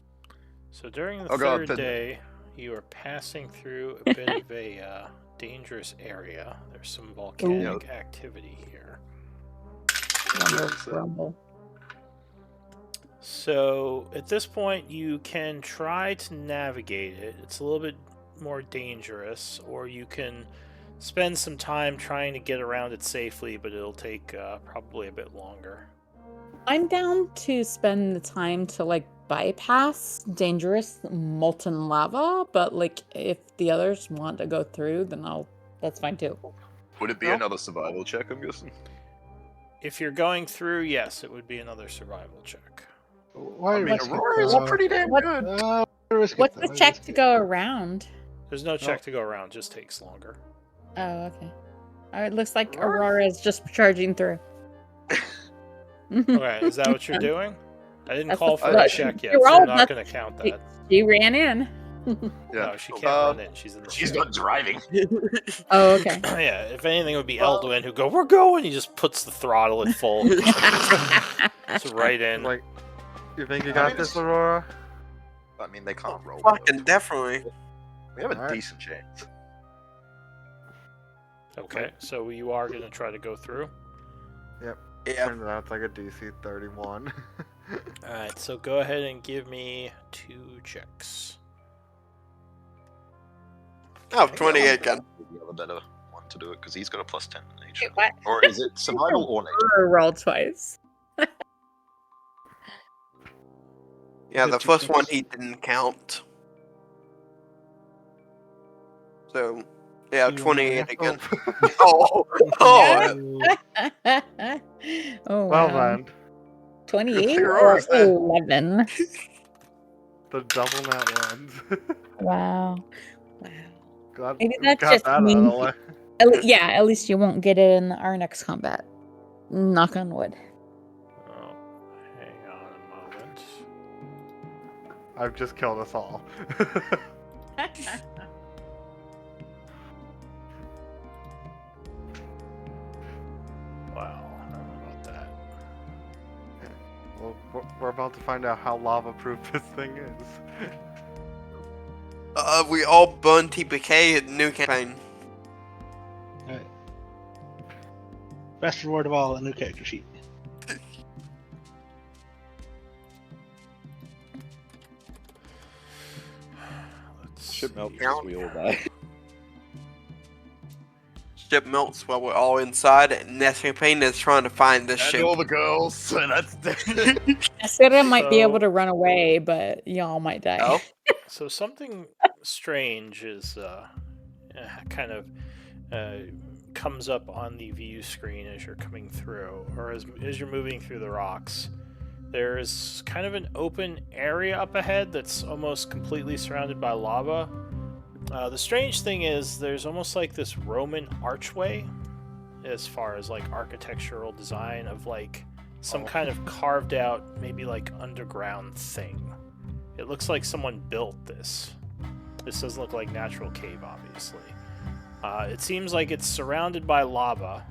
So during the Oh god, third the- day, you are passing through a bit of a dangerous area. There's some volcanic activity here. Rumble. So at this point, you can try to navigate it. It's a little bit more dangerous, or you can spend some time trying to get around it safely, but it'll take probably a bit longer. I'm down to spend the time to, like, bypass dangerous molten lava, but, like, if the others want to go through, then that's fine too. Would it be Well- another survival check, I'm guessing? If you're going through, yes, it would be another survival check. Why I mean, risk it, Aurora's though? pretty damn What- good. Why risk it, What's though? the Why check risk to it? go around? There's no check to go around, just takes longer. Oh, okay. It looks like Aurora is just charging through. Okay, is that what you're doing? I didn't That's call the for a flush. check yet, You're so all- I'm not that's- going to count she- that. She ran in. Yeah. No, she can't run in. She's in the She's ship. not driving. Oh, okay. Yeah, if anything, it would be Eldwin who go, "We're going." He just puts the throttle at full. It's right in. Like, you think you I got mean, this, it's- Aurora? I mean, they can't roll. Fucking definitely. We have a Alright. decent chance. Okay, so you are going to try to go through. Yeah. Turns out it's like a DC 31. Alright, so go ahead and give me 2 checks. I have 20 again. The other better one to do it because he's got a +10 in nature. What? Or is it survival or nature? Roll twice. Yeah, the Good to first see. one he didn't count. So, yeah, You 28 wanna- again. Oh, oh, Oh, Well wow. then, 28 You're or ours then. 11. the double net wins. Wow. Wow. Glad Maybe we that's got just that out of mean- the way. Yeah, at least you won't get it in our next combat. Knock on wood. Oh, hang on a moment. I've just killed us all. Wow, I don't know about that. Well, we're about to find out how lava-proof this thing is. we all burn TPK in new campaign. Best reward of all, a new character sheet. Let's Ship see. melt because we all die. Ship melts while we're all inside, and next campaign is trying to find this ship. And all the girls. So that's. Sarah might be able So- to run away, but y'all might die. Oh, So something strange is kind of comes up on the view screen as you're coming through, or as you're moving through the rocks. There's kind of an open area up ahead that's almost completely surrounded by lava. The strange thing is there's almost like this Roman archway as far as like architectural design of like some kind of carved out maybe like underground thing. It looks like someone built this. This doesn't look like natural cave, obviously. It seems like it's surrounded by lava.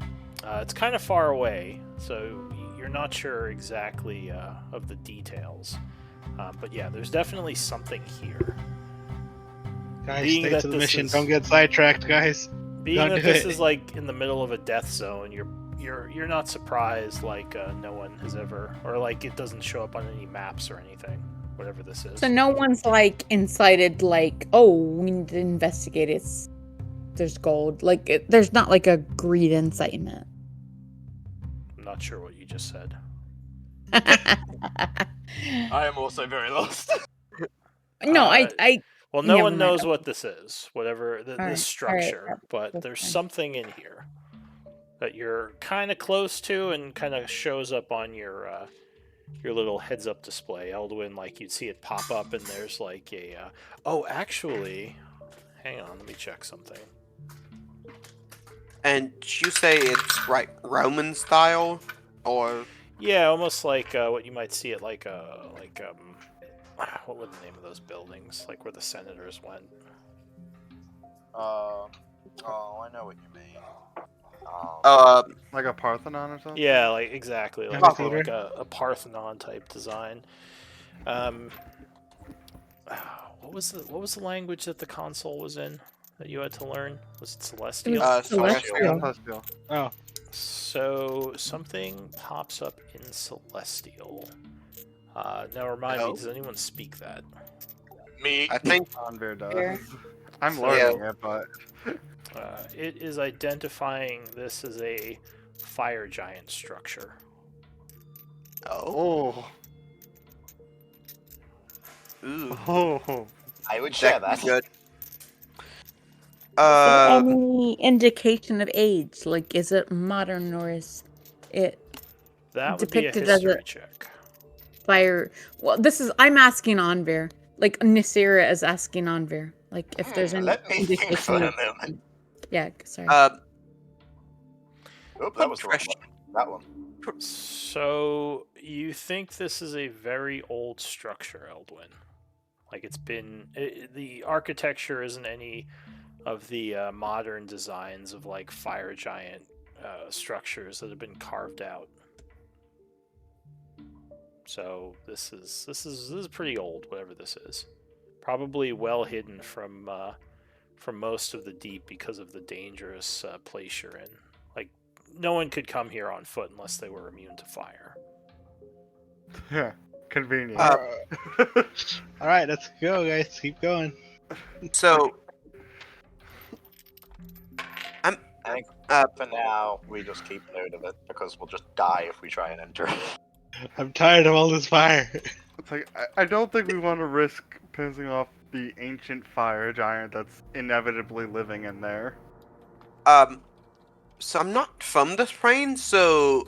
It's kind of far away, so you're not sure exactly of the details. But yeah, there's definitely something here. Guys, Being stay that to the this mission. is- Don't get sidetracked, guys. Being Don't that do this it. is like in the middle of a death zone, you're not surprised like no one has ever, or like it doesn't show up on any maps or anything. Whatever this is. So no one's like incited, like, oh, we need to investigate it. There's gold. Like, there's not like a greed incitement. I'm not sure what you just said. I am also very lost. No, Uh, I Well, no Never one mind, knows okay. what this is, whatever this Alright, structure, alright, but that's there's fine. something in here that you're kind of close to and kind of shows up on your little heads-up display. Eldwin, like you'd see it pop up, and there's like a oh, actually, hang on, let me check something. and you say it's right Roman style, or Yeah, almost like what you might see at like what were the name of those buildings? Like where the senators went. Oh, I know what you mean. Like a Parthenon or something? Yeah, like exactly, like, Amphitheater? like a Parthenon type design. What was the language that the console was in that you had to learn? Was it Celestial? Celestial. Celestial. Oh, So something pops up in Celestial. Now remind me, Oh. does anyone speak that? Me. I think Anvir does. Sure. I'm So- learning it, but It is identifying this as a fire giant structure. oh, oh, ooh, oh, I would that could be good. any indication of age? Like, is it modern or is it That would be a Depicted as a- history check. fire? Well, I'm asking Anvir. Like, Nisira is asking Anvir. Like, if there's any Let me think for indication a of... moment. Yeah, sorry. Oh, that was the wrong Question. one. That one. So you think this is a very old structure, Eldwin? Like it's been the architecture isn't any of the modern designs of like fire giant structures that have been carved out. So this is pretty old, whatever this is. Probably well hidden from most of the deep because of the dangerous place you're in. Like no one could come here on foot unless they were immune to fire. Yeah, convenient. All right, let's go, guys. Keep going. So, I think for now, we just keep note of it because we'll just die if we try and enter. I'm tired of all this fire. It's like I don't think we want to risk pissing off the ancient fire giant that's inevitably living in there. so I'm not from this plane, so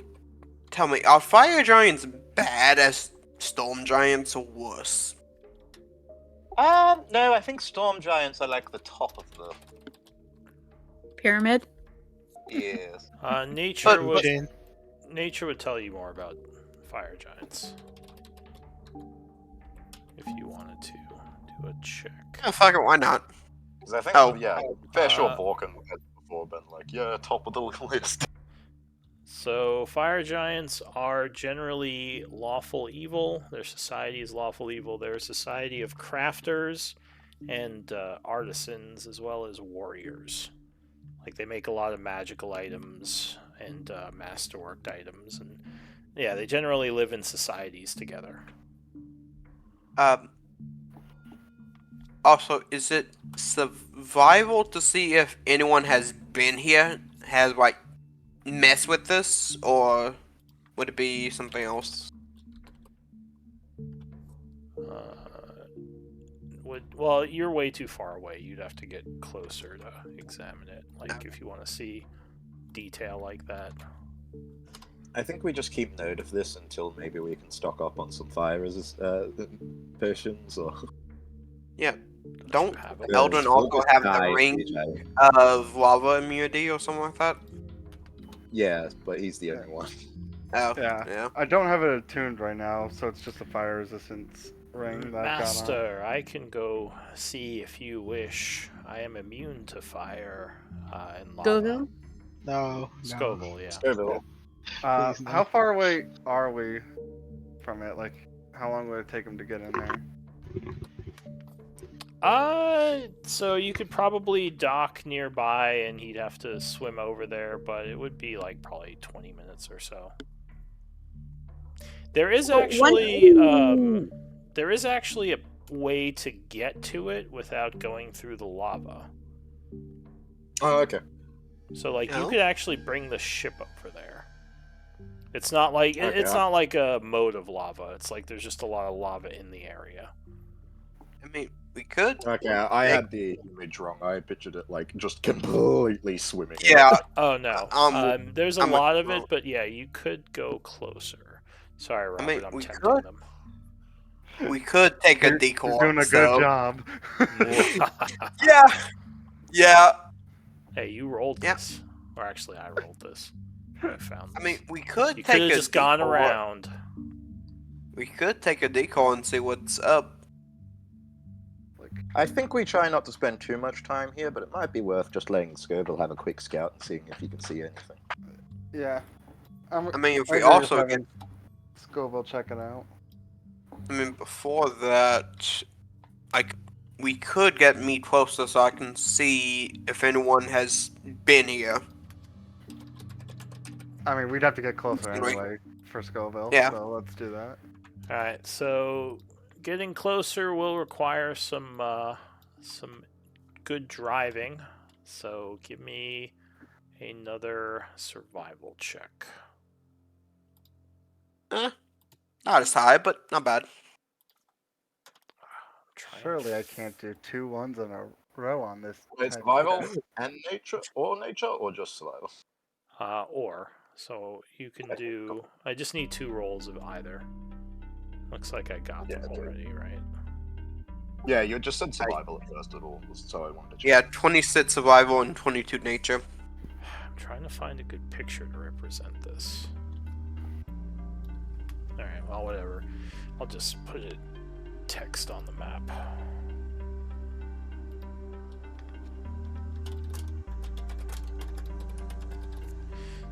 tell me, are fire giants bad as storm giants or worse? No, I think storm giants are like the top of the. Pyramid? Yes. Nature would Jane. nature would tell you more about fire giants if you wanted to do a check. Oh, fuck it, why not? Because I think, Oh. yeah, fair sure Uh, Vorken has before been like, yeah, top of the list. So fire giants are generally lawful evil. Their society is lawful evil. They're a society of crafters and artisans as well as warriors. Like they make a lot of magical items and masterworked items, and yeah, they generally live in societies together. Also, is it survival to see if anyone has been here, has like messed with this, or would it be something else? Well, you're way too far away. You'd have to get closer to examine it. Like if you want to see detail like that. I think we just keep note of this until maybe we can stock up on some fire potions or. Yeah. Don't Have it. Eldrin also have the ring of lava immunity or something like that? Yeah, but he's the only one. Oh, Yeah. yeah. I don't have it attuned right now, so it's just a fire resistance ring that I got on. Master, I can go see if you wish. I am immune to fire and lava. Scoville? No. Scoville, yeah. Scoville. Please, no. How far away are we from it? Like, how long would it take him to get in there? So you could probably dock nearby and he'd have to swim over there, but it would be like probably 20 minutes or so. There is actually a way to get to it without going through the lava. Oh, okay. So like you Oh. could actually bring the ship over there. It's not like Okay. it's not like a mode of lava. It's like there's just a lot of lava in the area. I mean, we could. Okay, I had the image wrong. I pictured it like just completely swimming. Yeah. Oh no. There's a I'm lot of well- it, but yeah, you could go closer. Sorry, Robert, mean, I'm we tempting could. them. We could take a You're decoy. doing a good job. Yeah. Yeah. Hey, you rolled Yeah. this. Or actually, I rolled this. I found I this. mean, we could you take could have a just gone decoy. around. We could take a decoy and see what's up. I think we try not to spend too much time here, but it might be worth just letting Scoville have a quick scout and seeing if he can see anything. Yeah. I mean, if I we agree with also get, having Scoville check it out. I mean, before that, like, we could get me closer so I can see if anyone has been here. I mean, we'd have to get closer Right. anyway for Scoville. Yeah. So let's do that. Alright, so getting closer will require some good driving. So give me another survival check. Not as high, but not bad. I'm trying Surely I can't do 2 ones in a row on this. Wait, type survival of- and nature, or just survival? or. So you can Okay, do. I just need 2 rolls of either. Looks like I got them Yeah, okay. already, right? Yeah, you just said survival at first of all, so I wanted to check. Yeah, 26 survival and 22 nature. I'm trying to find a good picture to represent this. well, whatever. I'll just put it text on the map.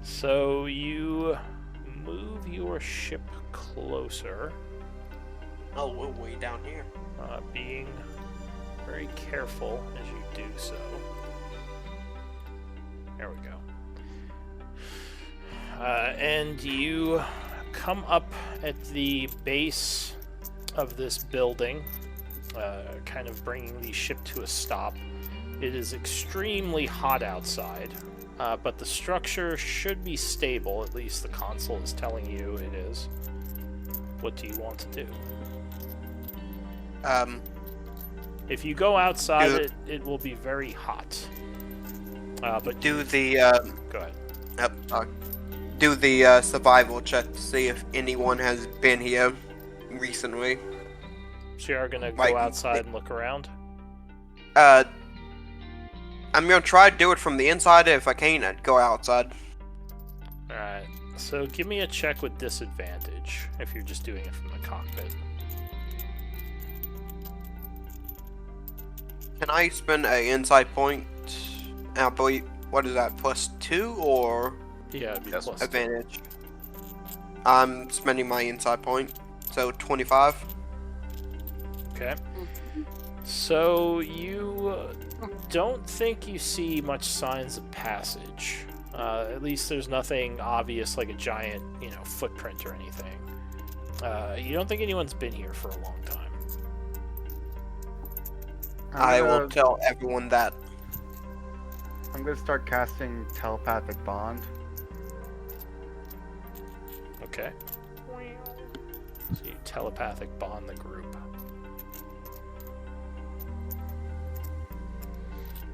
So you move your ship closer, Oh, we're way down here. being very careful as you do so. There we go. And you come up at the base of this building, kind of bringing the ship to a stop. It is extremely hot outside, but the structure should be stable, at least the console is telling you it is. What do you want to do? If you go outside, it will be very hot. But Do the go ahead. do the survival check to see if anyone has been here recently. So you are gonna go Like, outside and look around? I'm gonna try to do it from the inside. If I can't, I'd go outside. Alright, so give me a check with disadvantage if you're just doing it from the cockpit. Can I spend a insight point? I believe, what is that, +2 or Yeah, it'd be Yes. plus. advantage? I'm spending my insight point, so 25. Okay. So you don't think you see much signs of passage. At least there's nothing obvious like a giant, footprint or anything. You don't think anyone's been here for a long time. I will tell everyone that. I'm gonna start casting telepathic bond. Okay. So you telepathic bond the group.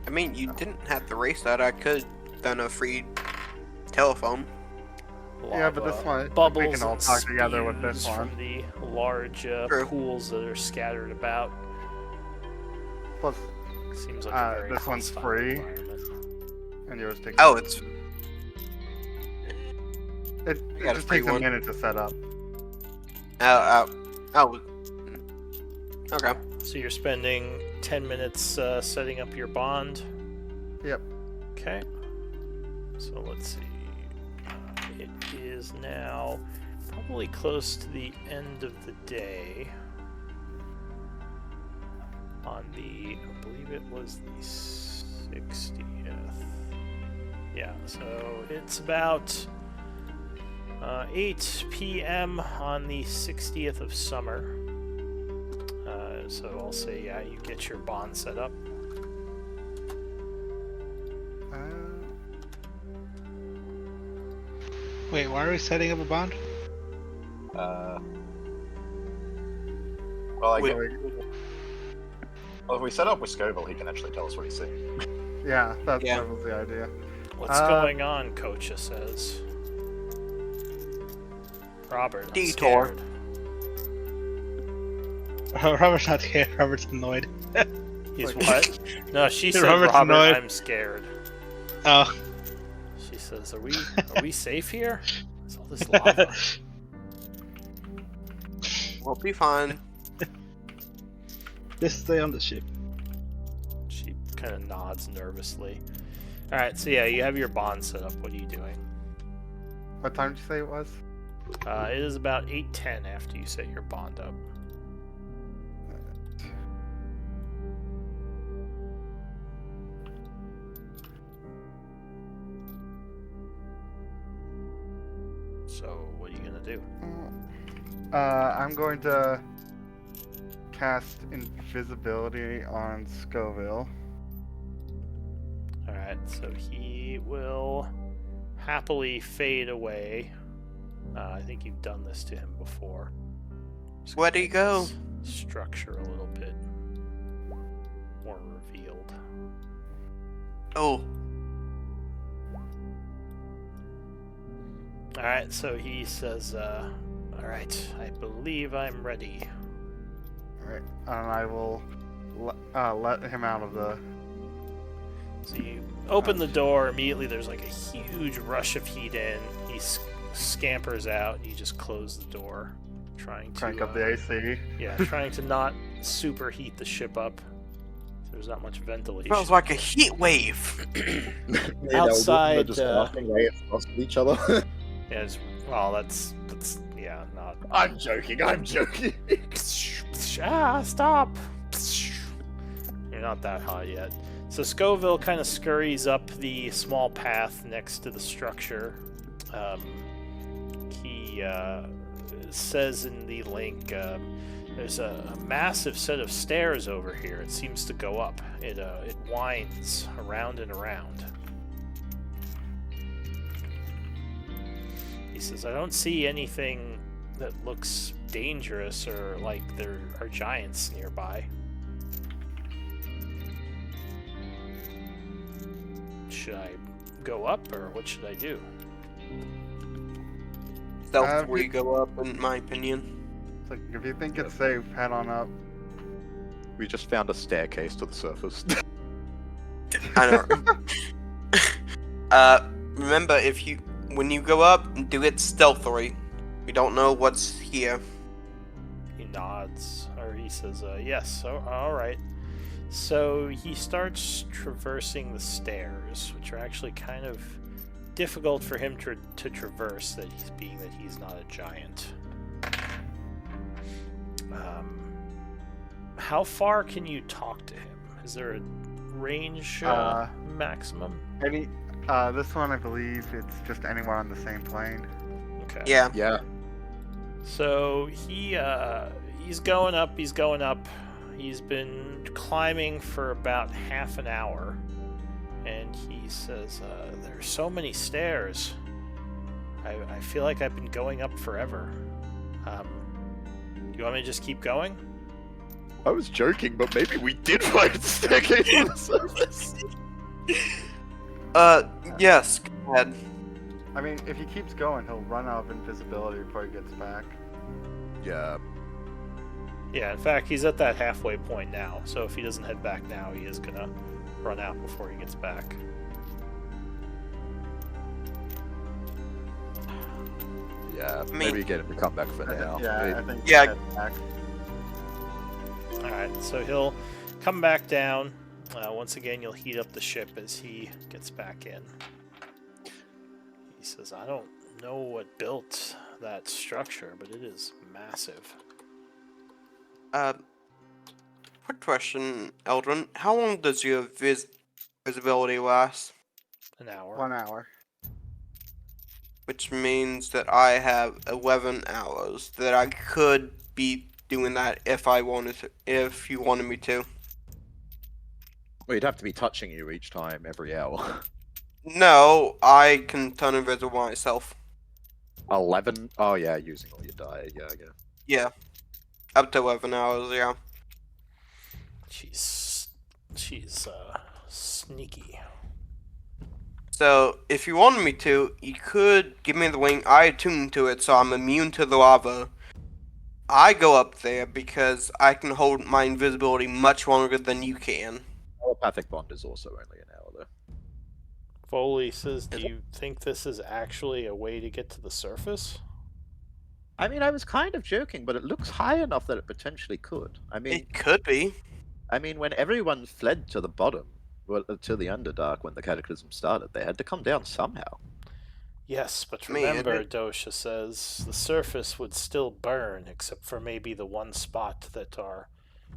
I mean, you didn't have to race that. I could done a free telephone. Yeah, but this Lava one- we bubbles can all and talk together with this spews one. from the large True. pools that are scattered about. Plus, Seems like a very this one's hostile free. environment. and yours takes. Oh, it's It got a just free takes a one. minute to set up. oh. Okay. So you're spending 10 minutes setting up your bond. Yep. Okay. So let's see. It is now probably close to the end of the day. On the, I believe it was the 60th. Yeah, so it's about 8 p.m. on the 60th of summer. So I'll say, yeah, you get your bond set up. Wait, why are we setting up a bond? Well, Wait. if we set up with Scoville, he can actually tell us what he's seeing. Yeah, that Yeah. was the idea. What's going on, Kocha says. Robert, I'm Detour. scared. Robert's not here. Robert's annoyed. He's Wait. what? No, she said, Robert's Robert, annoyed. I'm scared. Oh. She says, are we safe here? Is all this lava? We'll be fine. Just stay on the ship. She kind of nods nervously. Alright, so yeah, you have your bond set up. What are you doing? What time did you say it was? It is about 8:10 after you set your bond up. So, what are you gonna do? I'm going to cast invisibility on Scoville. Alright, so he will happily fade away. I think you've done this to him before. Just Where'd gonna he go? make this Structure a little bit more revealed. Oh, Alright, so he says, alright, I believe I'm ready. Alright, and I will let him out of the. So you open the door, immediately there's like a huge rush of heat in. He scampers out, and you just close the door. Trying to Crank up the AC. Yeah, trying to not superheat the ship up. So there's not much ventilation. Smells like a heat wave. Outside, just laughing right across at each other. Yeah, well, that's yeah, not. I'm joking. Stop! You're not that hot yet. So Scoville kind of scurries up the small path next to the structure. He says in the link, there's a massive set of stairs over here. It seems to go up. It winds around and around. He says, I don't see anything that looks dangerous or like there are giants nearby. Should I go up or what should I do? Stealth before you go up, in my opinion. It's like, if you think it's safe, head on up. We just found a staircase to the surface. I know. Remember, when you go up, do it stealthily. We don't know what's here. He nods, or he says, yes, all right. So he starts traversing the stairs, which are actually kind of difficult for him to traverse, being that he's not a giant. How far can you talk to him? Is there a range maximum? This one, I believe, it's just anywhere on the same plane. Okay. Yeah. Yeah. So he's going up. He's been climbing for about half an hour, and he says, "There's so many stairs. I feel like I've been going up forever. Do you want me to just keep going?" I was joking, but maybe we did find a staircase on the surface. Yes, go ahead. I mean, if he keeps going, he'll run out of invisibility before he gets back. Yeah. Yeah, in fact, he's at that halfway point now, so if he doesn't head back now, he is gonna run out before he gets back. Yeah, mean- maybe get him to come back for now. I think Yeah. head back. Alright, so he'll come back down. Once again, you'll heat up the ship as he gets back in. He says, I don't know what built that structure, but it is massive. Quick question, Eldrin. How long does your visibility last? An hour. 1 hour. Which means that I have 11 hours that I could be doing that if I wanted to, if you wanted me to. Well, you'd have to be touching you each time, every hour. No, I can turn invisible myself. 11? Oh yeah, using all your die, yeah, I guess. Yeah. Up to 11 hours, yeah. She's sneaky. So, if you wanted me to, you could give me the link. I attune to it, so I'm immune to the lava. I go up there because I can hold my invisibility much longer than you can. Telepathic bond is also only an hour, though. Foley says, do you think this is actually a way to get to the surface? I mean, I was kind of joking, but it looks high enough that it potentially could. I mean, It could be. when everyone fled to the bottom, well, to the Underdark when the Cataclysm started, they had to come down somehow. Yes, but Man, remember, it- Dosha says, the surface would still burn, except for maybe the one spot that our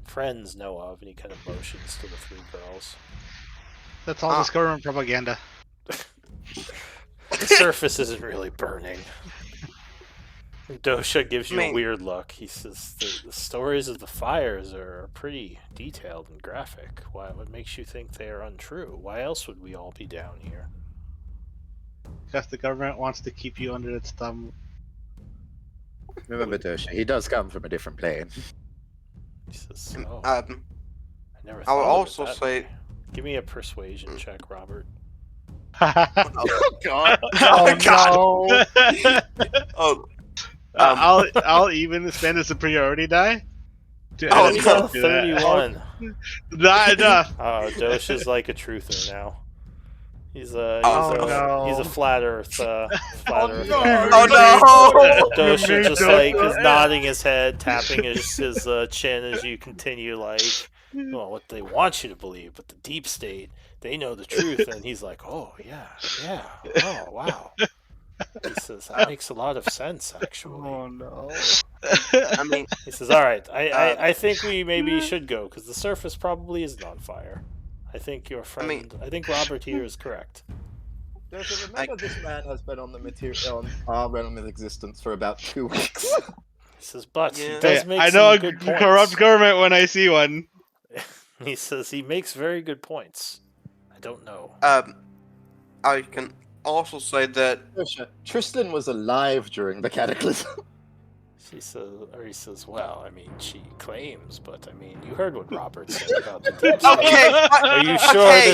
friends know of, and he kind of motions to the three girls. That's all this government propaganda. The surface isn't really burning. Dosha gives you a Man. weird look. He says, the stories of the fires are pretty detailed and graphic. What makes you think they are untrue? Why else would we all be down here? Because the government wants to keep you under its thumb. Remember, Dosha, he does come from a different plane. He says, oh, I never I would thought of it also that say- way. Give me a persuasion check, Robert. Oh god. Oh, god. no. Oh, I'll even spend as a priority die. To Oh, add He's it no. on to that. 31. Not enough. Oh, Dosha's like a truther now. He's no. he's a flat Earth. Flat Earth. Oh no! Dosha made just like Dosha- is nodding his head, tapping his chin as you continue like, well, what they want you to believe, but the deep state, they know the truth, and he's like, oh yeah, oh wow. He says that makes a lot of sense actually. Oh no. I mean, He says, all right, I think we maybe should go because the surface probably isn't on fire. I think your friend, I think Robert here is correct. Joseph, remember this man has been on the material on our realm of existence for about 2 weeks. He says, but he Yeah. does make I know a some good points. corrupt government when I see one. He says he makes very good points. I don't know. I can also say that Joseph, Tristan was alive during the cataclysm. He says, well, I mean, she claims, but I mean, you heard what Robert said about the deep state. okay. Are you sure okay,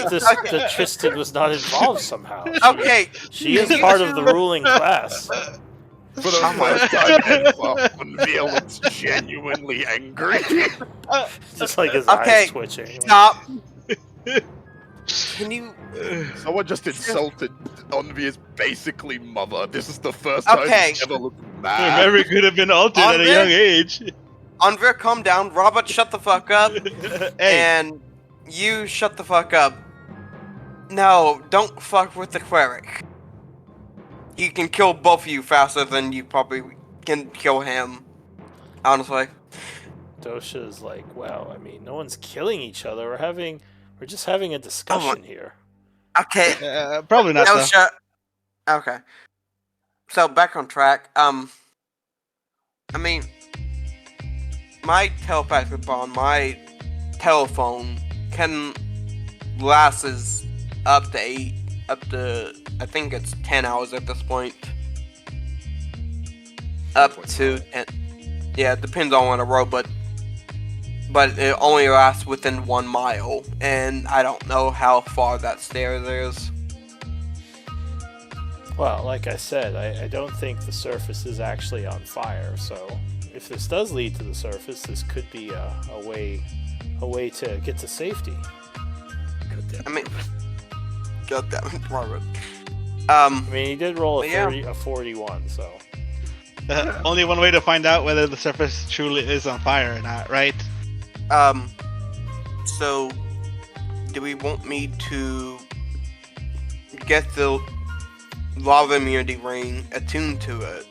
that Tristan was not involved somehow? Okay. She is part of the ruling class. For the Oh my- first time ever, Unveil looks genuinely angry. Just like his Okay, eyes twitching. Stop. Can you? Someone just insulted Unveil's basically mother. This is the first time Okay. he's ever looked Her mad. memory could have been altered at a Andre? young age. Andre, calm down. Robert, shut the fuck up. Hey, And you shut the fuck up. No, don't fuck with the cleric. He can kill both of you faster than you probably can kill him. Honestly. Dosha is like, well, I mean, no one's killing each other. We're just having a discussion here. Okay. probably not. That Though. was okay. So back on track. I mean, my telepathic bond, my telephone can last us up to I think it's 10 hours at this point. Up to 10. Yeah, it depends on the road, but it only lasts within 1 mile, and I don't know how far that stairs is. Well, like I said, I don't think the surface is actually on fire. So if this does lead to the surface, this could be a way to get to safety. I mean, God damn it, Robert. I mean, he did roll Yeah. a 41, so Only one way to find out whether the surface truly is on fire or not, right? So, do we want me to get the lava immunity ring attuned to it,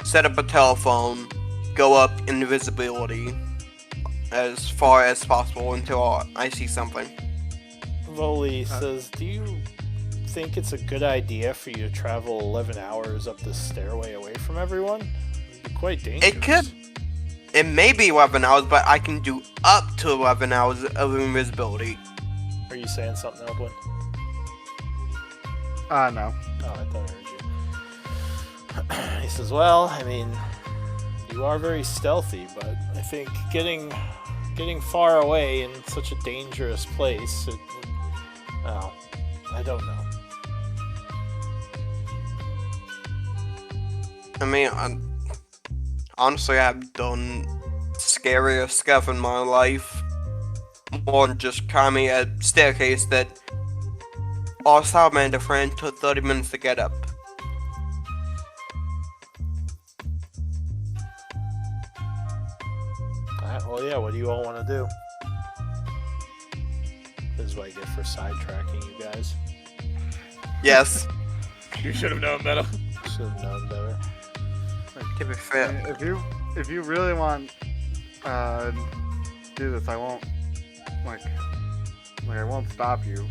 set up a telephone, go up invisibility as far as possible until I see something? Voli says, do you think it's a good idea for you to travel 11 hours up this stairway away from everyone? It'd be quite dangerous. It could. It may be 11 hours, but I can do up to 11 hours of invisibility. Are you saying something, Elwin? No. Oh, I thought I heard you. He says, well, I mean, you are very stealthy, but I think getting far away in such a dangerous place, well, I don't know. I mean, honestly, I've done scarier stuff in my life. More than just climbing a staircase that our salamander friend took 30 minutes to get up. Well, yeah, what do you all want to do? This is what I get for sidetracking you guys. Yes. You should have known better. Should have known better. To be fair. If you really want do this, I won't I won't stop you.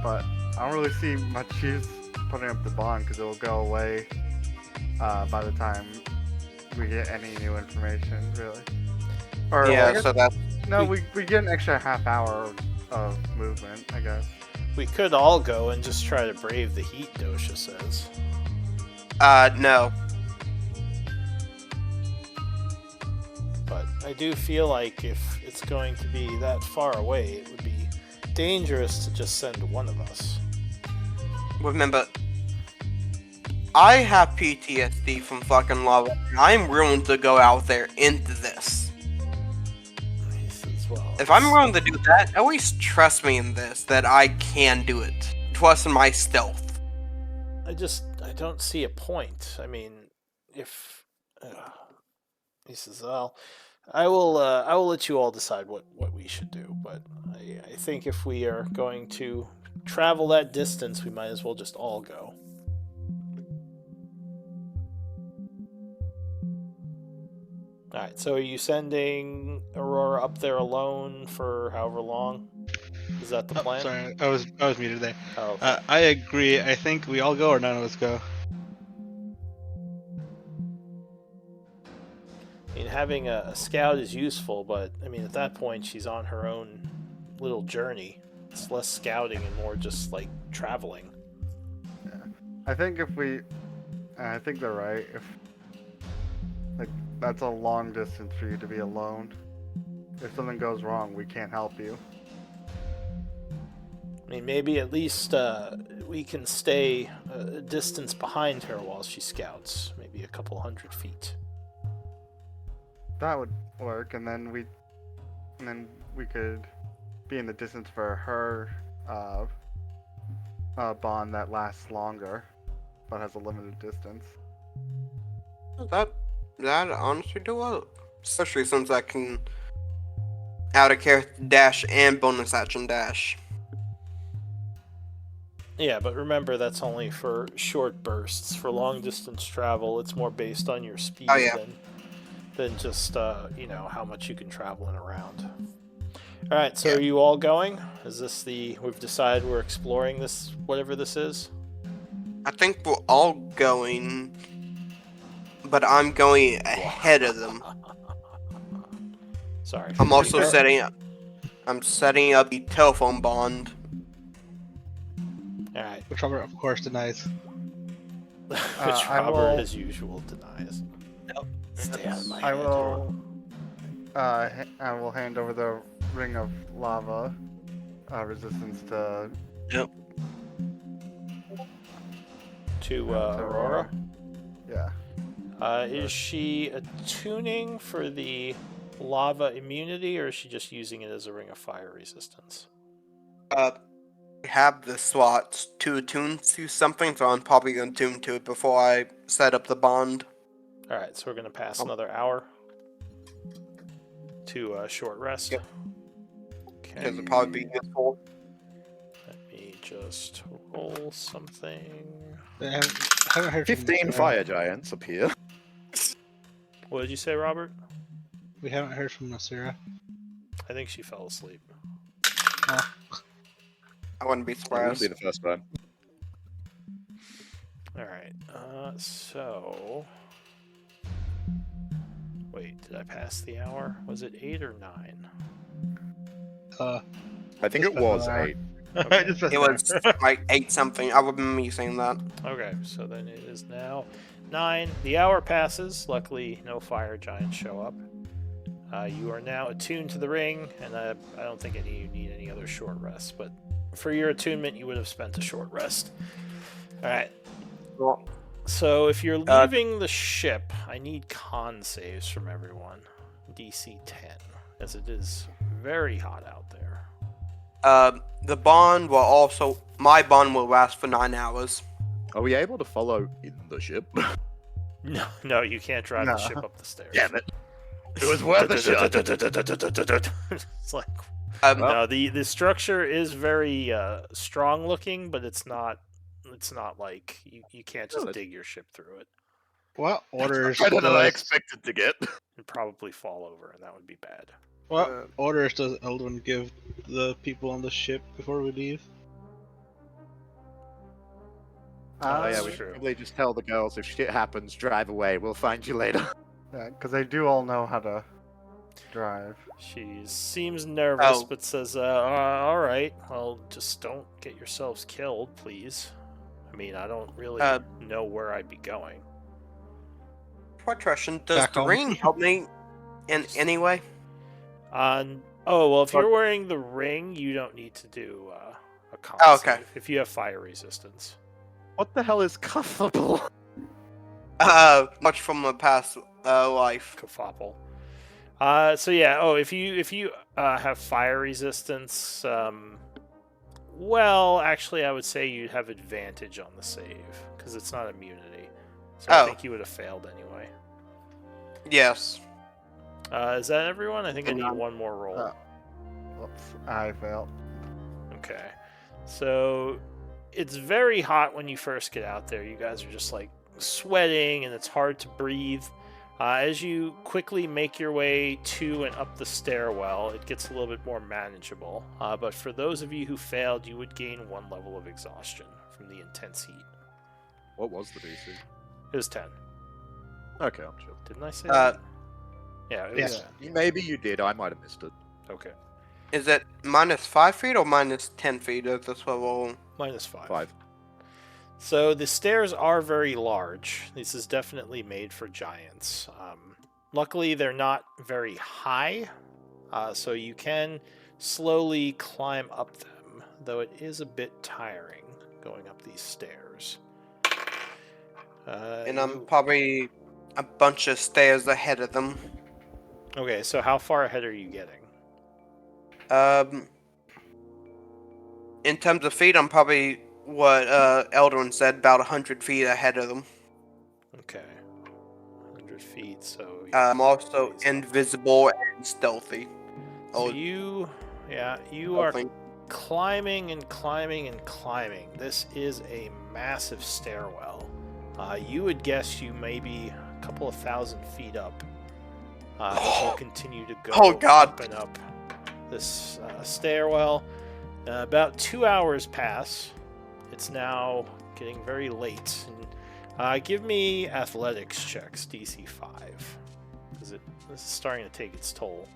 But I don't really see much use putting up the bond because it will go away by the time we get any new information, really. Or I Yeah, guess- so that's... no, we get an extra half hour of movement, I guess. We could all go and just try to brave the heat, Dosha says. No. But I do feel like if it's going to be that far away, it would be dangerous to just send one of us. Remember, I have PTSD from fucking lava. I'm willing to go out there into this. He says, well, If I'm willing to do that, at least trust me in this, that I can do it. trust in my stealth. I don't see a point. I mean, if he says, "Well, I will let you all decide what we should do, but I think if we are going to travel that distance, we might as well just all go." All right. So, are you sending Aurora up there alone for however long? Is that the plan? Sorry, I was muted there. Oh, okay. I agree. I think we all go or none of us go. I mean, having a scout is useful, but I mean, at that point, she's on her own little journey. It's less scouting and more just like traveling. I think I think they're right. If like that's a long distance for you to be alone. If something goes wrong, we can't help you. I mean, maybe at least we can stay a distance behind her while she scouts, maybe a couple 100 feet. That would work, and then we could be in the distance for her bond that lasts longer, but has a limited distance. That honestly do well. Especially since I can out of character dash and bonus action dash. Yeah, but remember that's only for short bursts. For long distance travel, it's more based on your speed Oh, yeah. than just how much you can travel in a round. All right, so are you all going? Is this we've decided we're exploring this, whatever this is? I think we're all going, but I'm going ahead of them. Sorry. I'm also setting up the telephone bond. All right. Which Robert, of course, denies. Which I Robert, will- as usual, denies. Stay out of my I head. will. I will hand over the ring of lava resistance to To Aurora. Yeah. Is she attuning for the lava immunity, or is she just using it as a ring of fire resistance? Have the slots to attune to something, so I'm probably going to tune to it before I set up the bond. All right, so we're gonna pass another hour to short rest. Yep. Okay. Because it'll probably be useful. Let me just roll something. I haven't heard from 15 Nasira. fire giants appear. What did you say, Robert? We haven't heard from Nasira. I think she fell asleep. I wouldn't be It wouldn't surprised. be the first time. All right. So. Wait, did I pass the hour? Was it 8 or 9? I think it Just was about 8. Okay. Just It was like 8 something. I remember me saying that. Okay, so then it is now 9. The hour passes. Luckily, no fire giants show up. You are now attuned to the ring, and I don't think any of you need any other short rests, but for your attunement, you would have spent a short rest. All right. Well, So if you're leaving the ship, I need con saves from everyone. DC 10, as it is very hot out there. the bond will also. My bond will last for 9 hours. Are we able to follow in the ship? No, you can't drive the No. ship up the stairs. Damn it. It was worth a shot. It's like Well, no, the structure is very strong looking, but it's not like you can't just Good. dig your ship through it What orders Better than I does expected to get. and probably fall over, and that would be bad. what orders does Eldwin give the people on the ship before we leave? Oh yeah, That's we should true. probably just tell the girls if shit happens, drive away. We'll find you later. Yeah, because they do all know how to drive. She seems nervous, Oh. but says, all right, well, just don't get yourselves killed, please. I mean, I don't really know where I'd be going. what question does Back the home. ring help me in any way? Oh, well, if you're wearing the ring, you don't need to do a con Oh, okay. save if you have fire resistance. What the hell is cuffable? Much from the past life. Kafopple. So yeah. Oh, if you have fire resistance, Well, actually, I would say you'd have advantage on the save because it's not immunity. So I Oh. think you would have failed anyway. Yes. Is that everyone? I think I And need I'm- one more roll. Whoops, I failed. Okay. So it's very hot when you first get out there. You guys are just like sweating and it's hard to breathe. As you quickly make your way to and up the stairwell, it gets a little bit more manageable. But for those of you who failed, you would gain 1 level of exhaustion from the intense heat. What was the DC? It was 10. Okay, I'm chill. Didn't I say Uh, that? Yeah, it yes. was. Maybe you did. I might have missed it. Okay. Is it minus 5 feet or minus 10 feet at this level? -5. 5. So the stairs are very large. This is definitely made for giants. Luckily, they're not very high, so you can slowly climb up them, though it is a bit tiring going up these stairs. And I'm probably a bunch of stairs ahead of them. Okay, so how far ahead are you getting? In terms of feet, I'm probably what Eldrin said, about 100 feet ahead of them. Okay. 100 feet, so... I'm also Ways. invisible and stealthy. So Oh, you are stealthy. climbing and climbing and climbing. This is a massive stairwell. You would guess you may be a couple of thousand feet up. As you continue to go Oh, God. up and up this stairwell. About 2 hours pass. It's now getting very late. And, give me athletics checks, DC 5. Because this is starting to take its toll.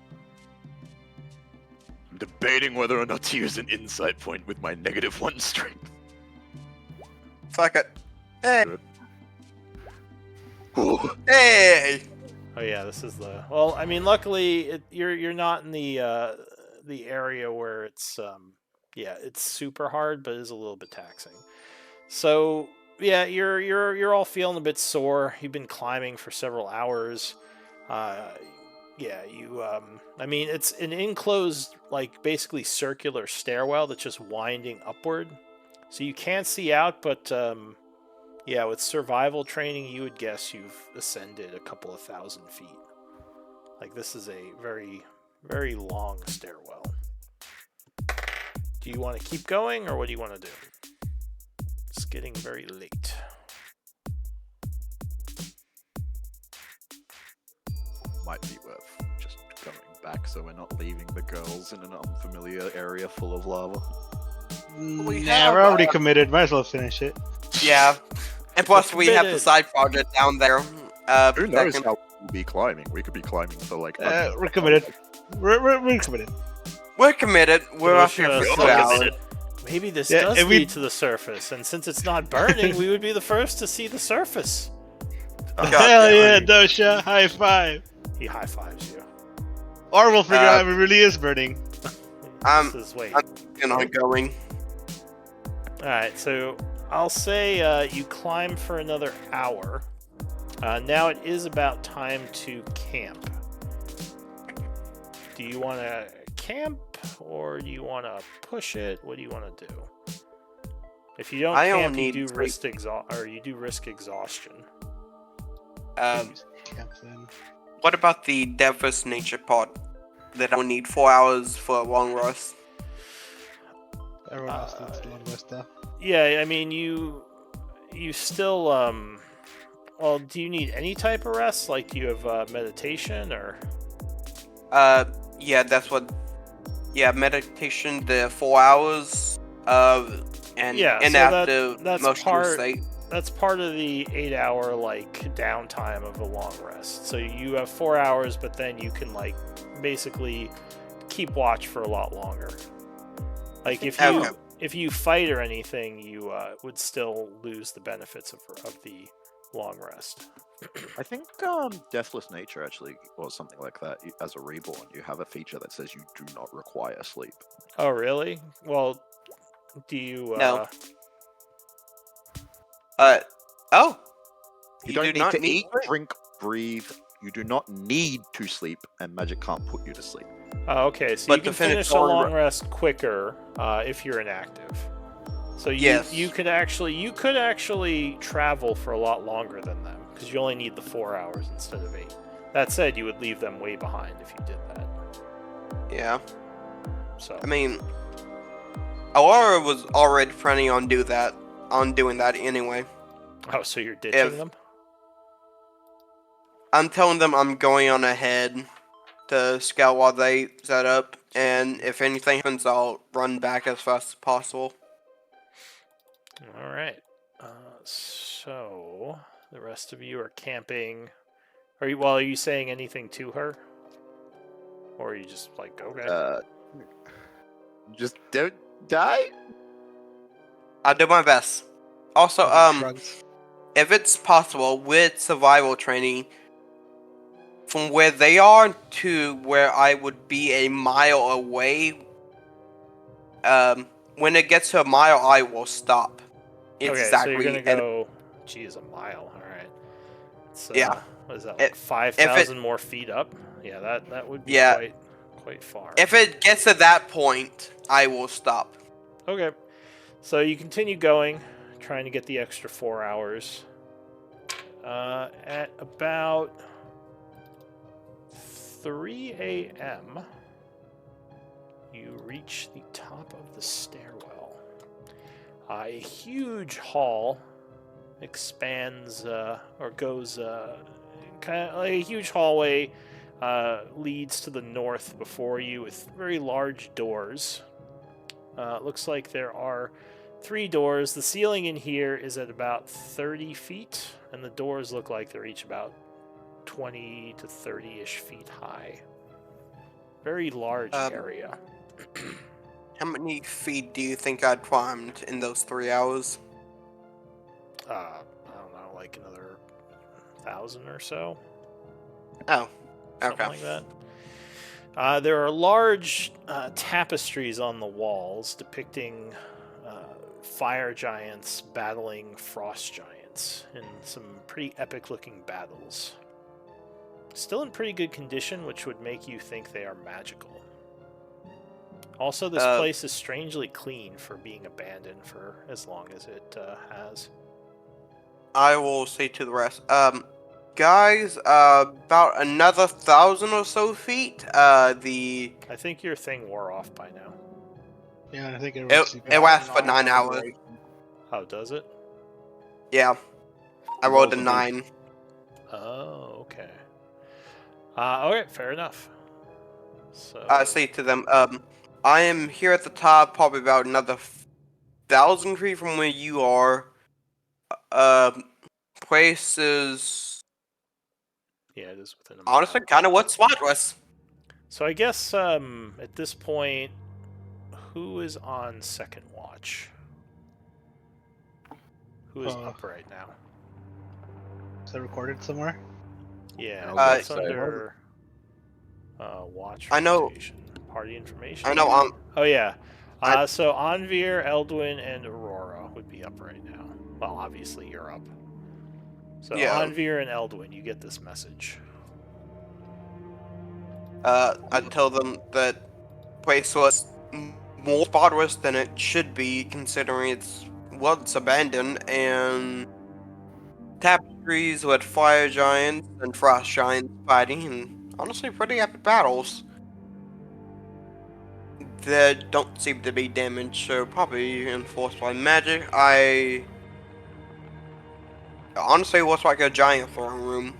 I'm debating whether or not to use an insight point with my -1 strength. Fuck it. Hey, Ooh. hey! Oh yeah, this is the. Well, I mean, luckily you're not in the area where it's it's super hard, but it is a little bit taxing. So yeah, you're all feeling a bit sore. You've been climbing for several hours. I mean, it's an enclosed, like basically circular stairwell that's just winding upward, so you can't see out, but with survival training, you would guess you've ascended a couple of thousand feet. Like, this is a very, very long stairwell. Do you want to keep going, or what do you want to do? It's getting very late. Might be worth just going back so we're not leaving the girls in an unfamiliar area full of lava. We Nah, have, we're already committed. Might as well finish it. Yeah. And plus, we have the Committed. side project down there. Who that knows can- how we'll be climbing? We could be climbing for like. We're committed. We're committed. We're committed. We're up here Committed. for 2 hours. Maybe this Yeah, does and we- lead to the surface, and since it's not burning, we would be the first to see the surface. God Hell yeah, damn. Dosha! High five. He high fives you. Or we'll figure out if it really is burning. I'm This is wait. going. Alright, so I'll say you climb for another hour. Now it is about time to camp. Do you want to camp, or do you want to push it? What do you want to do? If you don't I don't camp, you need do sleep. risk exhaustion. Camp then. What about the Devas nature pod? That I will need 4 hours for a long rest. Everyone else needs a long rest though. Yeah, I mean you still well, do you need any type of rest? Like, do you have meditation or? Yeah, that's what. Yeah, meditation. The 4 hours. And Yeah, so inactive that's emotional part- state. That's part of the 8-hour like downtime of a long rest. So you have 4 hours, but then you can like basically keep watch for a lot longer. Like Okay. if you fight or anything, you would still lose the benefits of the long rest. I think Deathless Nature actually, or something like that, as a reborn, you have a feature that says you do not require sleep. Oh really? Well, do you? No. Oh. You don't do need not to need eat, drink, breathe. You do not need to sleep, and magic can't put you to sleep. Oh, okay, so But you can to finish finish a our long rest quicker if you're inactive. So Yes. you could actually travel for a lot longer than them because you only need the 4 hours instead of 8. That said, you would leave them way behind if you did that. Yeah. So I mean, Alara was already planning on doing that anyway. oh, so you're ditching if- them? I'm telling them I'm going on ahead to scout while they set up, and if anything happens, I'll run back as fast as possible. All right. So the rest of you are camping. Are you saying anything to her, or are you just like okay? Just don't die. I'll do my best. Also, Shrugs. if it's possible, with survival training, from where they are to where I would be a mile away, when it gets to a mile, I will stop. Okay, so you're gonna go. Geez, a mile. All right. So, Yeah. What is that? Like 5,000 more feet up? Yeah, that would be Yeah. quite far. If it gets to that point, I will stop. Okay. So you continue going, trying to get the extra 4 hours. At about 3 a.m., you reach the top of the stairwell. A huge hall expands or goes kind of like a huge hallway leads to the north before you with very large doors. It looks like there are 3 doors. The ceiling in here is at about 30 feet, and the doors look like they're each about 20 to 30-ish feet high. Very large area. How many feet do you think I'd climbed in those 3 hours? I don't know, like another 1,000 or so. Oh, Something okay. like that. There are large tapestries on the walls depicting fire giants battling frost giants in some pretty epic-looking battles. Still in pretty good condition, which would make you think they are magical. Also, this place is strangely clean for being abandoned for as long as it has. I will say to the rest. Guys, about another 1,000 or so feet. I think your thing wore off by now. Yeah, I think It it lasts for 9 hours. Oh, does it? Yeah, I rolled a 9. Oh, okay. Okay, fair enough. So I say to them, I am here at the top, probably about another 1,000 feet from where you are. Place is yeah, it is within a honestly mile. kind of what Spot was. So I guess at this point, who is on second watch? Who is up right now? Is that recorded somewhere? Yeah, Uh, it's under watch. I know- rotation. Party information. I know. Oh yeah. I- So Anvir, Eldwin, and Aurora would be up right now. Well, obviously you're up. So Yeah. Anvir and Eldwin, you get this message. I tell them that place was more spotless than it should be, considering it's abandoned, and tapestries with fire giants and frost giants fighting, and honestly pretty epic battles. That don't seem to be damaged, so probably enforced by magic. Honestly, it looks like a giant throne room.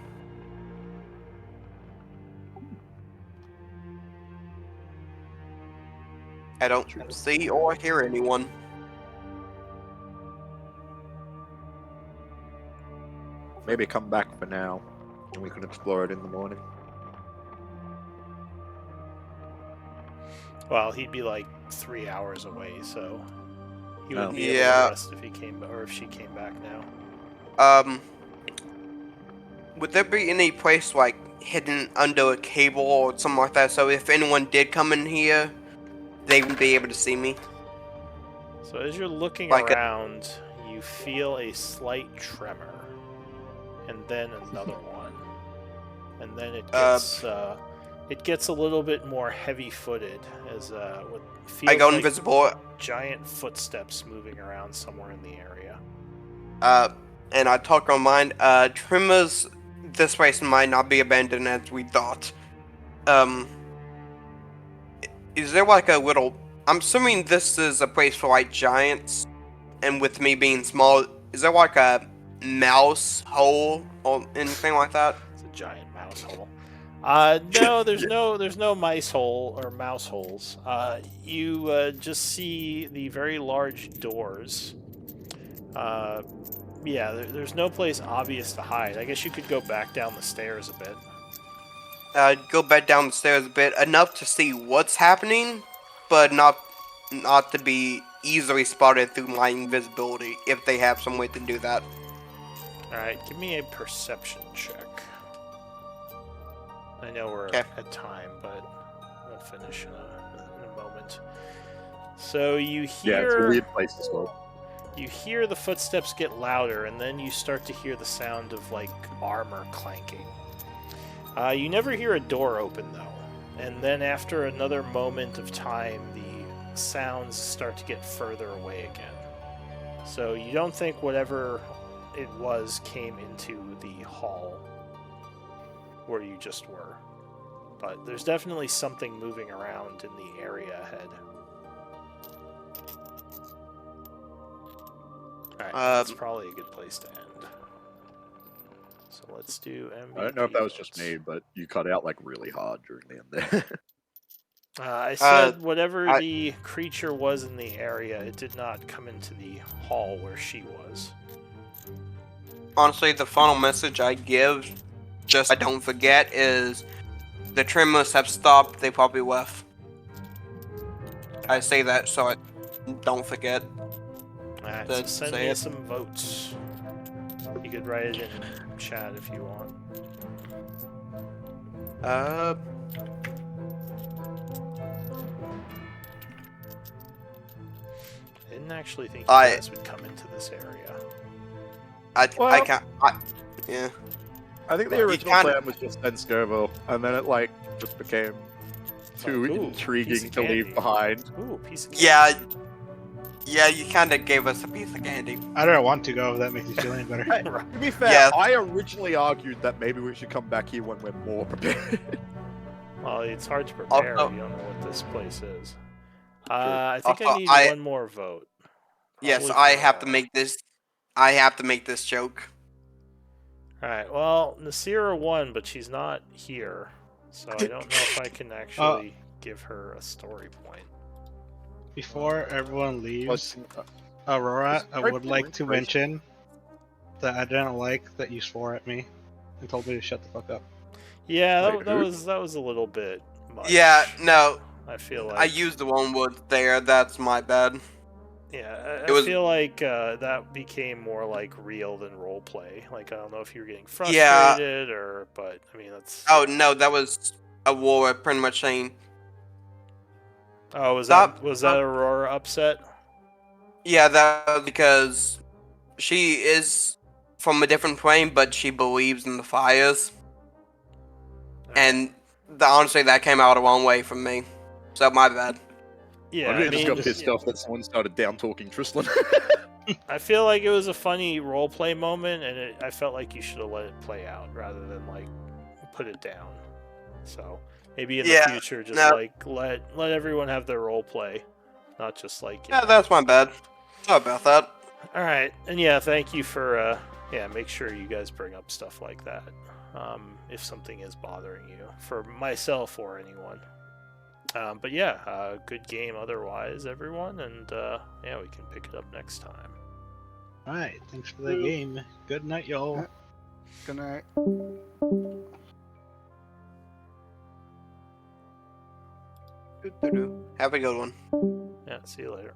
I don't see or hear anyone. Maybe come back for now, and we can explore it in the morning. Well, he'd be like 3 hours away, so he wouldn't Oh. be able Yeah. to rest if he came, or if she came back now. Would there be any place like hidden under a cable or something like that? So if anyone did come in here, they would be able to see me. So as you're looking Like around, you feel a slight tremor, and then another one, and then it it gets a little bit more heavy-footed as what feels I go like invisible. giant footsteps moving around somewhere in the area. And I talk on mine. Tremors, this place might not be abandoned as we thought. Is there like a little? I'm assuming this is a place for like giants, and with me being small, is there like a mouse hole or anything like that? It's a giant mouse hole. No, there's no mice hole or mouse holes. You just see the very large doors. Yeah, there's no place obvious to hide. I guess you could go back down the stairs a bit. Go back down the stairs a bit, enough to see what's happening, but not to be easily spotted through my invisibility if they have some way to do that. Alright, give me a perception check. I know we're Okay. at time, but we'll finish in a moment. So you Yeah, it's a hear weird place as well. you hear the footsteps get louder, and then you start to hear the sound of like armor clanking. You never hear a door open though, and then after another moment of time, the sounds start to get further away again. So you don't think whatever it was came into the hall where you just were, but there's definitely something moving around in the area ahead. Alright, that's probably a good place to end. So let's do MVP. I don't know if that was just me, but you cut out like really hard during the end there. I said whatever the creature was in the area, it did not come into the hall where she was. Honestly, the final message I give, just I don't forget, is the tremors have stopped. They probably left. I say that so I don't forget. Alright, so That's send say me it. some votes. You could write it in chat if you want. I didn't actually think you guys would come into this area. I Well- can't. Yeah. I think the Well, you original kinda- plan was just send Scoville, and then it like just became too Like, ooh, intriguing piece of to leave candy. behind. Ooh, piece of Yeah. Yeah, you kind of gave us a piece of candy. I don't want to go if that makes you feel any better. Hey, to be fair, Yeah. I originally argued that maybe we should come back here when we're more prepared. Well, it's hard to prepare Also- if you don't know what this place is. I think I Also, need I- one more vote. Yes, Probably I for, have to make this. I have to make this joke. Alright, well, Nasira won, but she's not here. So I don't know if I can actually give her a story point. Before everyone leaves, Plus, Aurora, I Right would for like to inspiration. mention that I didn't like that you swore at me and told me to shut the fuck up. Yeah, Wait, that who? was a little bit much. Yeah, no, I feel like I used the wrong word there. That's my bad. Yeah, It was- I feel like that became more like real than role play. Like I don't know if you were getting Yeah. frustrated or, but I mean that's. Oh no, that was Aurora pretty much saying, Oh, was Stop. that Aurora upset? yeah, that was because she is from a different plane, but she believes in the fires, and honestly, that came out a wrong way from me. So my bad. Yeah, I I just mean, got pissed off that someone started down talking Tristan. I feel like it was a funny role play moment, and I felt like you should have let it play out rather than like put it down. So maybe in the Yeah, future, just no. like let everyone have their role play, not just like. You Yeah, know. that's my bad. Sorry about that. All right, and yeah, thank you for make sure you guys bring up stuff like that if something is bothering you, for myself or anyone. But yeah, good game otherwise, everyone, and yeah, we can pick it up next time. Alright, thanks for the game. Good night, y'all. Good night. Have a good one. Yeah, see you later.